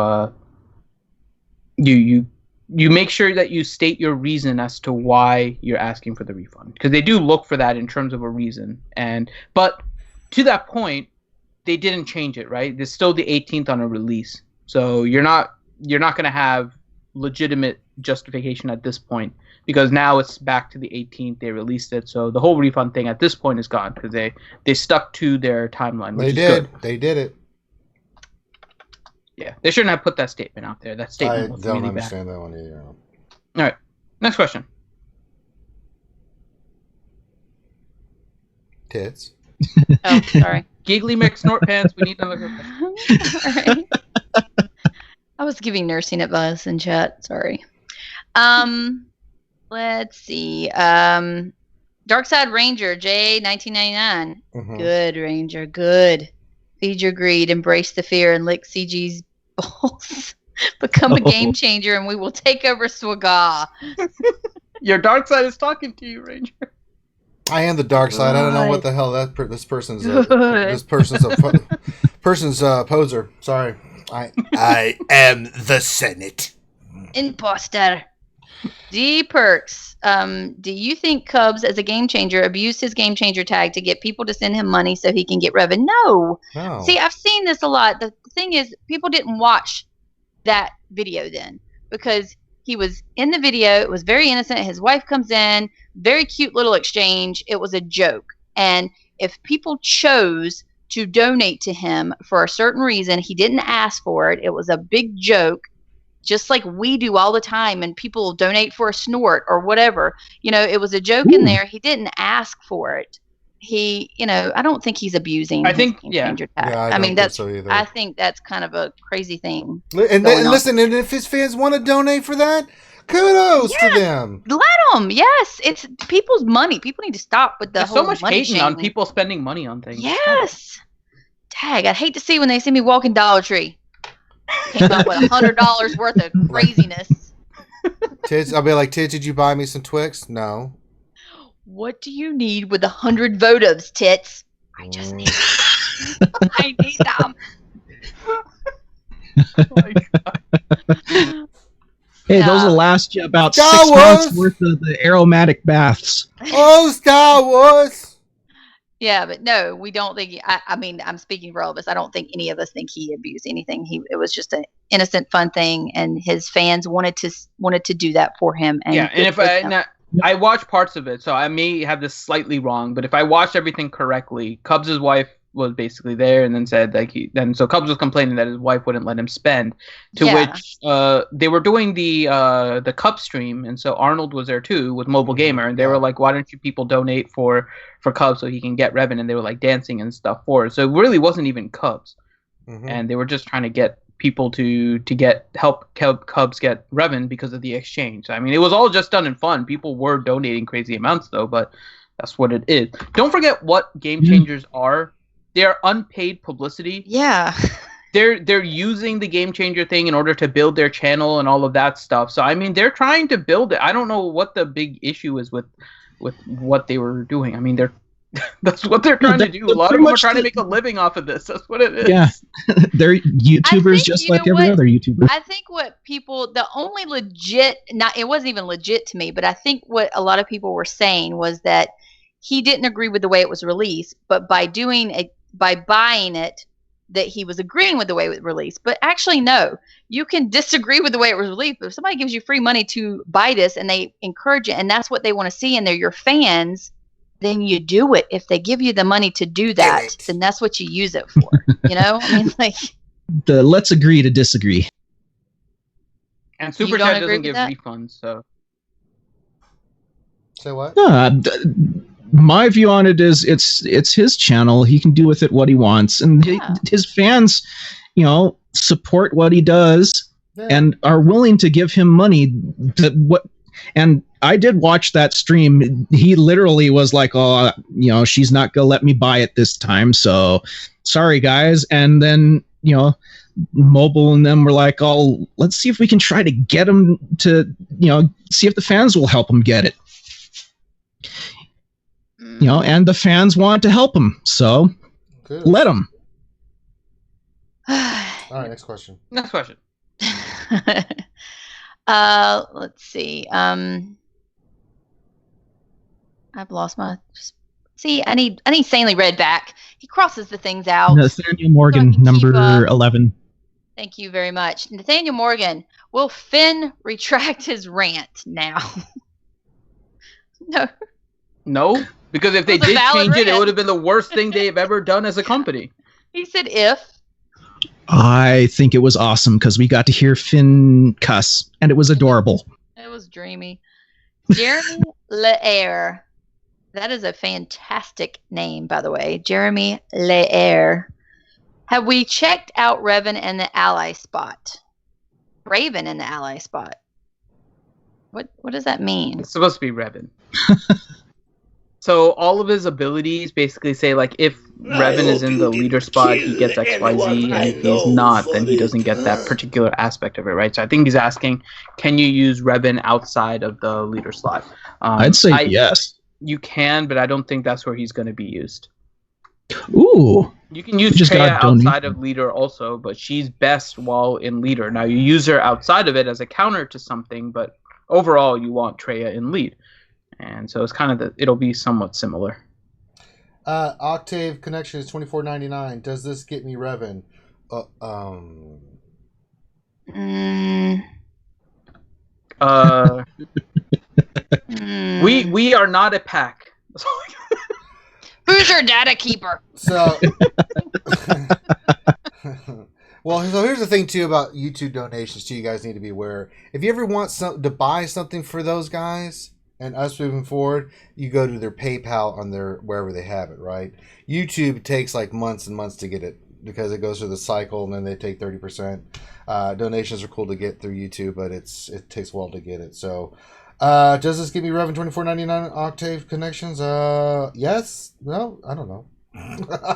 make sure that you state your reason as to why you're asking for the refund, because they do look for that in terms of a reason. But to that point, they didn't change it, right? There's still the 18th on a release, so you're not going to have legitimate justification at this point, because now it's back to the 18th. They released it, so the whole refund thing at this point is gone because they stuck to their timeline. Which is good. They did it. Yeah, they shouldn't have put that statement out there. That statement was don't really understand bad. that one either. All right, next question. Tits. Oh, sorry. Giggly Mick Snort Pants. We need another question. All right. I was giving nursing advice in chat. Sorry. Let's see. Darkside Ranger J 1999. Good Ranger. Good. Feed your greed, embrace the fear, and lick CG's balls. Become a game changer, and we will take over SWGOH. Your dark side is talking to you, Ranger. I am the dark side. I don't know what the hell this person's person's poser. Sorry. I am the Senate. Imposter. D Perks. Do you think Cubs, as a game changer, abused his game changer tag to get people to send him money so he can get Revan? No. See, I've seen this a lot. The thing is, people didn't watch that video then because he was in the video. It was very innocent. His wife comes in, very cute little exchange. It was a joke. And if people chose to donate to him for a certain reason, he didn't ask for it. It was a big joke. Just like we do all the time, and people donate for a snort or whatever. You know, it was a joke in there. He didn't ask for it. I don't think he's abusing. I think, changer tag. I mean, I think that's kind of a crazy thing. And listen, and if his fans want to donate for that, Kudos to Yes. them. Let them. Yes, it's people's money. People need to stop with the There's whole so much money hating on shaming. people spending money on things. Yes. Tag. I'd hate to see when they see me walking Dollar Tree. Came up with $100 worth of craziness. Tids, I'll be like, Tids, did you buy me some Twix? No. What do you need with 100 votives, tits? I just need I need them. Hey, those will last you about Star 6 months Wars! worth of the aromatic baths. Oh, Star Wars! Yeah, but no, we don't think. I mean, I'm speaking for all of us. I don't think any of us think he abused anything. It was just an innocent, fun thing, and his fans wanted to do that for him. And Yeah, and if I watched parts of it, so I may have this slightly wrong, but if I watched everything correctly, Cubs' wife was basically there and then said so Cubs was complaining that his wife wouldn't let him spend, to which they were doing the Cubs stream, and so Arnold was there too with Mobile Gamer, and they were like, why don't you people donate for Cubs so he can get Revan, and they were like dancing and stuff for it. So it really wasn't even Cubs, and they were just trying to get people to help Cubs get Revan because of the exchange. I mean, it was all just done in fun. People were donating crazy amounts though, but that's what it is. Don't forget what Game Changers are. They're unpaid publicity. Yeah. They're using the Game Changer thing in order to build their channel and all of that stuff. So I mean, they're trying to build it. I don't know what the big issue is with what they were doing. I mean, that's what they're trying to do. A lot of them are trying to make a living off of this. That's what it is. Yeah, they're YouTubers just like every other YouTuber. I think the only legit, it wasn't even legit to me, but I think what a lot of people were saying was that he didn't agree with the way it was released, but by buying it, that he was agreeing with the way it was released. But actually, no. You can disagree with the way it was released, but if somebody gives you free money to buy this and they encourage it, and that's what they want to see, and they're your fans, then you do it. If they give you the money to do that, then that's what you use it for. You know? I mean, like... Let's agree to disagree. And Super Chat doesn't give refunds, so... Say what? My view on it is it's his channel. He can do with it what he wants, and his fans, support what he does and are willing to give him money. And I did watch that stream. He literally was like, "Oh, she's not gonna let me buy it this time, so sorry, guys." And then Mobile and them were like, "Oh, let's see if we can try to get him to see if the fans will help him get it." And the fans want to help him, so let him. All right, next question. Next question. Let's see. I've lost my. See, I need Sanely Red back. He crosses the things out. Nathaniel Morgan, number 11. Thank you very much, Nathaniel Morgan. Will Finn retract his rant now? No, because if they did change it would have been the worst thing they've ever done as a company. He said if. I think it was awesome because we got to hear Finn cuss, and it was adorable. It was dreamy. Jeremy Leaire. That is a fantastic name, by the way. Jeremy Leaire. Have we checked out Revan and the ally spot? Raven in the ally spot. What does that mean? It's supposed to be Revan. So all of his abilities basically say, like, if Revan is in the leader spot, he gets XYZ, and if he's not, then he doesn't get that particular aspect of it, right? So I think he's asking, can you use Revan outside of the leader slot? I'd say yes. You can, but I don't think that's where he's going to be used. Ooh. You can use Traya outside of leader also, but she's best while in leader. Now, you use her outside of it as a counter to something, but overall, you want Traya in lead. And so it's kind of it'll be somewhat similar. Octave connection is $24.99. Does this get me Revan? We are not a pack. Who's your data keeper? So, well, so here's the thing too about YouTube donations too. You guys need to be aware. If you ever want to buy something for those guys and us moving forward, you go to their PayPal on their wherever they have it. Right? YouTube takes like months and months to get it because it goes through the cycle and then they take 30%. Donations are cool to get through YouTube, but it takes a while to get it. So, does this give me Revan $24.99 Octave connections? Yes. No, I don't know.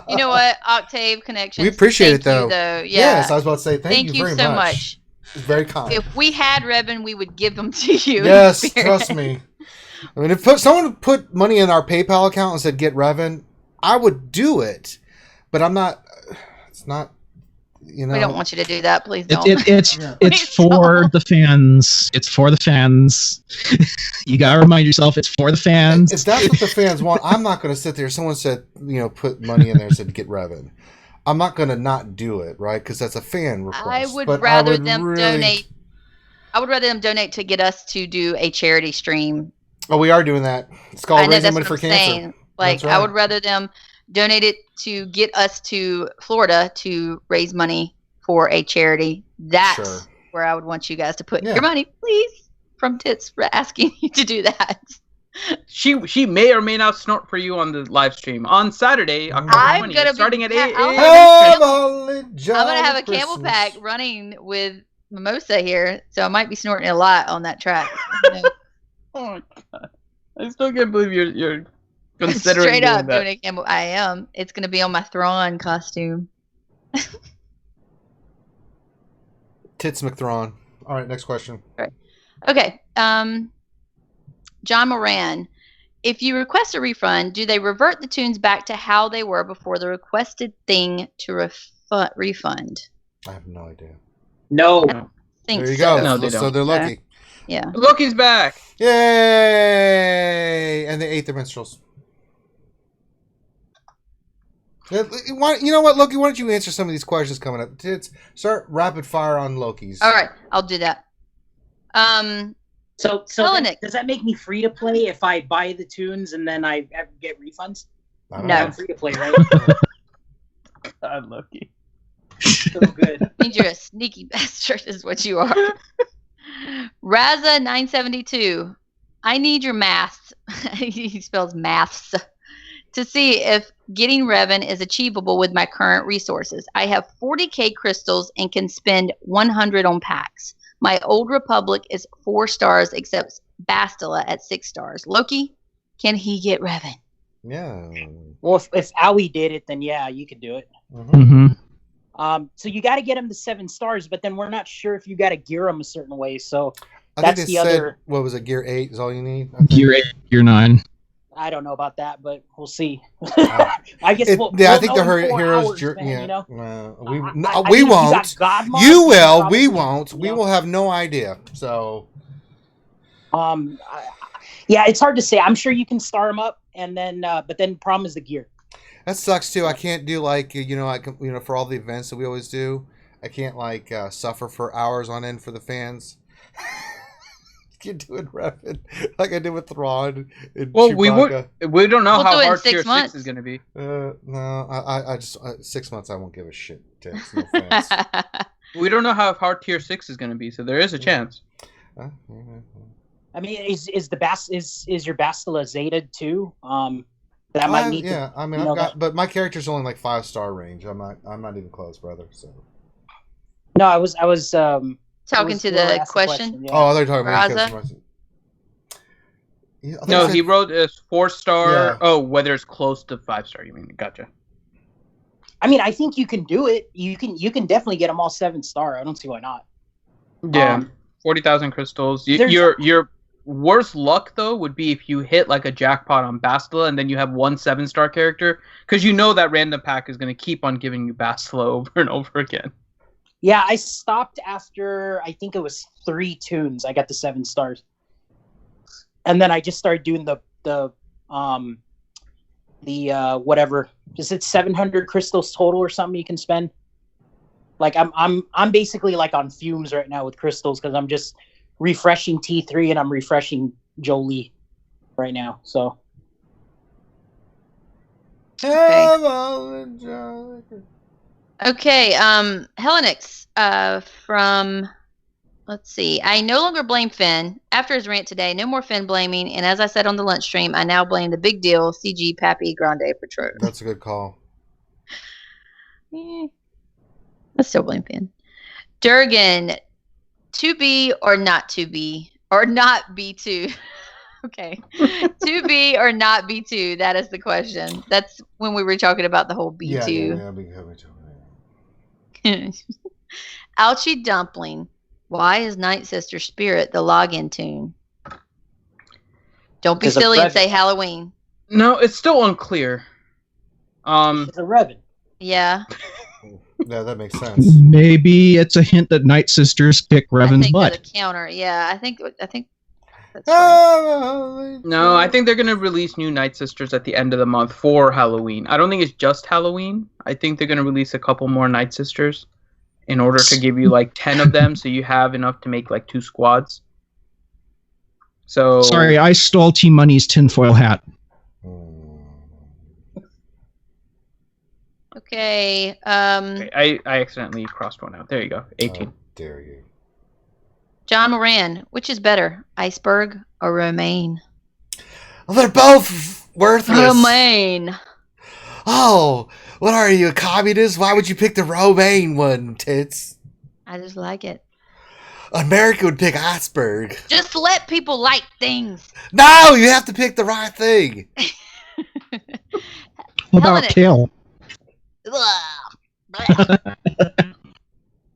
You know what? Octave connections. We appreciate it, Thank though. you, Yeah. Yes, I was about to say thank you very so much. much. It's very kind. If we had Revan, we would give them to you. Yes, trust me. I mean, if someone put money in our PayPal account and said get Revan, I would do it. But I'm not. It's not. You know, we don't want you to do that. Please don't. It's for the fans. It's for the fans. You gotta remind yourself it's for the fans. If that's what the fans want, I'm not going to sit there. Someone said, put money in there and said get Revan. I'm not going to not do it, right? Because that's a fan request. I would rather them donate. I would rather them donate to get us to do a charity stream. Oh, we are doing that. It's called Raising Money for Cancer. Saying. Like, right. I would rather them donate it to get us to Florida to raise money for a charity. That's where I would want you guys to put your money, please. From Tits for asking you to do that. She may or may not snort for you on the live stream on Saturday, October 20th, starting at 8 a.m. I'm gonna have a Camelback running with Mimosa here, so I might be snorting a lot on that track. Oh my god! I still can't believe you're considering straight up doing a camel. I am. It's gonna be on my Thrawn costume. Tits McThrawn. All right, next question. All right. Okay. John Moran, if you request a refund, do they revert the tunes back to how they were before the requested thing to refund? I have no idea. No. I don't think there you so. go. No, they so don't. They're lucky. Yeah. Loki's back. Yay! And they ate the minstrels. You know what, Loki? Why don't you answer some of these questions coming up? Start rapid fire on Loki's. All right, I'll do that. So does that make me free to play if I buy the tunes and then I get refunds? No. I'm free to play, right? God, Loki. So good. Means you're a sneaky bastard is what you are. Raza972. I need your maths. He spells maths. To see if getting Revan is achievable with my current resources. I have 40k crystals and can spend 100 on packs. My old Republic is 4 stars, except Bastila at 6 stars. Loki, can he get Revan? Yeah. Well, if Owie did it, then yeah, you could do it. Mm-hmm. So you got to get him to 7 stars, but then we're not sure if you got to gear him a certain way. So I that's think the they said, other. What was it? Gear 8 is all you need. Gear 8, Gear 9. I don't know about that, but we'll see. I guess. I think the heroes. We won't. You will. We won't. We will have no idea. So. Yeah, it's hard to say. I'm sure you can star them up, and then, but then problem is the gear. That sucks too. I can't do for all the events that we always do. I can't suffer for hours on end for the fans. You do it rapid like I did with Thrawn. Well, Chewbacca. we don't know how do it in hard 6 tier months. 6 is going to be. No, I just 6 months. I won't give a shit. Tits, no offense. We don't know how hard tier 6 is going to be, so there is a chance. I mean, is your Bastila Zeta too? That might need. Yeah, I mean, I've got, but my character's only 5-star range. I'm not even close, brother. So. No, I was Talking to the question. Yeah. Oh, they're talking about No, he wrote a 4-star. Yeah. Oh, whether it's close to 5-star. You mean? Gotcha. I mean, I think you can do it. You can definitely get them all 7-star. I don't see why not. Yeah, 40,000 crystals. Your worst luck though would be if you hit a jackpot on Bastila and then you have one 7-star character, because that random pack is going to keep on giving you Bastila over and over again. Yeah, I stopped after, I think it was 3 tunes. I got the 7 stars. And then I just started doing the whatever. Is it 700 crystals total or something you can spend? I'm basically on fumes right now with crystals because I'm just refreshing T3 and I'm refreshing Jolie right now. So. Okay, Helenix from, let's see. I no longer blame Finn. After his rant today, no more Finn blaming. And as I said on the lunch stream, I now blame the big deal, CG Pappy Grande Patron. That's a good call. I still blame Finn. Durgan, to be or not to be, or not B2. Okay. To be or not B2, that is the question. That's when we were talking about the whole B2. Yeah. Ouchie Dumpling, why is Night Sister Spirit the login tune? Don't be silly and say Halloween. No, it's still unclear. It's a Revan. Yeah. Yeah, that makes sense. Maybe it's a hint that Night Sisters pick Revan's butt. I think the counter. Yeah, I think that's right. No, I think they're gonna release new Night Sisters at the end of the month for Halloween. I don't think it's just Halloween. I think they're gonna release a couple more Night Sisters in order to give you like 10 of them, so you have enough to make like 2 squads. So sorry, I stole Team Money's tinfoil hat. Okay. I accidentally crossed one out. There you go. 18. Oh, dare you. John Moran, which is better, Iceberg or Romaine? Well, they're both worthless. Romaine. Oh, what are you, a communist? Why would you pick the Romaine one, Tits? I just like it. America would pick Iceberg. Just let people like things. No, you have to pick the right thing. What about Kale?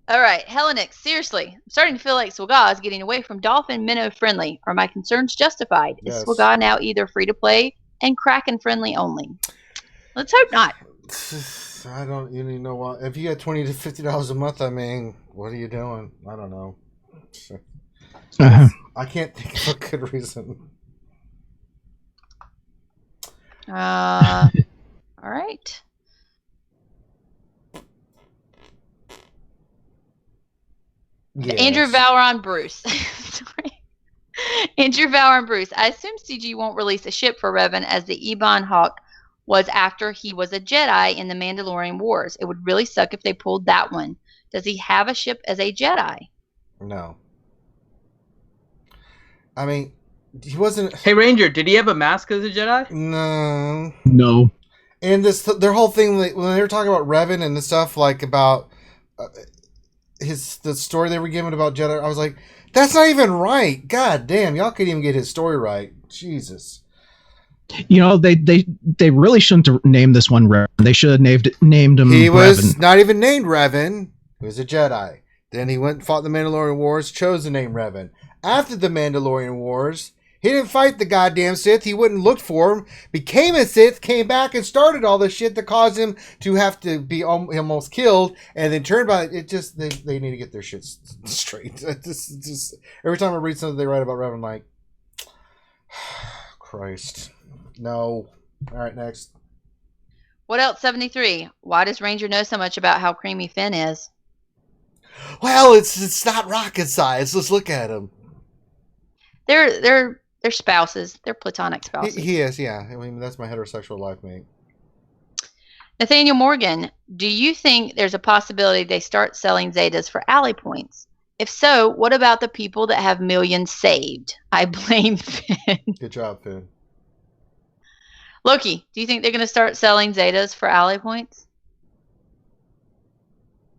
All right, Hellenix, seriously, I'm starting to feel like SWGOH is getting away from Dolphin Minnow friendly. Are my concerns justified? Yes. Is SWGOH now either free to play and Kraken friendly only? Let's hope not. I don't even know what. If you had $20 to $50 a month, I mean, what are you doing? I don't know. I can't think of a good reason. All right. Yes. Andrew Valron Bruce. Sorry. Andrew Valron Bruce. I assume CG won't release a ship for Revan as the Ebon Hawk was after he was a Jedi in the Mandalorian Wars. It would really suck if they pulled that one. Does he have a ship as a Jedi? No. I mean, he wasn't. Hey Ranger, did he have a mask as a Jedi? No. And their whole thing, like, when they were talking about Revan and the stuff, like about the story they were giving about Jedi, I was like, that's not even right. God damn, y'all couldn't even get his story right. Jesus. You know, they really shouldn't have named this one Revan. They should have named him He was Revan. not even named Revan. He was a Jedi. Then he went and fought the Mandalorian Wars, chose the name Revan. After the Mandalorian Wars, he didn't fight the goddamn Sith. He wouldn't look for him, became a Sith, came back and started all the shit that caused him to have to be almost killed, and then turned by it. Just they need to get their shit straight. Just every time I read something they write about Revan, I'm like, Christ, no. All right, next. What else? 73. Why does Ranger know so much about how creamy Finn is? Well, it's not rocket science. Let's look at him. They're spouses. They're platonic spouses. He is, yeah. I mean, that's my heterosexual life mate. Nathaniel Morgan, do you think there's a possibility they start selling Zetas for ally points? If so, what about the people that have millions saved? I blame Finn. Good job, Finn. Loki, do you think they're going to start selling Zetas for ally points?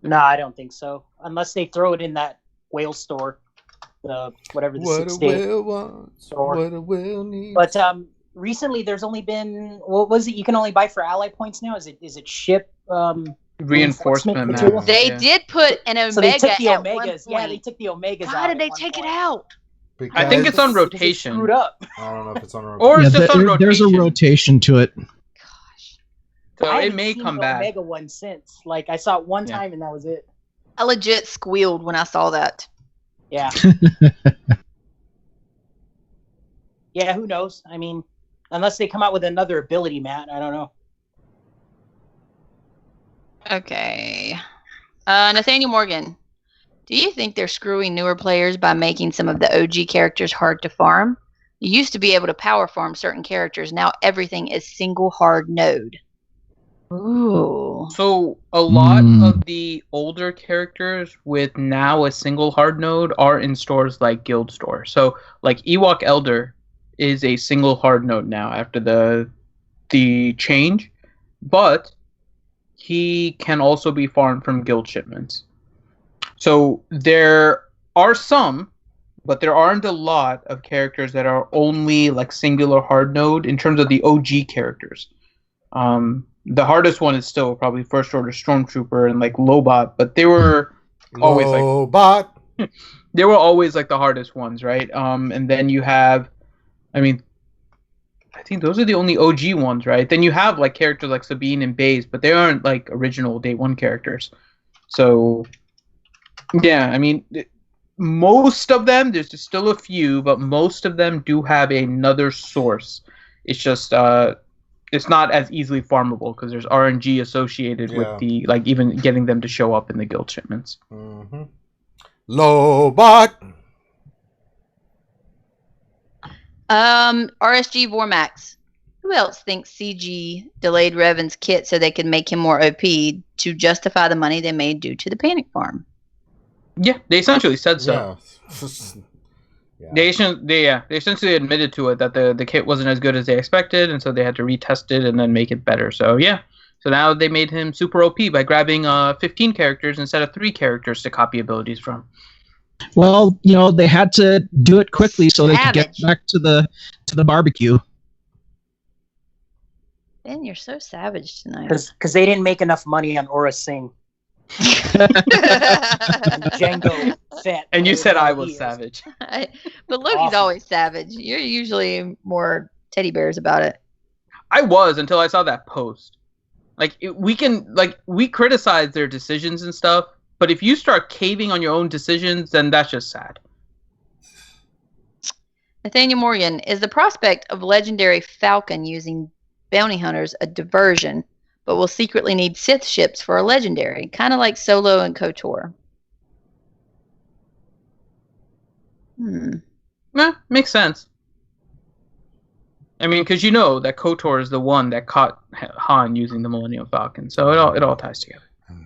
No, I don't think so. Unless they throw it in that whale store. Whatever the What 6 a day whale wants, store. what a whale needs. But recently there's only been, what was it? You can only buy for ally points now. Is it ship Reinforcement material? map. They Yeah. did put an Omega So they took the at Omegas. one Yeah, point. they took the Omegas out. How did at they one take it point. out? I think it's on Because they rotation. screwed up. I don't know if it's on rotation. Or Yeah, it's just on rotation. there's a rotation to it. So I it haven't may seen come the back. Omega one since. Like, I saw it one Yeah. time and that was it. I legit squealed when I saw that. Yeah. Yeah, who knows? I mean, unless they come out with another ability, Matt. I don't know. Okay. Nathaniel Morgan, do you think they're screwing newer players by making some of the OG characters hard to farm? You used to be able to power farm certain characters. Now everything is single hard node. Ooh. So a lot of the older characters with now a single hard node are in stores like Guild Store. So like Ewok Elder is a single hard node now after the change, but he can also be farmed from guild shipments. So there are some, but there aren't a lot of characters that are only like singular hard node in terms of the OG characters. The hardest one is still probably First Order Stormtrooper and like Lobot, but they were always Lobot. They were always like the hardest ones, right? And then you have, I mean, I think those are the only OG ones, right? Then you have like characters like Sabine and Baze, but they aren't like original Day 1 characters. So, yeah, I mean, most of them, there's just still a few, but most of them do have another source. It's just, it's not as easily farmable because there's RNG associated with the, like, even getting them to show up in the guild shipments. Mm-hmm. Lobot. RSG Vormax. Who else thinks CG delayed Revan's kit so they could make him more OP to justify the money they made due to the panic farm? Yeah, they essentially said so. Yeah. They essentially admitted to it that the kit wasn't as good as they expected, and so they had to retest it and then make it better. So yeah, so now they made him super OP by grabbing 15 characters instead of 3 characters to copy abilities from. Well, they had to do it quickly so they could get back to the barbecue. Ben, you're so savage tonight. Because they didn't make enough money on Aura Singh. Django Fett. And you said I was savage. But Loki's always savage. You're usually more teddy bears about it. I was until I saw that post. Like we criticize their decisions and stuff, but if you start caving on your own decisions, then that's just sad. Nathaniel Morgan, is the prospect of legendary Falcon using bounty hunters a diversion, but will secretly need Sith ships for a legendary, kind of like Solo and KOTOR? Makes sense. I mean, because that KOTOR is the one that caught Han using the Millennium Falcon, so it all ties together.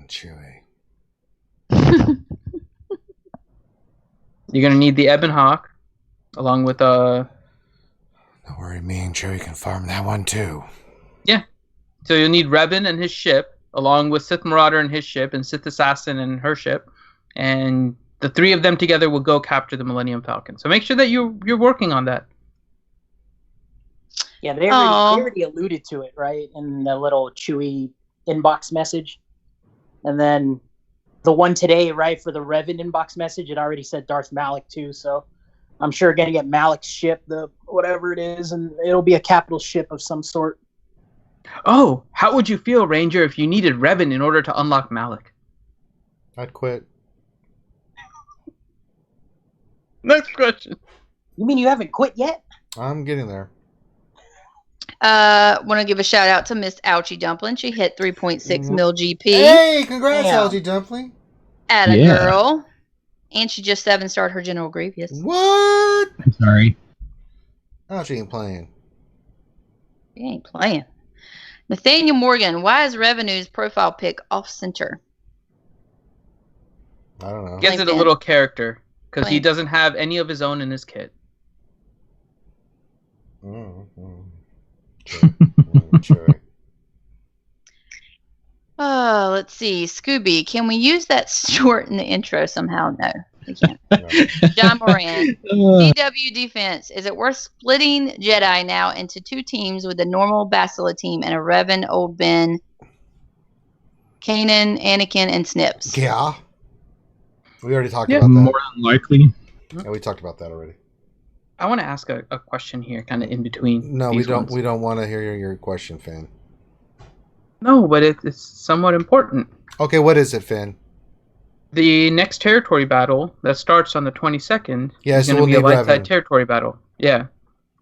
Chewie. You're gonna need the Ebon Hawk, along with Don't worry, me and Chewie can farm that one too. Yeah. So you'll need Revan and his ship, along with Sith Marauder and his ship, and Sith Assassin and her ship, and the 3 of them together will go capture the Millennium Falcon. So make sure that you're working on that. Yeah, they already alluded to it, right, in the little Chewie inbox message. And then the one today, right, for the Revan inbox message, it already said Darth Malak too, so I'm sure going to get Malak's ship, the whatever it is, and it'll be a capital ship of some sort. Oh, how would you feel, Ranger, if you needed Revan in order to unlock Malak? I'd quit. Next question. You mean you haven't quit yet? I'm getting there. Want to give a shout out to Miss Ouchie Dumpling. She hit 3.6 mil GP. Hey, congrats, Ouchie Dumpling. Atta girl. And she just 7-starred her General Grievous. What? I'm sorry. Oh, she ain't playing. She ain't playing. Nathaniel Morgan, why is Revenue's profile pic off-center? I don't know. Gives it a little character, because he doesn't have any of his own in his kit. Sure. Oh, let's see. Scooby, can we use that short in the intro somehow? No, we can't. John Moran, DW Defense. Is it worth splitting Jedi now into 2 teams with a normal Bastila team and a Revan, Old Ben, Kanan, Anakin, and Snips? Yeah. We already talked about that. More than likely. Yeah, we talked about that already. I want to ask a question here, kind of in between. No, we don't. We don't want to hear your question, Finn. No, but it's somewhat important. Okay, what is it, Finn? The next territory battle that starts on the 22nd is going to be a light side territory battle. Yeah.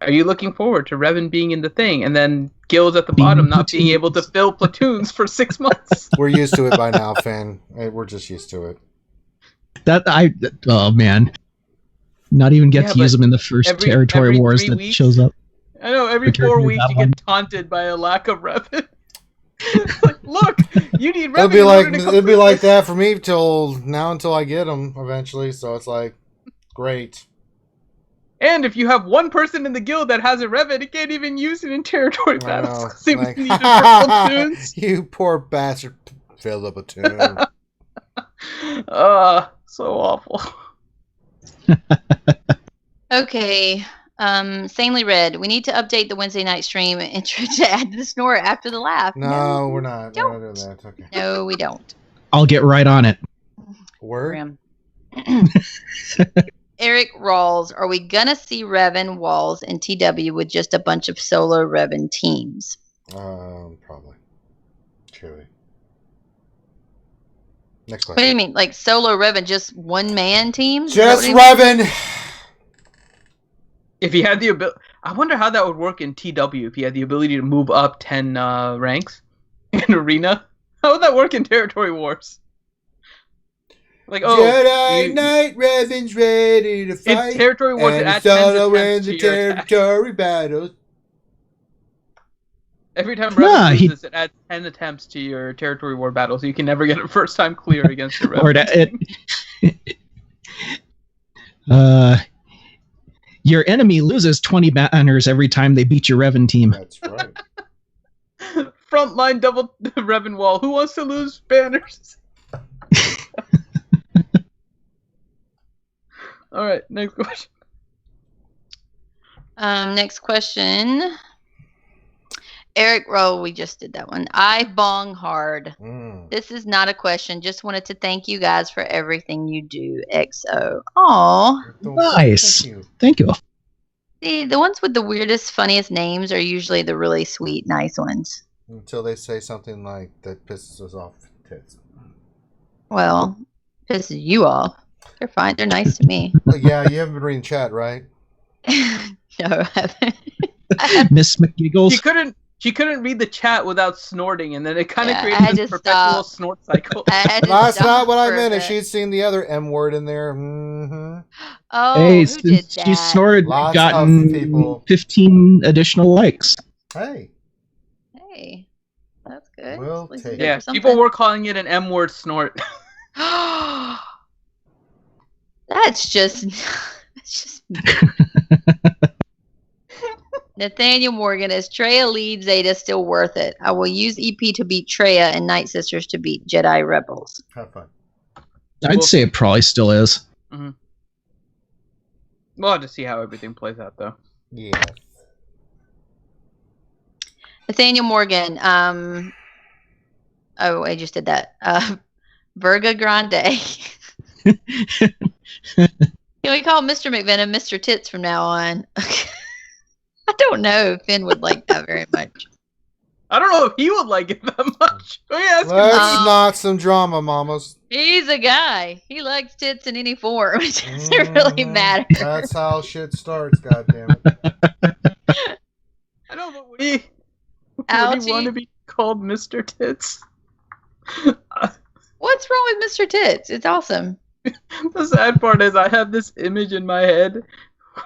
Are you looking forward to Revan being in the thing and then guilds at the bottom not being able to fill platoons for 6 months? We're used to it by now, Finn. We're just used to it. Oh man. Not even get to use them in the first territory wars that shows up. I know, every 4 weeks you get taunted by a lack of Revan. Like, look, you need Revan. It'd be like that for me until I get them eventually. So it's like, great. And if you have one person in the guild that has a Revan, it can't even use it in territory battles. know, 'Cause they like, need it for platoons. You poor bastard. Filled up a tune. So awful. Okay. Sanely Red, we need to update the Wednesday night stream and try to add the snore after the laugh. No, we're not. We're don't. not doing that. Okay. No, we don't. I'll get right on it. Word? Grim. Eric Rawls, are we gonna see Revan walls in TW with just a bunch of solo Revan teams? Probably. Chewy. Next What do question. you mean, like solo Revan, just one man teams? Just Is that what you mean? Revan. If he had the ability, I wonder how that would work in TW. If he had the ability to move up 10 ranks in arena, how would that work in territory wars? Like, Jedi Knight Revan's ready to fight. in territory wars, it and adds solo 10 in attempts the to your attack. territory battles. Every time Nah, Revan loses, it adds 10 attempts to your territory war battle, so you can never get a first time clear against your Revan. Or your enemy loses 20 banners every time they beat your Revan team. That's right. Frontline double Revan wall. Who wants to lose banners? All right, next question. Next question. Eric Rowe, we just did that one. I bong hard. This is not a question. Just wanted to thank you guys for everything you do. XO. Aw. Nice. Thank you. Thank you. See, the ones with the weirdest, funniest names are usually the really sweet, nice ones. Until they say something like that pisses us off. Tits. Well, pisses you off. They're fine. They're nice to me. Well, yeah, you haven't been reading chat, right? No, I haven't. Miss McGiggles. She couldn't read the chat without snorting, and then it kind of Yeah, I created had this to perpetual stop. snort cycle. That's not what I meant. If If she'd seen the other M word in there. Mm-hmm. Oh, Hey, who since did she that? snorted, Lots of gotten people. 15 additional likes. Hey. Hey, that's good. We'll At least take it's it. good Yeah, for people something. were calling it an M word snort. That's just Nathaniel Morgan, is Treya lead Zeta still worth it? I will use EP to beat Treya and Night Sisters to beat Jedi Rebels. Have fun. I'd say it probably still is. Mm-hmm. We'll have to see how everything plays out, though. Yeah. Nathaniel Morgan, oh, I just did that. Virga Grande. Can we call Mr. McVenom Mr. Tits from now on? I don't know if Finn would like that very much. I don't know if he would like it that much. Oh, yeah, Let's not some drama, mamas. He's a guy. He likes tits in any form. It doesn't really matter. That's how shit starts, goddammit. I know, but would he Ouchie. want to be called Mr. Tits? What's wrong with Mr. Tits? It's awesome. The sad part is I have this image in my head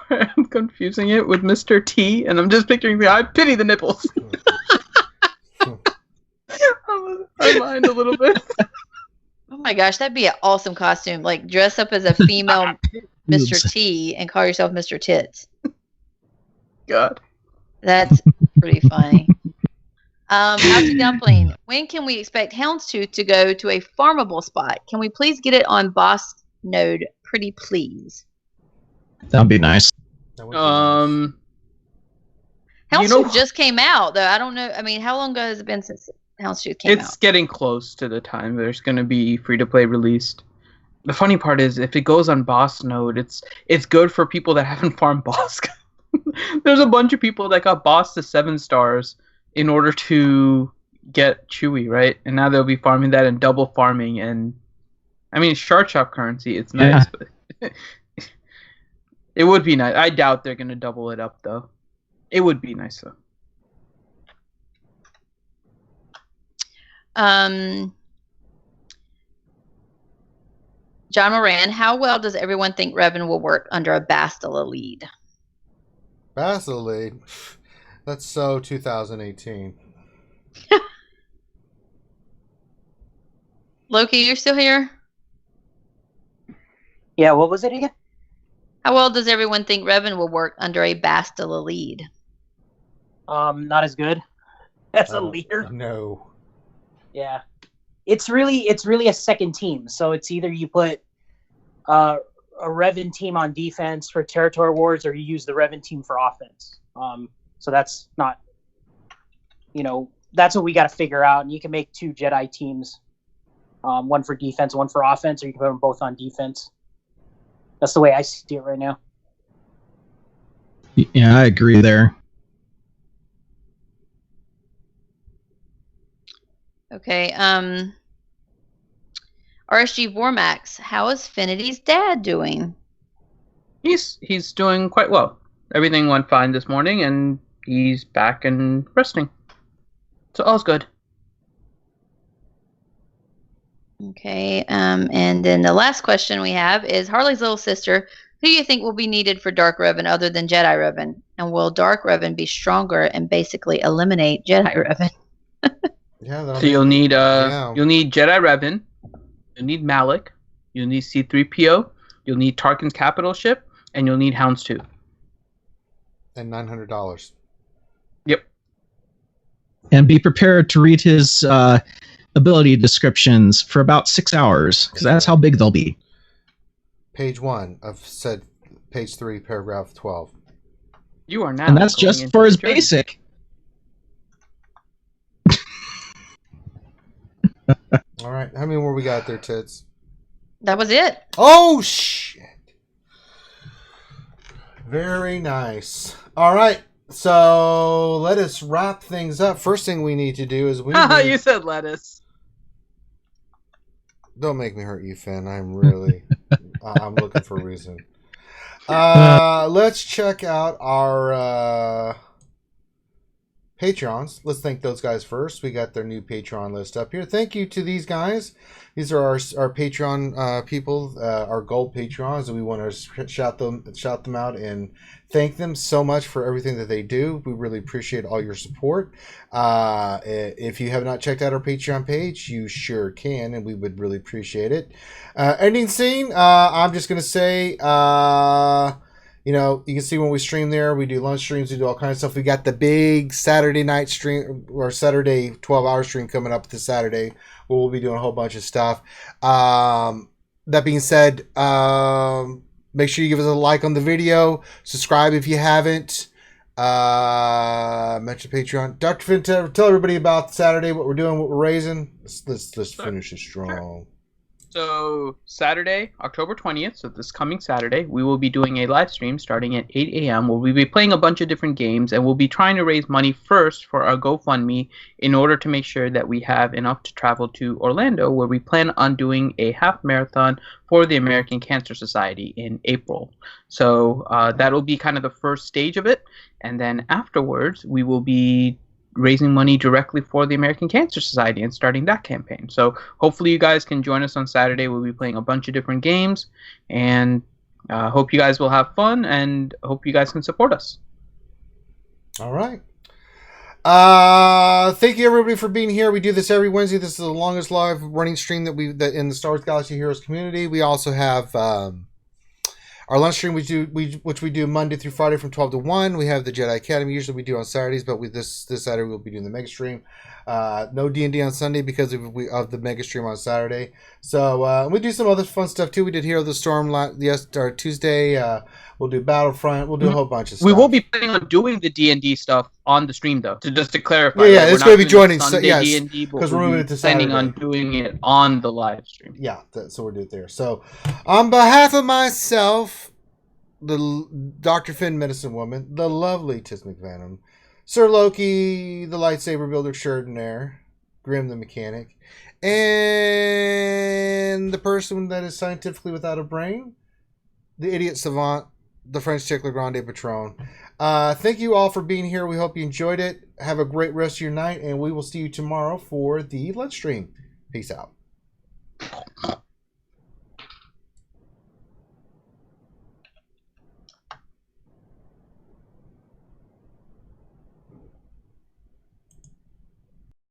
where I'm confusing it with Mr. T, and I'm just picturing I pity the nipples. I mind a little bit. Oh my gosh, that'd be an awesome costume. Like, dress up as a female Mr. T and call yourself Mr. Tits. God. That's pretty funny. Ouchie Dumpling, when can we expect Houndstooth to go to a farmable spot? Can we please get it on boss node? Pretty please. That'd be nice. Houndstooth just came out, though. I don't know. I mean, how long ago has it been since Houndstooth came out? It's getting close to the time there's going to be free-to-play released. The funny part is, if it goes on boss node, it's good for people that haven't farmed boss. There's a bunch of people that got boss to 7 stars in order to get Chewy, right? And now they'll be farming that and double farming. And I mean, Shard Shop currency, it's nice, but it would be nice. I doubt they're going to double it up, though. It would be nice, though. John Moran, how well does everyone think Revan will work under a Bastila lead? Bastila lead? That's so 2018. Loki, you're still here? Yeah, what was it again? How well does everyone think Revan will work under a Bastila lead? Not as good as a leader. No. Yeah, it's really a second team. So it's either you put a Revan team on defense for territory wars, or you use the Revan team for offense. So that's not, that's what we got to figure out. And you can make 2 Jedi teams, one for defense, one for offense, or you can put them both on defense. That's the way I see it right now. Yeah, I agree there. Okay. RSG Vormax, how is Finity's dad doing? He's doing quite well. Everything went fine this morning, and he's back and resting. So all's good. Okay. And then the last question we have is Harley's little sister. Who do you think will be needed for Dark Revan other than Jedi Revan? And will Dark Revan be stronger and basically eliminate Jedi Revan? Yeah. So you'll need Jedi Revan. You'll need Malik. You'll need C-3PO. You'll need Tarkin's capital ship, and you'll need Hounds 2. And $900. Yep. And be prepared to read his ability descriptions for about 6 hours, because that's how big they'll be. Page 1 of said page 3, paragraph 12. You are now. And that's just for his basic. All right. How many more we got there, Tits? That was it. Oh, shit. Very nice. All right. So let us wrap things up. First thing we need to do is You said lettuce. Don't make me hurt you, Finn. I'm really... I'm looking for a reason. Let's check out our Patreons. Let's thank those guys first. We got their new Patreon list up here. Thank you to these guys. These are our Patreon people, our gold Patreons, and we want to shout them out and thank them so much for everything that they do. We really appreciate all your support. If you have not checked out our Patreon page, you sure can, and we would really appreciate it. Ending scene. I'm just gonna say, you can see when we stream there, we do lunch streams, we do all kinds of stuff. We got the big Saturday night stream, or Saturday 12-hour stream coming up this Saturday, where we'll be doing a whole bunch of stuff. That being said, make sure you give us a like on the video, subscribe if you haven't. Mention Patreon. Dr. Finn, tell everybody about Saturday, what we're doing, what we're raising. Let's finish it strong. Sure. So Saturday, October 20th, so this coming Saturday, we will be doing a live stream starting at 8 a.m. where we'll be playing a bunch of different games, and we'll be trying to raise money first for our GoFundMe in order to make sure that we have enough to travel to Orlando, where we plan on doing a half marathon for the American Cancer Society in April. So that'll be kind of the first stage of it, and then afterwards we will be raising money directly for the American Cancer Society and starting that campaign. So hopefully you guys can join us on Saturday. We'll be playing a bunch of different games, and hope you guys will have fun, and hope you guys can support us. All right. Thank you everybody for being here. We do this every Wednesday. This is the longest live running stream that in the Star Wars Galaxy Heroes community. We also have our lunch stream, which we do Monday through Friday from 12 to 1. We have the Jedi Academy, usually we do on Saturdays, but this Saturday we'll be doing the Mega Stream. No D&D on Sunday because of the Mega Stream on Saturday. So we do some other fun stuff too. We did Hero of the Storm Tuesday. We'll do Battlefront. We'll do a whole bunch of stuff. We will be planning on doing the D&D stuff on the stream, though. Just to clarify. Yeah, it's going to be joining Sunday D&D, because we're moving it to Saturday. Planning on doing it on the live stream. Yeah, so we'll do it there. So, on behalf of myself, the Dr. Finn Medicine Woman, the lovely Tis McVenom, Sir Loki, the lightsaber builder extraordinaire, Grim the mechanic, and the person that is scientifically without a brain, the idiot savant, the French tickler grande patron. Thank you all for being here. We hope you enjoyed it. Have a great rest of your night, and we will see you tomorrow for the lunch stream. Peace out.